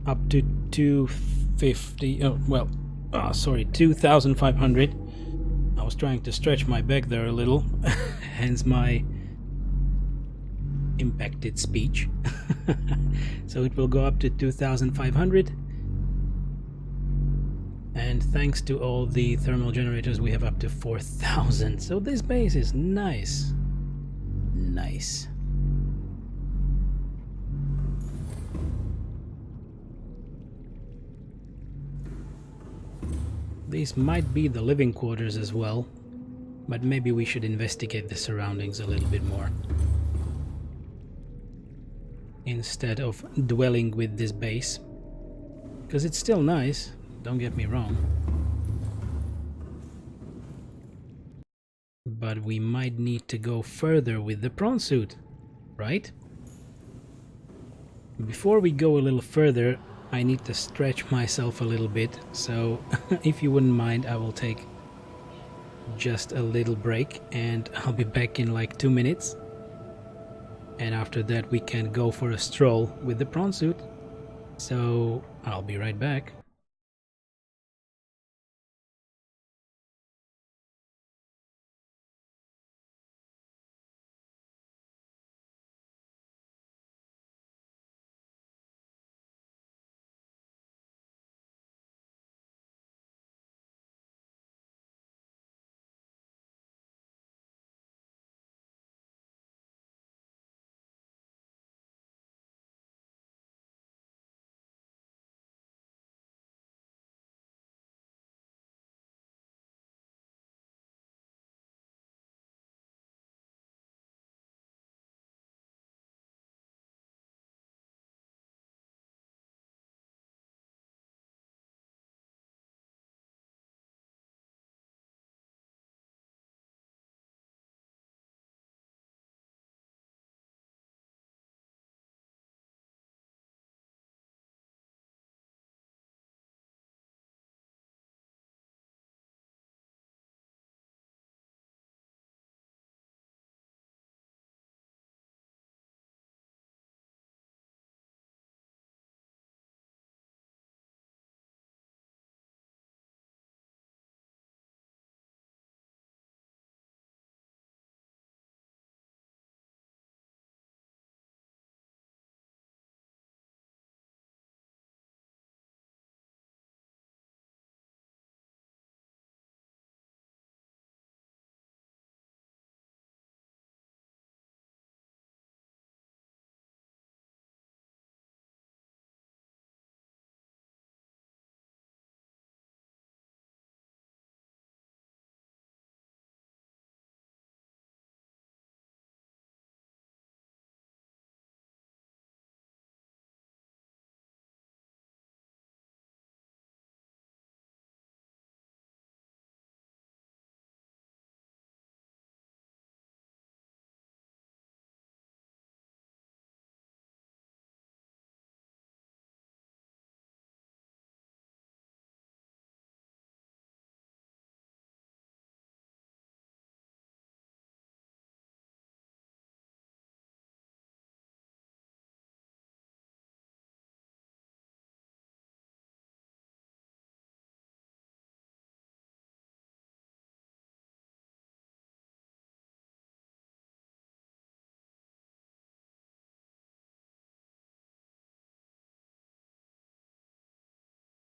up to 250, oh well, sorry, 2500. I was trying to stretch my back there a little, hence my impacted speech. So it will go up to 2500, and thanks to all the thermal generators we have up to 4000. So this base is nice. Nice. These might be the living quarters as well, but maybe we should investigate the surroundings a little bit more instead of dwelling with this base, because it's still nice, don't get me wrong, but we might need to go further with the prawn suit, right? Before we go a little further, I need to stretch myself a little bit, so if you wouldn't mind, I will take just a little break and I'll be back in like 2 minutes. And after that we can go for a stroll with the prawn suit. So I'll be right back.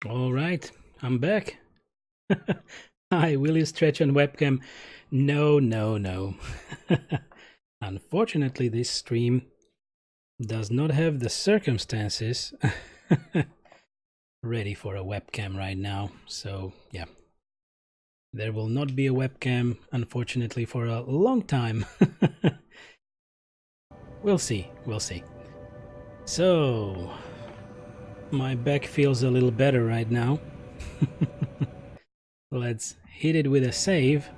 All right, I'm back. Hi, will you stretch on webcam? No, no, no. Unfortunately, this stream does not have the circumstances ready for a webcam right now. So, yeah. There will not be a webcam, unfortunately, for a long time. We'll see, we'll see. So, my back feels a little better right now. Let's hit it with a save.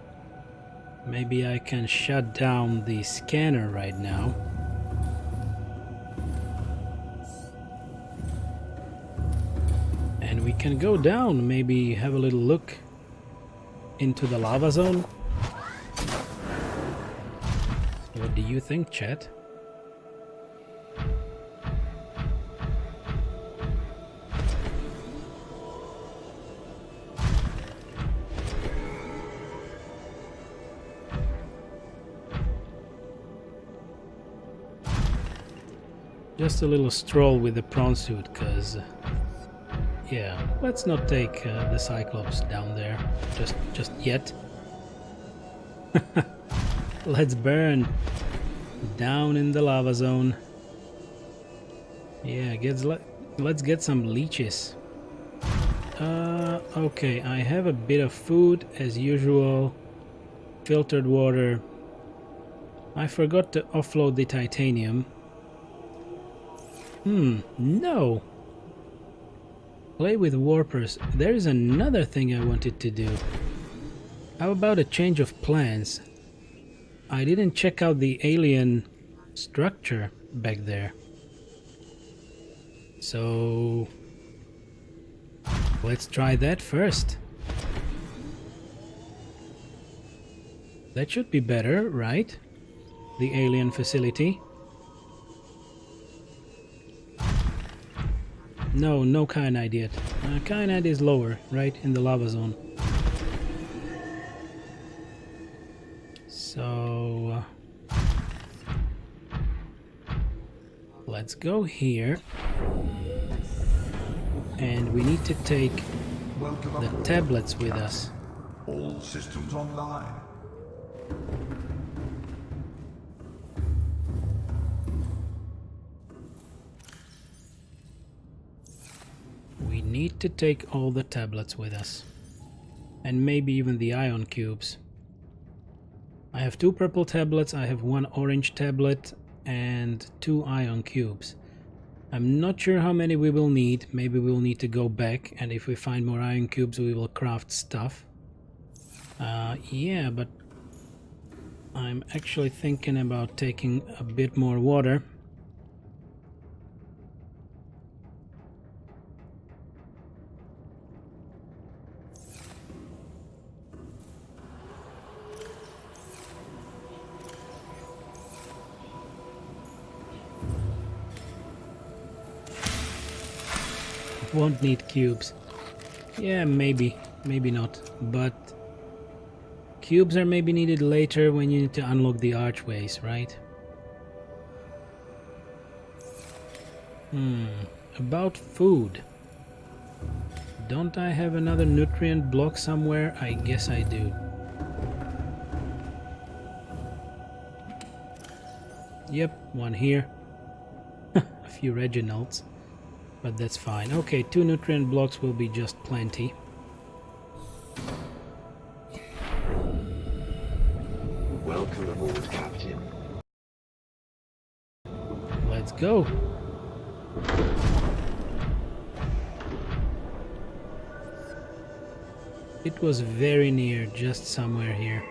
Maybe I can shut down the scanner right now. And we can go down, maybe have a little look into the lava zone. What do you think, chat? Just a little stroll with the prawn suit, cause yeah, let's not take the Cyclops down there just yet. Let's burn down in the lava zone. Yeah, let's get some leeches. Okay, I have a bit of food as usual. Filtered water. I forgot to offload the titanium. No. Play with warpers. There is another thing I wanted to do. How about a change of plans? I didn't check out the alien structure back there. So let's try that first. That should be better, right? The alien facility. No, no kyanite yet. Kyanite is lower, right, in the lava zone. So let's go here. And we need to take the tablets with us. All systems online. We need to take all the tablets with us. And maybe even the ion cubes. I have 2 purple tablets, I have 1 orange tablet, and 2 ion cubes. I'm not sure how many we will need. Maybe we'll need to go back, and if we find more ion cubes we will craft stuff. Yeah, but I'm actually thinking about taking a bit more water. Won't need cubes. Yeah, maybe not, but cubes are maybe needed later when you need to unlock the archways, right? About food. Don't I have another nutrient block somewhere? I guess I do. Yep, one here. A few Reginalds. But that's fine. Okay, 2 nutrient blocks will be just plenty. Welcome aboard, Captain. Let's go. It was very near, just somewhere here.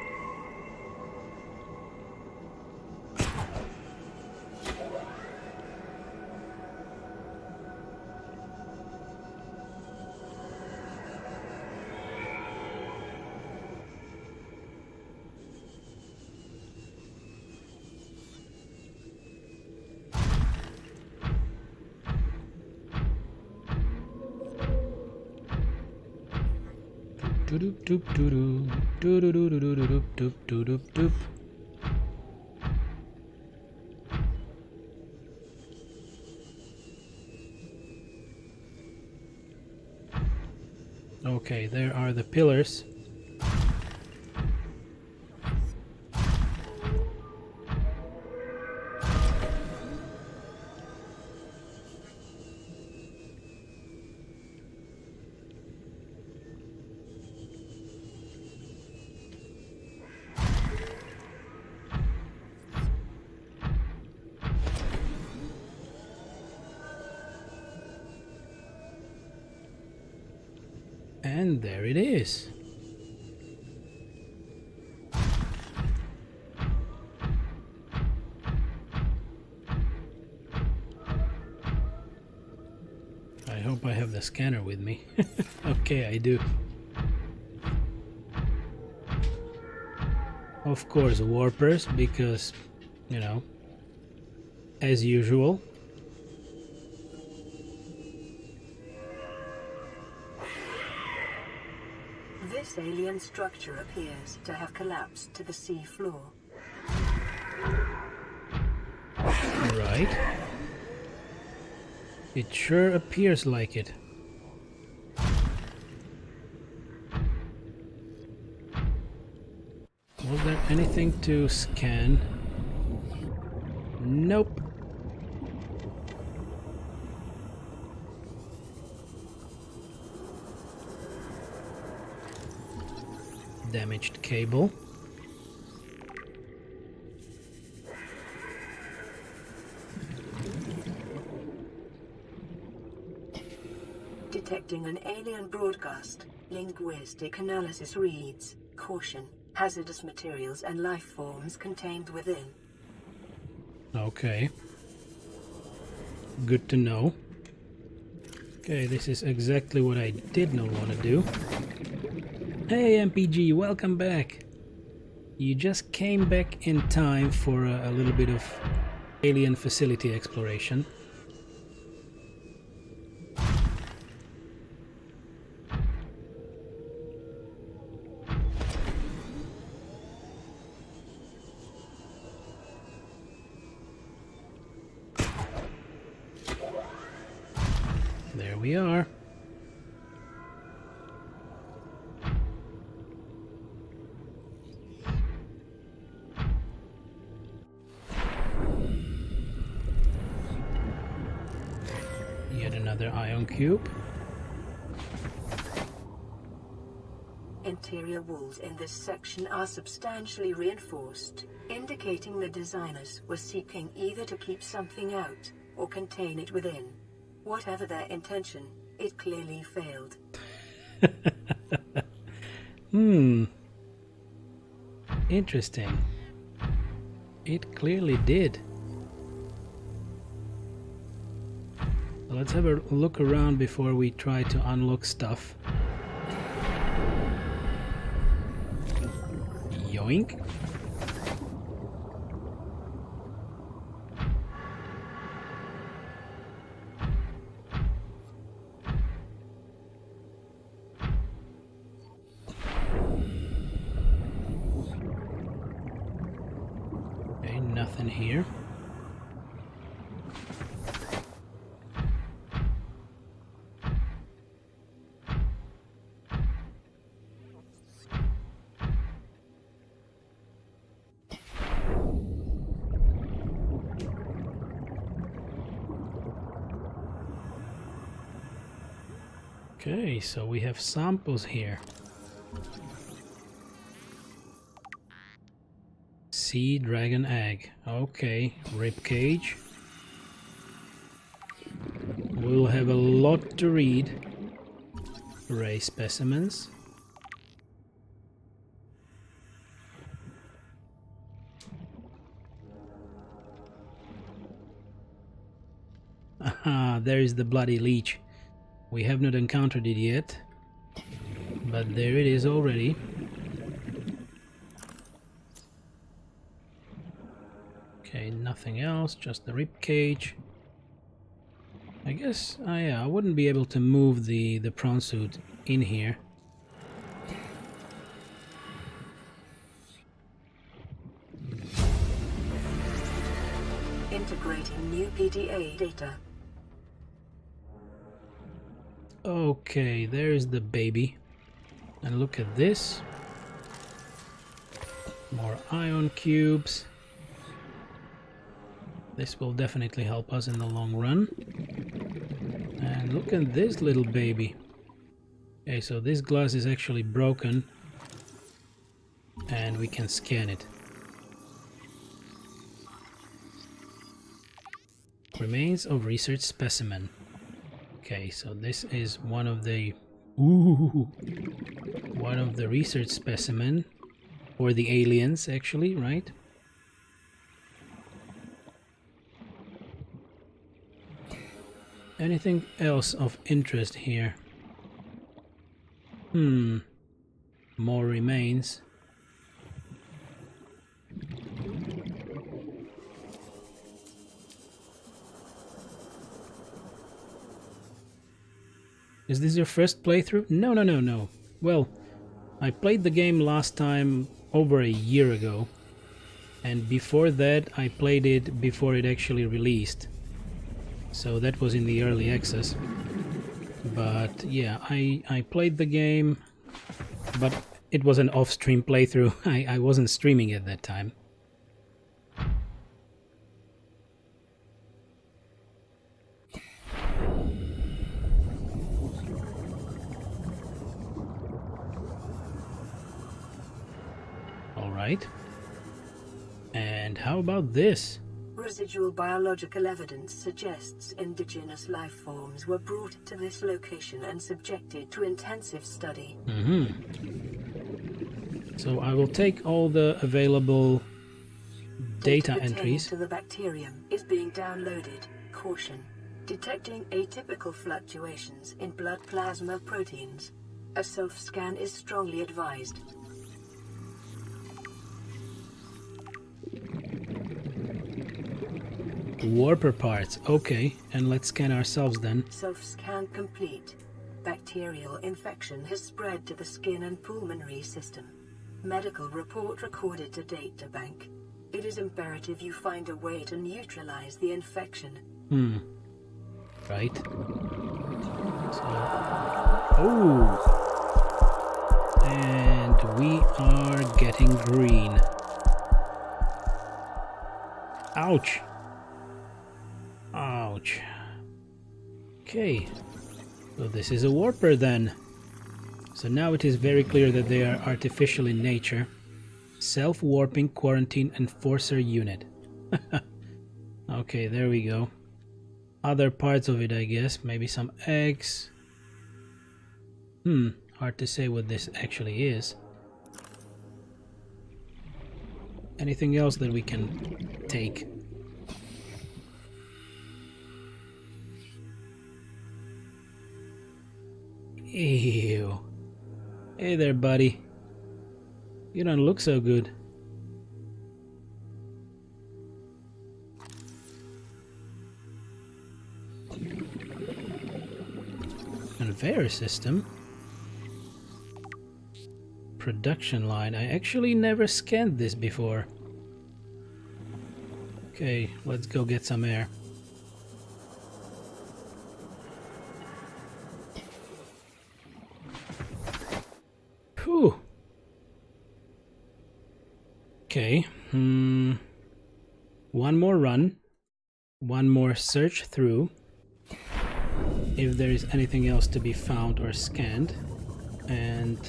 Doop doop doop doop doop doop doop doop doop doop doop. Okay, there are the pillars. And there it is. I hope I have the scanner with me. Okay, I do. Of course, warpers, because, you know, as usual. This alien structure appears to have collapsed to the sea floor. Right. It sure appears like it. Was there anything to scan? Nope. Damaged cable. Detecting an alien broadcast. Linguistic analysis reads, "Caution, hazardous materials and life forms contained within." Okay. Good to know. Okay, this is exactly what I did not want to do. Hey MPG, welcome back. You just came back in time for a little bit of alien facility exploration. There we are. Yet another ion cube. Interior walls in this section are substantially reinforced, indicating the designers were seeking either to keep something out or contain it within. Whatever their intention, it clearly failed. Interesting. It clearly did. Let's have a look around before we try to unlock stuff. Yoink. Okay, nothing here. Okay, so we have samples here. Sea dragon egg. Okay, rib cage. We'll have a lot to read. Ray specimens. Aha, there is the bloody leech. We have not encountered it yet, but there it is already. Okay, nothing else, just the rib cage. I guess I wouldn't be able to move the prawn suit in here. Integrating new PDA data. Okay, there's the baby. And look at this. More ion cubes. This will definitely help us in the long run. And look at this little baby. Okay, so this glass is actually broken. And we can scan it. Remains of research specimen. Okay, so this is one of the research specimen, or the aliens actually, right? Anything else of interest here? More remains. Is this your first playthrough? No. Well, I played the game last time over a year ago. And before that, I played it before it actually released. So that was in the early access. But yeah, I played the game, but it was an off-stream playthrough. I wasn't streaming at that time. Alright. And how about this? Residual biological evidence suggests indigenous life forms were brought to this location and subjected to intensive study. So I will take all the available data pertaining entries. to the bacterium is being downloaded. Caution. Detecting atypical fluctuations in blood plasma proteins. A self-scan is strongly advised. Warper parts. Okay, and let's scan ourselves then. Self-scan complete. Bacterial infection has spread to the skin and pulmonary system. Medical report recorded to data bank. It is imperative you find a way to neutralize the infection. Right. So, oh, and we are getting green. Ouch. Ouch. Okay, so this is a warper then. So now it is very clear that they are artificial in nature. Self-warping quarantine enforcer unit. Okay, there we go. Other parts of it, I guess. Maybe some eggs. Hard to say what this actually is. Anything else that we can take? Ew. Hey there, buddy. You don't look so good. Conveyor system. Production line. I actually never scanned this before. Okay, let's go get some air. Whew. Okay. One more run. One more search through. If there is anything else to be found or scanned. And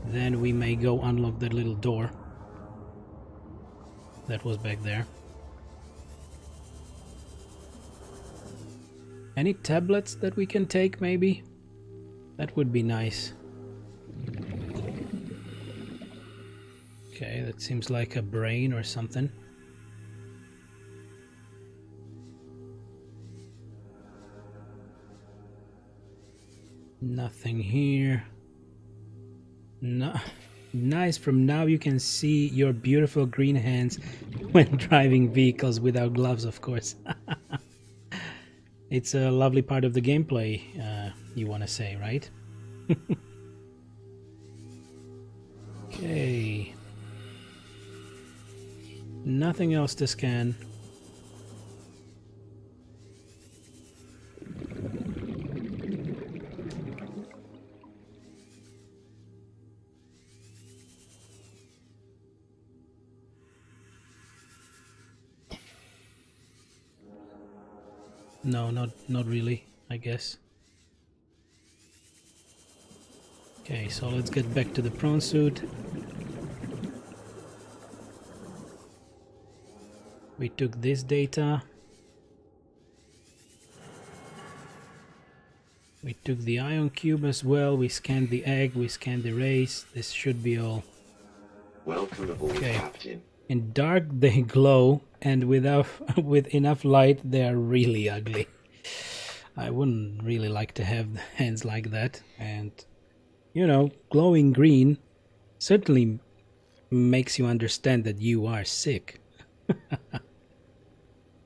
then we may go unlock that little door that was back there. Any tablets that we can take, maybe? That would be nice. Okay, that seems like a brain or something. Nothing here. No. Nice, from now you can see your beautiful green hands when driving vehicles without gloves, of course. It's a lovely part of the gameplay, you want to say, right? Okay. Nothing else to scan. No, not really, I guess. Okay, so let's get back to the prawn suit. We took this data. We took the ion cube as well. We scanned the egg, we scanned the race. This should be all. Welcome aboard, Okay. Captain. In dark they glow, and with enough light they are really ugly. I wouldn't really like to have hands like that. And you know, glowing green certainly makes you understand that you are sick.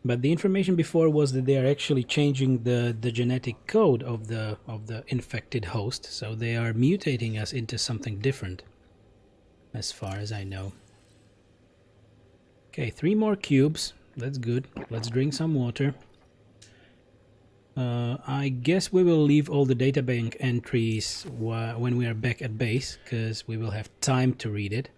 But the information before was that they are actually changing the genetic code of the infected host, so they are mutating us into something different, as far as I know. Okay, 3 more cubes. That's good. Let's drink some water. I guess we will leave all the databank entries when we are back at base, because we will have time to read it.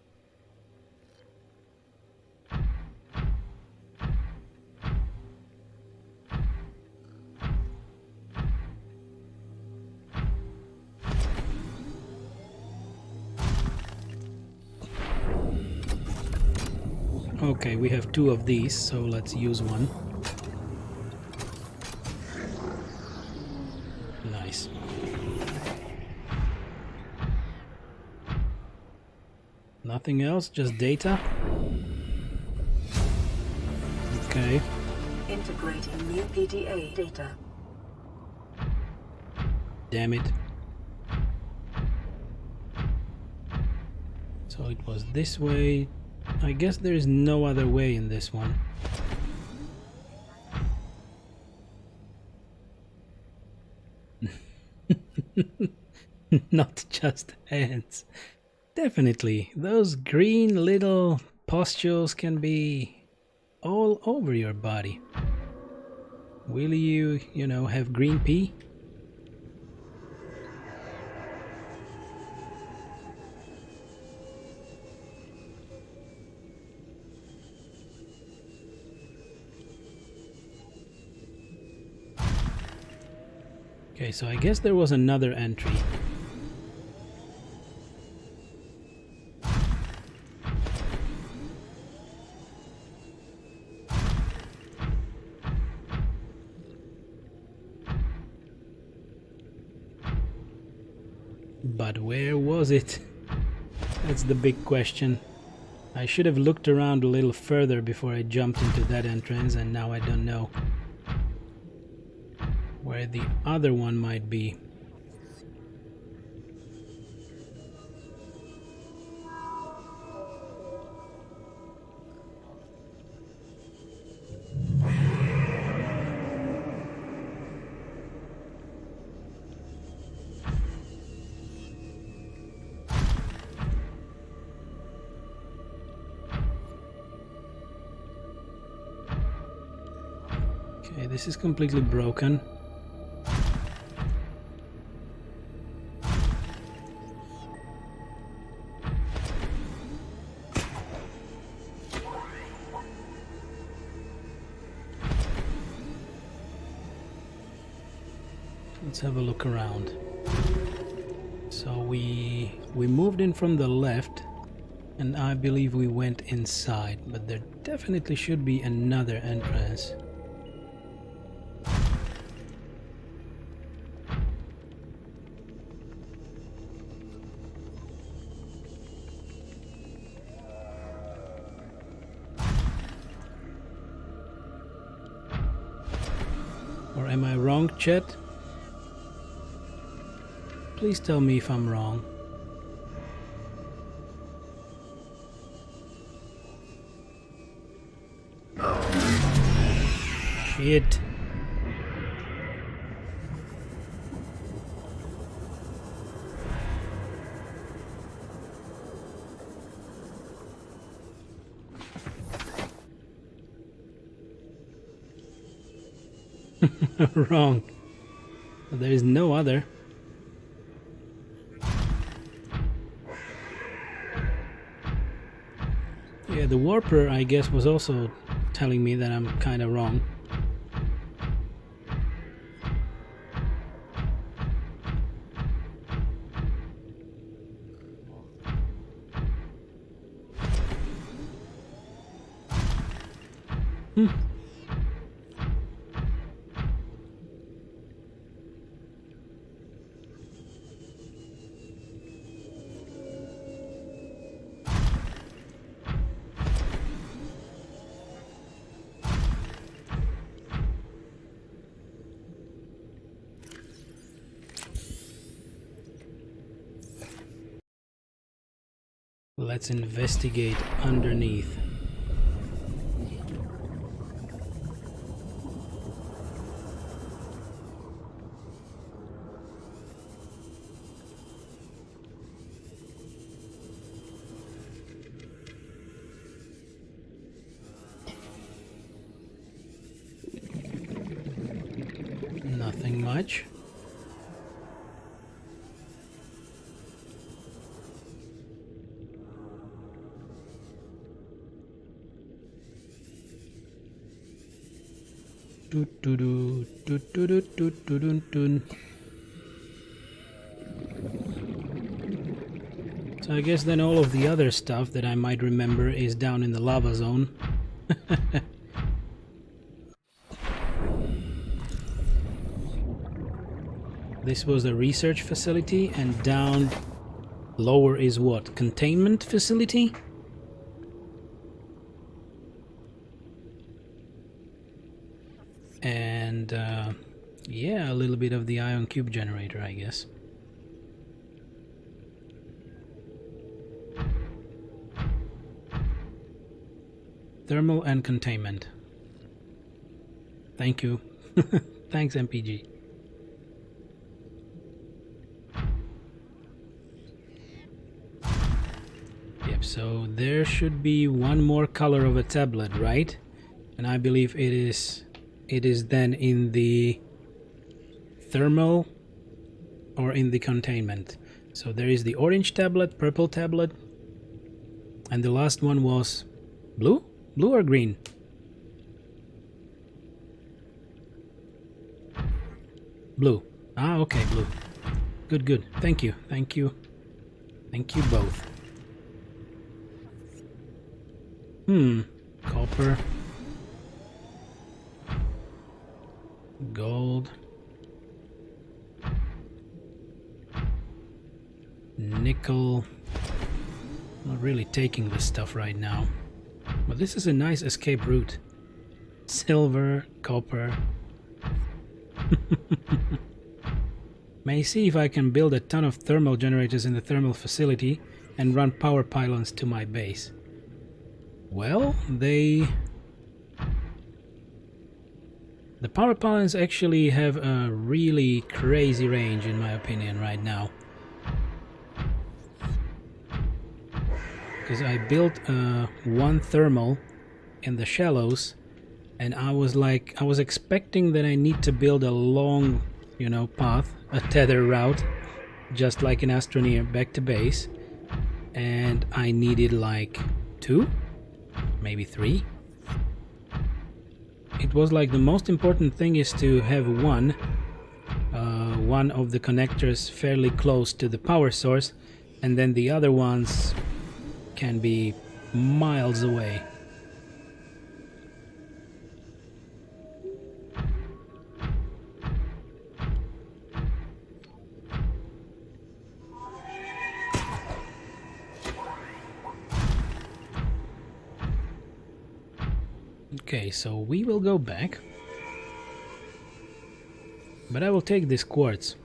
Okay, we have 2 of these, so let's use one. Nice. Nothing else, just data. Okay. Integrating new PDA data. Damn it. So it was this way. I guess there is no other way in this one. Not just hands. Definitely, those green little pustules can be all over your body. Will you know, have green pea? Okay, so I guess there was another entry. But where was it? That's the big question. I should have looked around a little further before I jumped into that entrance, and now I don't know where the other one might be. Okay, this is completely broken. Let's have a look around. So we moved in from the left, and I believe we went inside, but there definitely should be another entrance. Or am I wrong, chat? Please tell me if I'm wrong. Shit. Wrong. There is no other. Yeah, the warper, I guess, was also telling me that I'm kind of wrong. Let's investigate underneath. Nothing much. So I guess then all of the other stuff that I might remember is down in the lava zone. This was the research facility, and down lower is what? Containment facility? And yeah, a little bit of the ion cube generator, I guess. Thermal and containment. Thank you. Thanks, MPG. Yep, so there should be one more color of a tablet, right? And I believe it is then in the thermal or in the containment. So there is the orange tablet, purple tablet, and the last one was blue? Blue or green? Blue. Ah, okay, blue. Good, good. Thank you. Thank you. Thank you both. Copper. Gold. Nickel. Not really taking this stuff right now. But this is a nice escape route. Silver, copper. May see if I can build a ton of thermal generators in the thermal facility and run power pylons to my base. Well, the power pylons actually have a really crazy range in my opinion right now. Because I built one thermal in the shallows, and I was expecting that I need to build a long, you know, path, a tether route, just like an Astroneer back to base, and I needed like 2, maybe 3. It was like the most important thing is to have one of the connectors fairly close to the power source, and then the other ones can be miles away. Okay, so we will go back, but I will take this quartz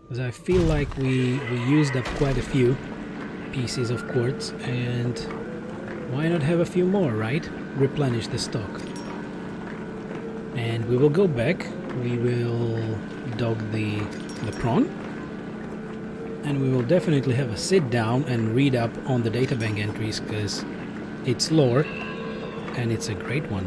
because I feel like we used up quite a few pieces of quartz, and why not have a few more, right? Replenish the stock. And we will go back, we will dog the prawn, and we will definitely have a sit down and read up on the databank entries, because it's lore and it's a great one.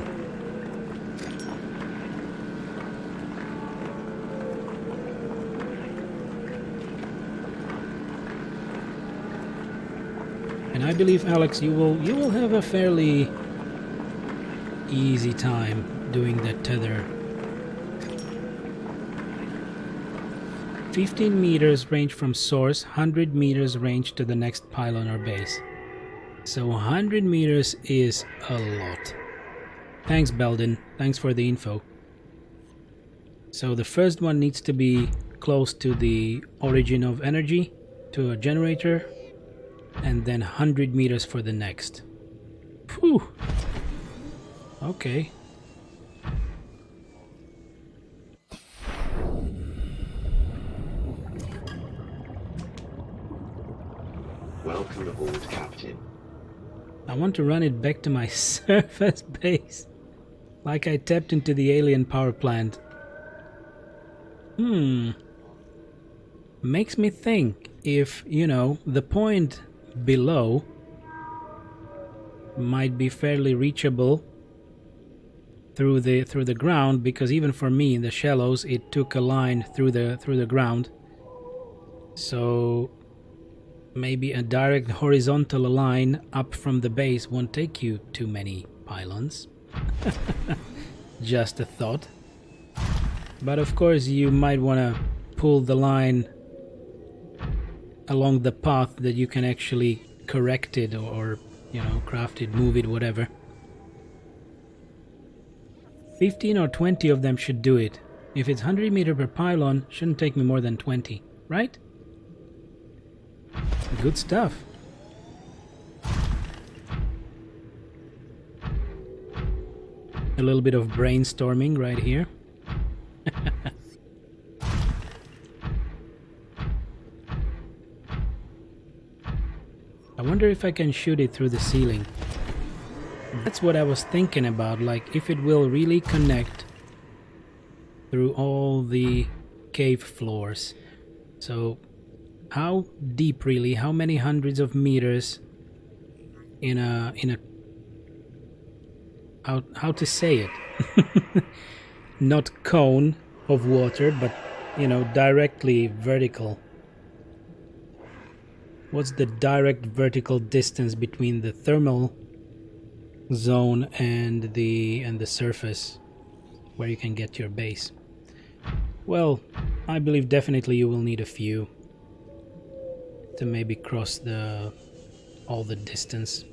And I believe, Alex, you will have a fairly easy time doing that tether. 15 meters range from source, 100 meters range to the next pylon or base. So 100 meters is a lot. Thanks, Belden. Thanks for the info. So the first one needs to be close to the origin of energy, to a generator, and then 100 meters for the next. Phew. Okay. Welcome aboard, Captain. I want to run it back to my surface base. Like I tapped into the alien power plant. Makes me think if, you know, the point below might be fairly reachable through the ground, because even for me in the shallows it took a line through the ground. So maybe a direct horizontal line up from the base won't take you too many pylons. Just a thought. But of course you might want to pull the line along the path that you can actually correct it, or you know, craft it, move it, whatever. 15 or 20 of them should do it. If it's 100 meter per pylon, shouldn't take me more than 20, right? Good stuff. A little bit of brainstorming right here. I wonder if I can shoot it through the ceiling. That's what I was thinking about, like if it will really connect through all the cave floors. So how deep really, how many hundreds of meters in a how to say it? Not cone of water, but you know, directly vertical. What's the direct vertical distance between the thermal zone and the surface where you can get your base? Well, I believe definitely you will need a few to maybe cross all the distance.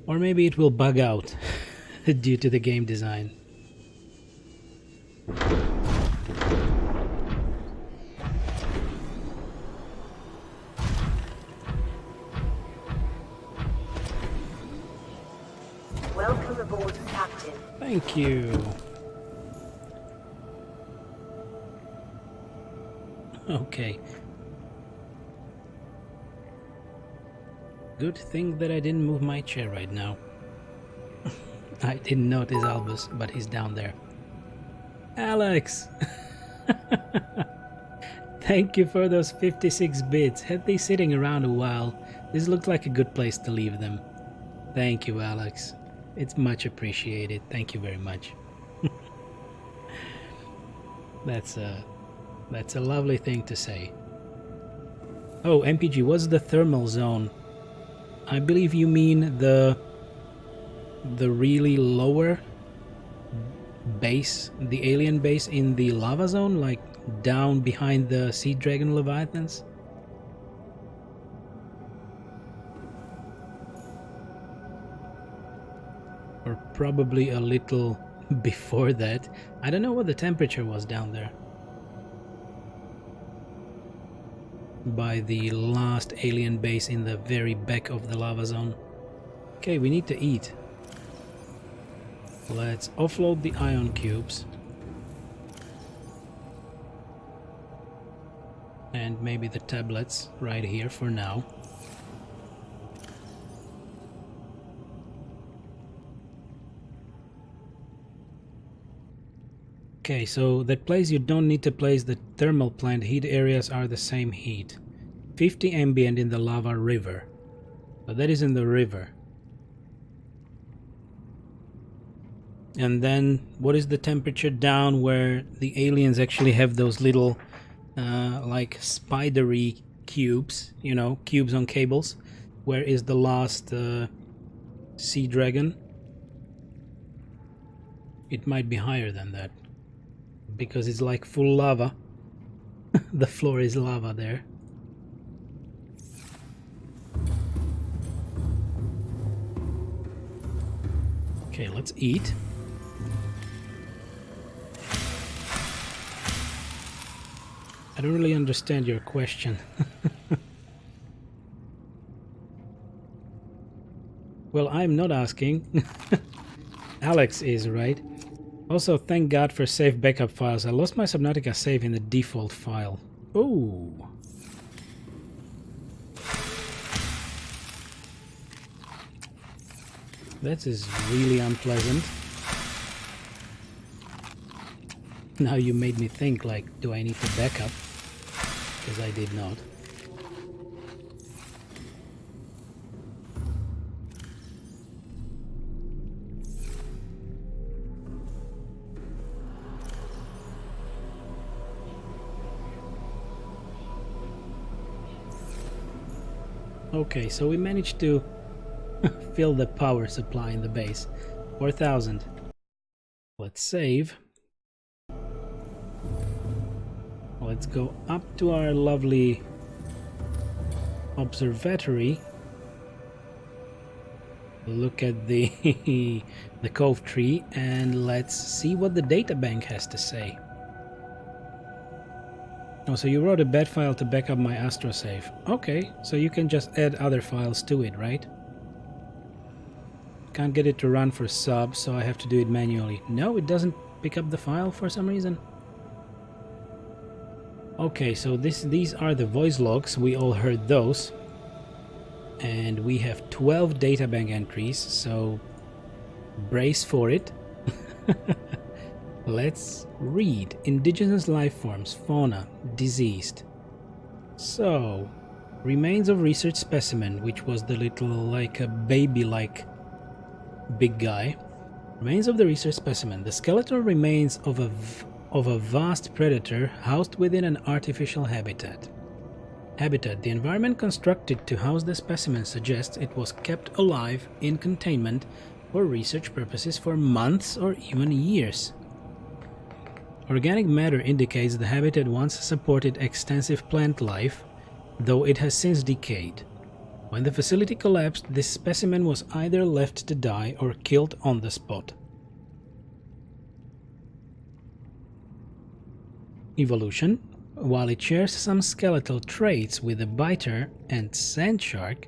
Or maybe it will bug out due to the game design. Welcome aboard, Captain. Thank you. Okay. Good thing that I didn't move my chair right now. I didn't notice Albus, but he's down there. Alex! Thank you for those 56 bits. Had they sitting around a while, this looked like a good place to leave them. Thank you, Alex. It's much appreciated. Thank you very much. That's a lovely thing to say. Oh, MPG, what's the thermal zone? I believe you mean the really lower base, the alien base in the lava zone, like down behind the sea dragon leviathans? Or probably a little before that. I don't know what the temperature was down there. By the last alien base in the very back of the lava zone. Okay, we need to eat. Let's offload the ion cubes. And maybe the tablets right here for now. Okay, so that place you don't need to place the thermal plant. Heat areas are the same heat. 50 ambient in the lava river. So that is in the river. And then what is the temperature down where the aliens actually have those little like spidery cubes, you know, cubes on cables? Where is the last sea dragon? It might be higher than that, because it's like full lava. The floor is lava there. Okay, let's eat. I don't really understand your question. Well, I'm not asking. Alex is, right? Also, thank God for safe backup files. I lost my Subnautica save in the default file. Oh. That is really unpleasant. Now you made me think, like, do I need to back up? Because I did not. Okay, so we managed to fill the power supply in the base. 4,000. Let's save. Let's go up to our lovely observatory. Look at the the cove tree and let's see what the databank has to say. Oh, so you wrote a bat file to back up my Astro save. Okay, so you can just add other files to it, right? Can't get it to run for sub, so I have to do it manually. No, it doesn't pick up the file for some reason. Okay, so these are the voice logs. We all heard those. And we have 12 databank entries, so brace for it. Let's read. Indigenous life forms, fauna, diseased. So, remains of research specimen, which was the little, like a baby-like big guy. Remains of the research specimen. The skeletal remains of a vast predator housed within an artificial habitat. The environment constructed to house the specimen suggests it was kept alive in containment for research purposes for months or even years. Organic matter indicates the habitat once supported extensive plant life, though it has since decayed. When the facility collapsed, this specimen was either left to die or killed on the spot. Evolution. While it shares some skeletal traits with the biter and sand shark,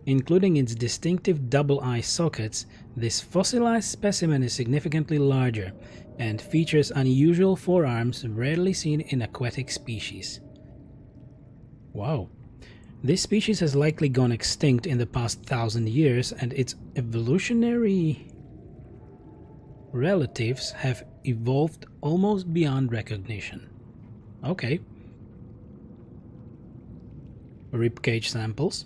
including its distinctive double eye sockets, this fossilized specimen is significantly larger and features unusual forearms rarely seen in aquatic species. Wow. This species has likely gone extinct in the past 1,000 years, and its evolutionary relatives have evolved almost beyond recognition. Okay. Ribcage samples.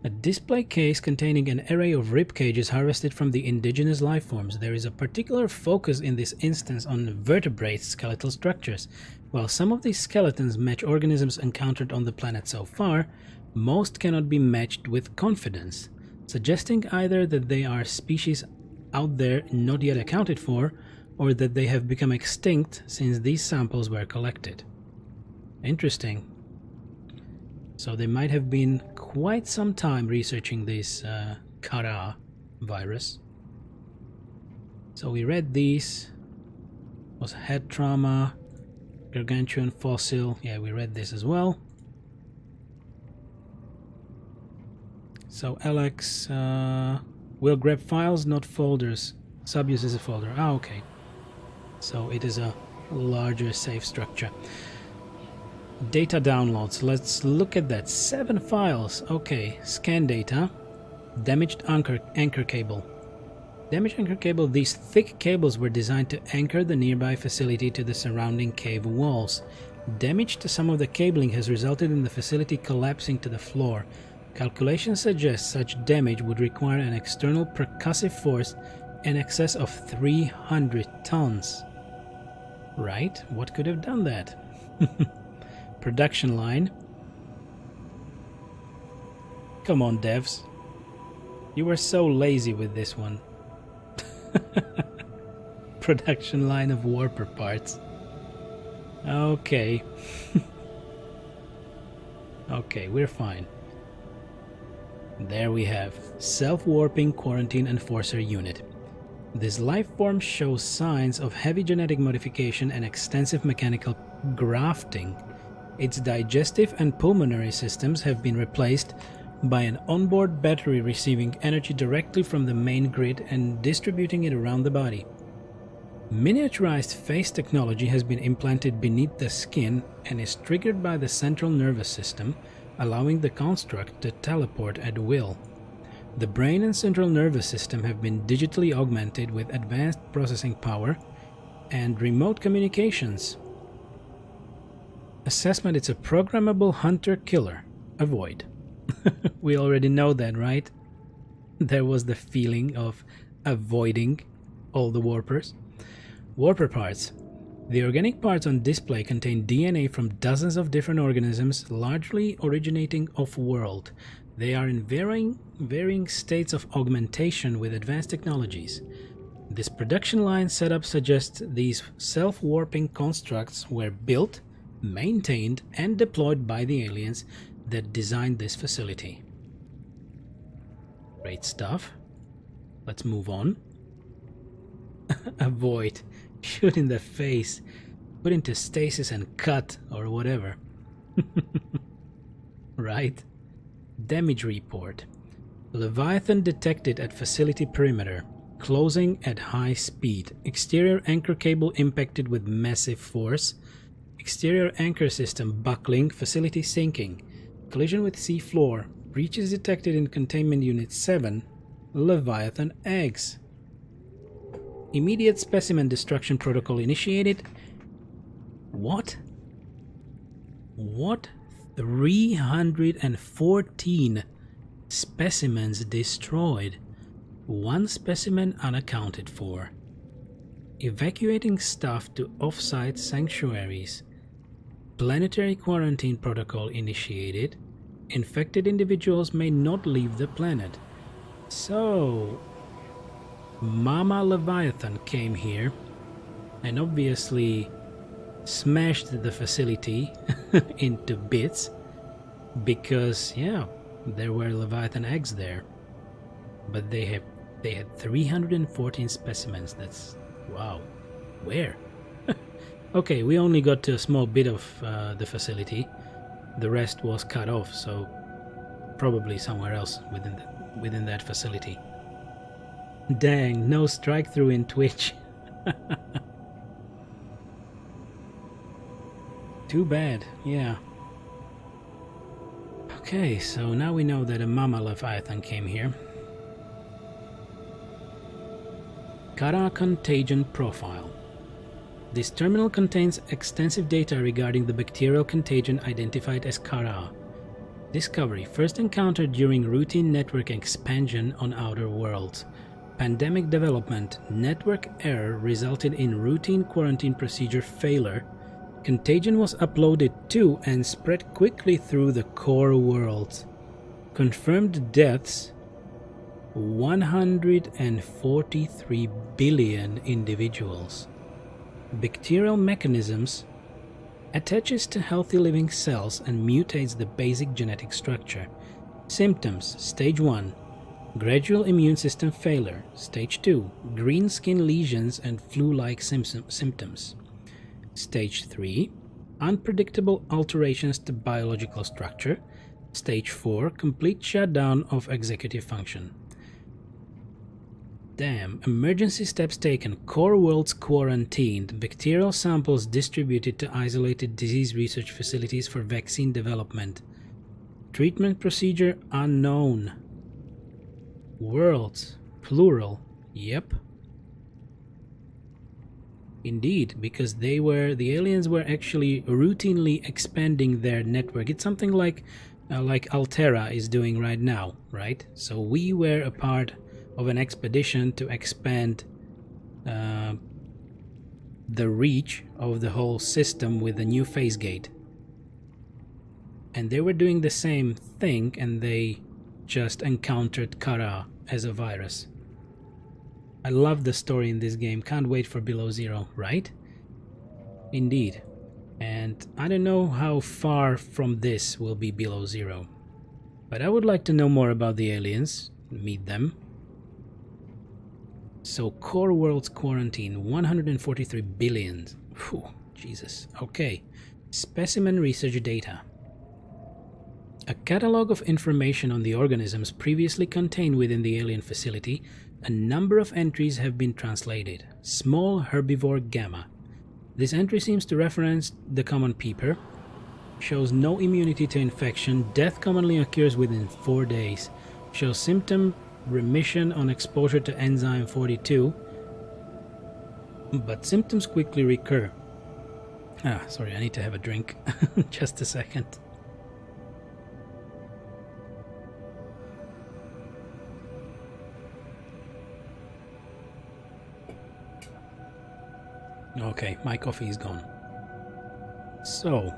A display case containing an array of rib cages harvested from the indigenous life forms. There is a particular focus in this instance on vertebrate skeletal structures. While some of these skeletons match organisms encountered on the planet so far, most cannot be matched with confidence, suggesting either that they are species out there not yet accounted for, or that they have become extinct since these samples were collected. Interesting. So they might have been quite some time researching this Kara virus. So we read these. Was head trauma, gargantuan fossil. Yeah, we read this as well. So Alex will grab files, not folders. Sub uses a folder. Ah, okay. So it is a larger safe structure. Data downloads. Let's look at that. 7 files. Okay. Scan data. Damaged anchor cable. Damaged anchor cable. These thick cables were designed to anchor the nearby facility to the surrounding cave walls. Damage to some of the cabling has resulted in the facility collapsing to the floor. Calculations suggest such damage would require an external percussive force in excess of 300 tons. Right? What could have done that? Production line. Come on, devs. You were so lazy with this one. Production line of warper parts. Okay. Okay, we're fine. There we have self-warping quarantine enforcer unit. This life form shows signs of heavy genetic modification and extensive mechanical grafting. Its digestive and pulmonary systems have been replaced by an onboard battery receiving energy directly from the main grid and distributing it around the body. Miniaturized face technology has been implanted beneath the skin and is triggered by the central nervous system, allowing the construct to teleport at will. The brain and central nervous system have been digitally augmented with advanced processing power and remote communications. Assessment: it's a programmable hunter-killer. Avoid. We already know that, right? There was the feeling of avoiding all the warpers. Warper parts. The organic parts on display contain DNA from dozens of different organisms, largely originating off-world. They are in varying states of augmentation with advanced technologies. This production line setup suggests these self-warping constructs were built, maintained, and deployed by the aliens that designed this facility. Great stuff. Let's move on. Avoid. Shoot in the face. Put into stasis and cut, or whatever. Right? Damage report. Leviathan detected at facility perimeter. Closing at high speed. Exterior anchor cable impacted with massive force. Exterior anchor system buckling. Facility sinking. Collision with sea floor. Breaches detected in containment unit 7. Leviathan eggs. Immediate specimen destruction protocol initiated. What? What? 314 specimens destroyed. One specimen unaccounted for. Evacuating staff to off-site sanctuaries. Planetary quarantine protocol initiated. Infected individuals may not leave the planet. So, Mama Leviathan came here and obviously smashed the facility into bits because, yeah, there were Leviathan eggs there. But they had 314 specimens. That's wow. Where? Okay, we only got to a small bit of the facility. The rest was cut off, so probably somewhere else within that facility. Dang, no strike through in Twitch. Too bad, yeah. Okay, so now we know that a Mama Leviathan came here. Kara Contagion Profile. This terminal contains extensive data regarding the bacterial contagion identified as Kara. Discovery first encountered during routine network expansion on outer worlds. Pandemic development. Network error resulted in routine quarantine procedure failure. Contagion was uploaded to and spread quickly through the core worlds. Confirmed deaths: 143 billion individuals. Bacterial mechanisms: attaches to healthy living cells and mutates the basic genetic structure. Symptoms: Stage 1. Gradual immune system failure. Stage 2. Green skin lesions and flu-like symptoms. Stage 3. Unpredictable alterations to biological structure. Stage 4. Complete shutdown of executive function. Damn. Emergency steps taken. Core worlds quarantined. Bacterial samples distributed to isolated disease research facilities for vaccine development. Treatment procedure unknown. Worlds. Plural. Yep. Indeed, because the aliens were actually routinely expanding their network. It's something like Altera is doing right now, right? So we were a part of an expedition to expand the reach of the whole system with the new phase gate. And they were doing the same thing, and they just encountered Kara as a virus. I love the story in this game. Can't wait for Below Zero, right? Indeed. And I don't know how far from this will be Below Zero. But I would like to know more about the aliens, meet them. So core worlds quarantine, 143 billion. Phew, Jesus. Okay. Specimen research data. A catalog of information on the organisms previously contained within the alien facility. A number of entries have been translated. Small herbivore gamma. This entry seems to reference the common peeper. Shows no immunity to infection. Death commonly occurs within 4 days. Shows symptom remission on exposure to enzyme 42. But symptoms quickly recur. Sorry, I need to have a drink. Just a second. Okay, my coffee is gone. So,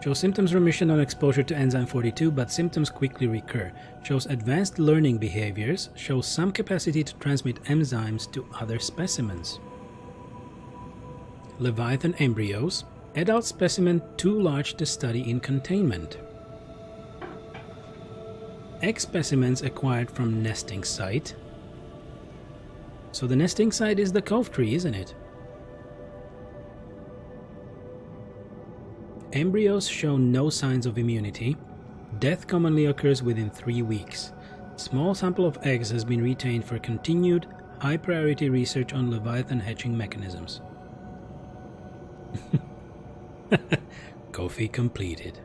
shows symptoms remission on exposure to enzyme 42, but symptoms quickly recur. Shows advanced learning behaviors. Shows some capacity to transmit enzymes to other specimens. Leviathan embryos. Adult specimen too large to study in containment. Egg specimens acquired from nesting site. So the nesting site is the cove tree, isn't it? Embryos show no signs of immunity. Death commonly occurs within 3 weeks. Small sample of eggs has been retained for continued high-priority research on Leviathan hatching mechanisms. Coffee completed.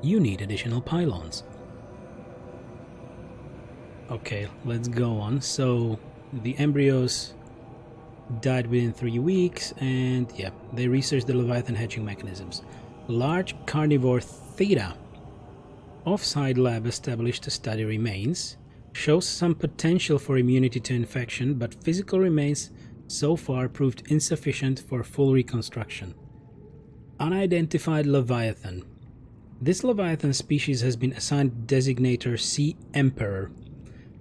You need additional pylons. Okay, let's go on. So, the embryos died within 3 weeks, and yeah, they researched the Leviathan hatching mechanisms. Large carnivore theta. Offsite lab established to study remains. Shows some potential for immunity to infection, but physical remains so far proved insufficient for full reconstruction. Unidentified Leviathan. This Leviathan species has been assigned designator Sea Emperor.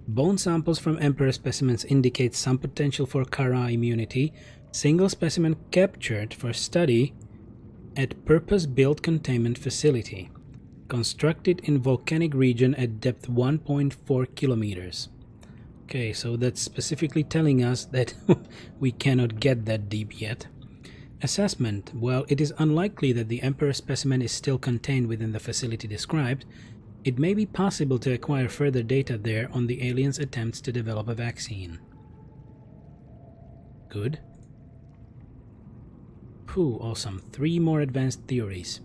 Bone samples from Emperor specimens indicate some potential for Kara immunity. Single specimen captured for study at purpose-built containment facility. Constructed in volcanic region at depth 1.4 kilometers. Okay, so that's specifically telling us that we cannot get that deep yet. Assessment. While it is unlikely that the Emperor specimen is still contained within the facility described, it may be possible to acquire further data there on the aliens' attempts to develop a vaccine. Good. Phew, awesome. 3 more advanced theories.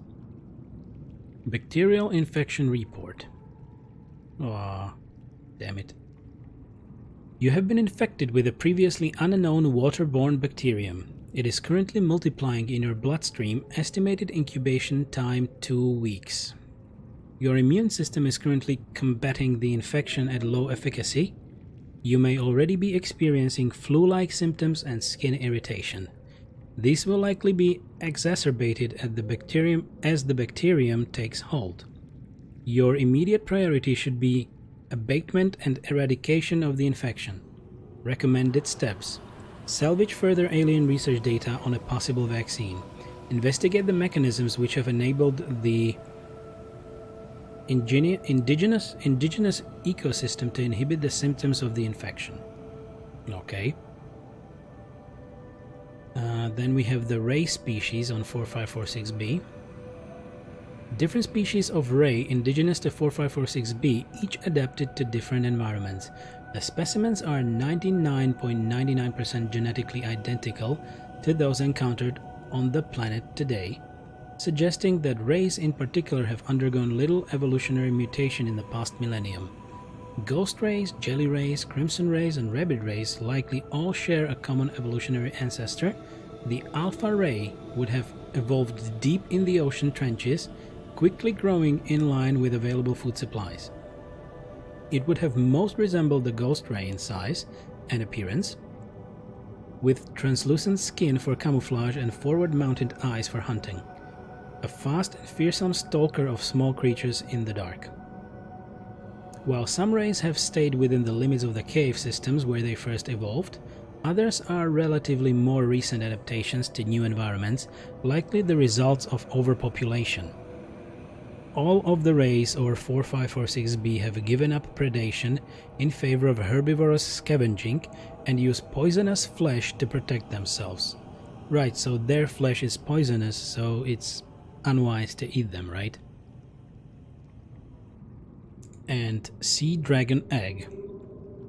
Bacterial infection report. Aw, damn it. You have been infected with a previously unknown waterborne bacterium. It is currently multiplying in your bloodstream, estimated incubation time 2 weeks. Your immune system is currently combating the infection at low efficacy. You may already be experiencing flu-like symptoms and skin irritation. These will likely be exacerbated as the bacterium takes hold. Your immediate priority should be abatement and eradication of the infection. Recommended steps. Salvage further alien research data on a possible vaccine. Investigate the mechanisms which have enabled the indigenous ecosystem to inhibit the symptoms of the infection. Okay. Then we have the ray species on 4546b. Different species of ray indigenous to 4546b, each adapted to different environments. The specimens are 99.99% genetically identical to those encountered on the planet today, suggesting that rays in particular have undergone little evolutionary mutation in the past millennium. Ghost rays, jelly rays, crimson rays, and rabbit rays likely all share a common evolutionary ancestor. The alpha ray would have evolved deep in the ocean trenches, quickly growing in line with available food supplies. It would have most resembled the ghost ray in size and appearance, with translucent skin for camouflage and forward-mounted eyes for hunting. A fast and fearsome stalker of small creatures in the dark. While some rays have stayed within the limits of the cave systems where they first evolved, others are relatively more recent adaptations to new environments, likely the results of overpopulation. all of the race or 4546b have given up predation in favor of herbivorous scavenging and use poisonous flesh to protect themselves. Right, so their flesh is poisonous, so it's unwise to eat them, right? And sea dragon egg.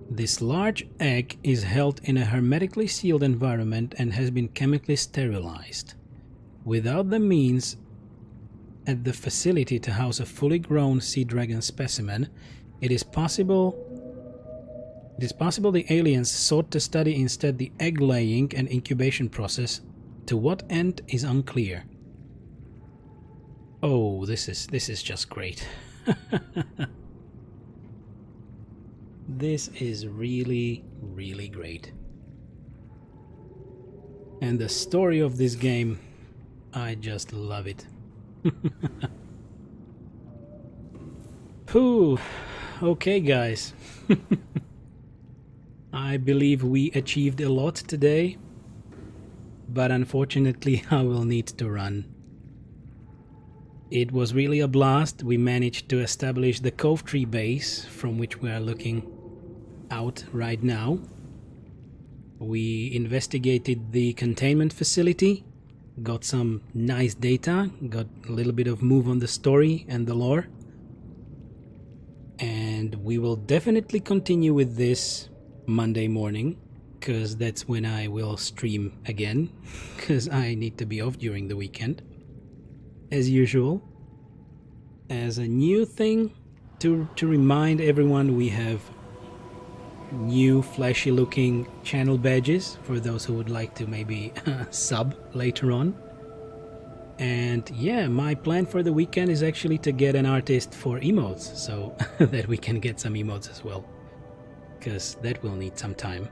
This large egg is held in a hermetically sealed environment and has been chemically sterilized. Without the means at the facility to house a fully grown sea dragon specimen, it is possible the aliens sought to study instead the egg laying and incubation process. To what end is unclear. Oh, this is just great. This is really, really great. And the story of this game, I just love it. Whew. Okay, guys. I believe we achieved a lot today, but unfortunately I will need to run. It was really a blast. We managed to establish the Cove Tree base from which we are looking out right now. We investigated the containment facility, got some nice data, got a little bit of move on the story and the lore, and we will definitely continue with this Monday morning, because that's when I will stream again, because I need to be off during the weekend as usual. As a new thing to remind everyone, we have new flashy looking channel badges for those who would like to maybe sub later on. And yeah, my plan for the weekend is actually to get an artist for emotes, so that we can get some emotes as well, because that will need some time.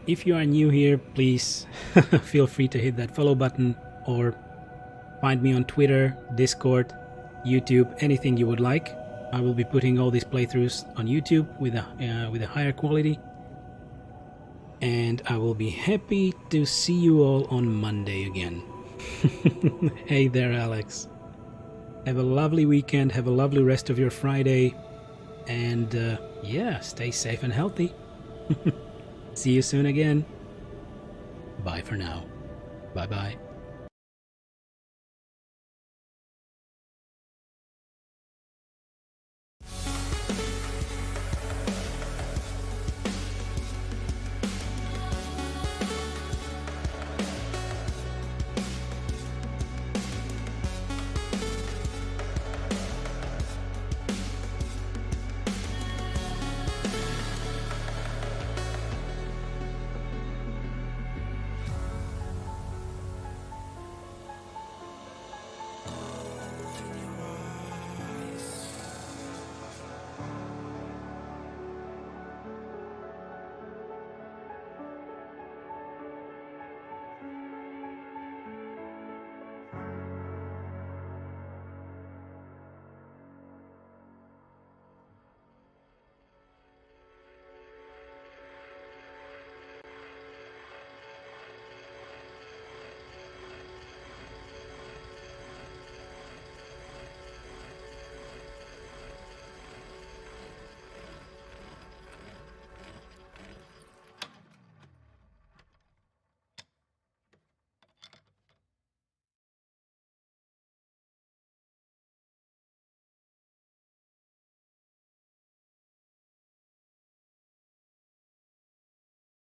If you are new here, please feel free to hit that follow button, or find me on Twitter, Discord, YouTube, anything you would like. I will be putting all these playthroughs on YouTube with a higher quality, and I will be happy to see you all on Monday again. Hey there, Alex. Have a lovely weekend, have a lovely rest of your Friday, and yeah, stay safe and healthy. See you soon again. Bye for now. Bye bye.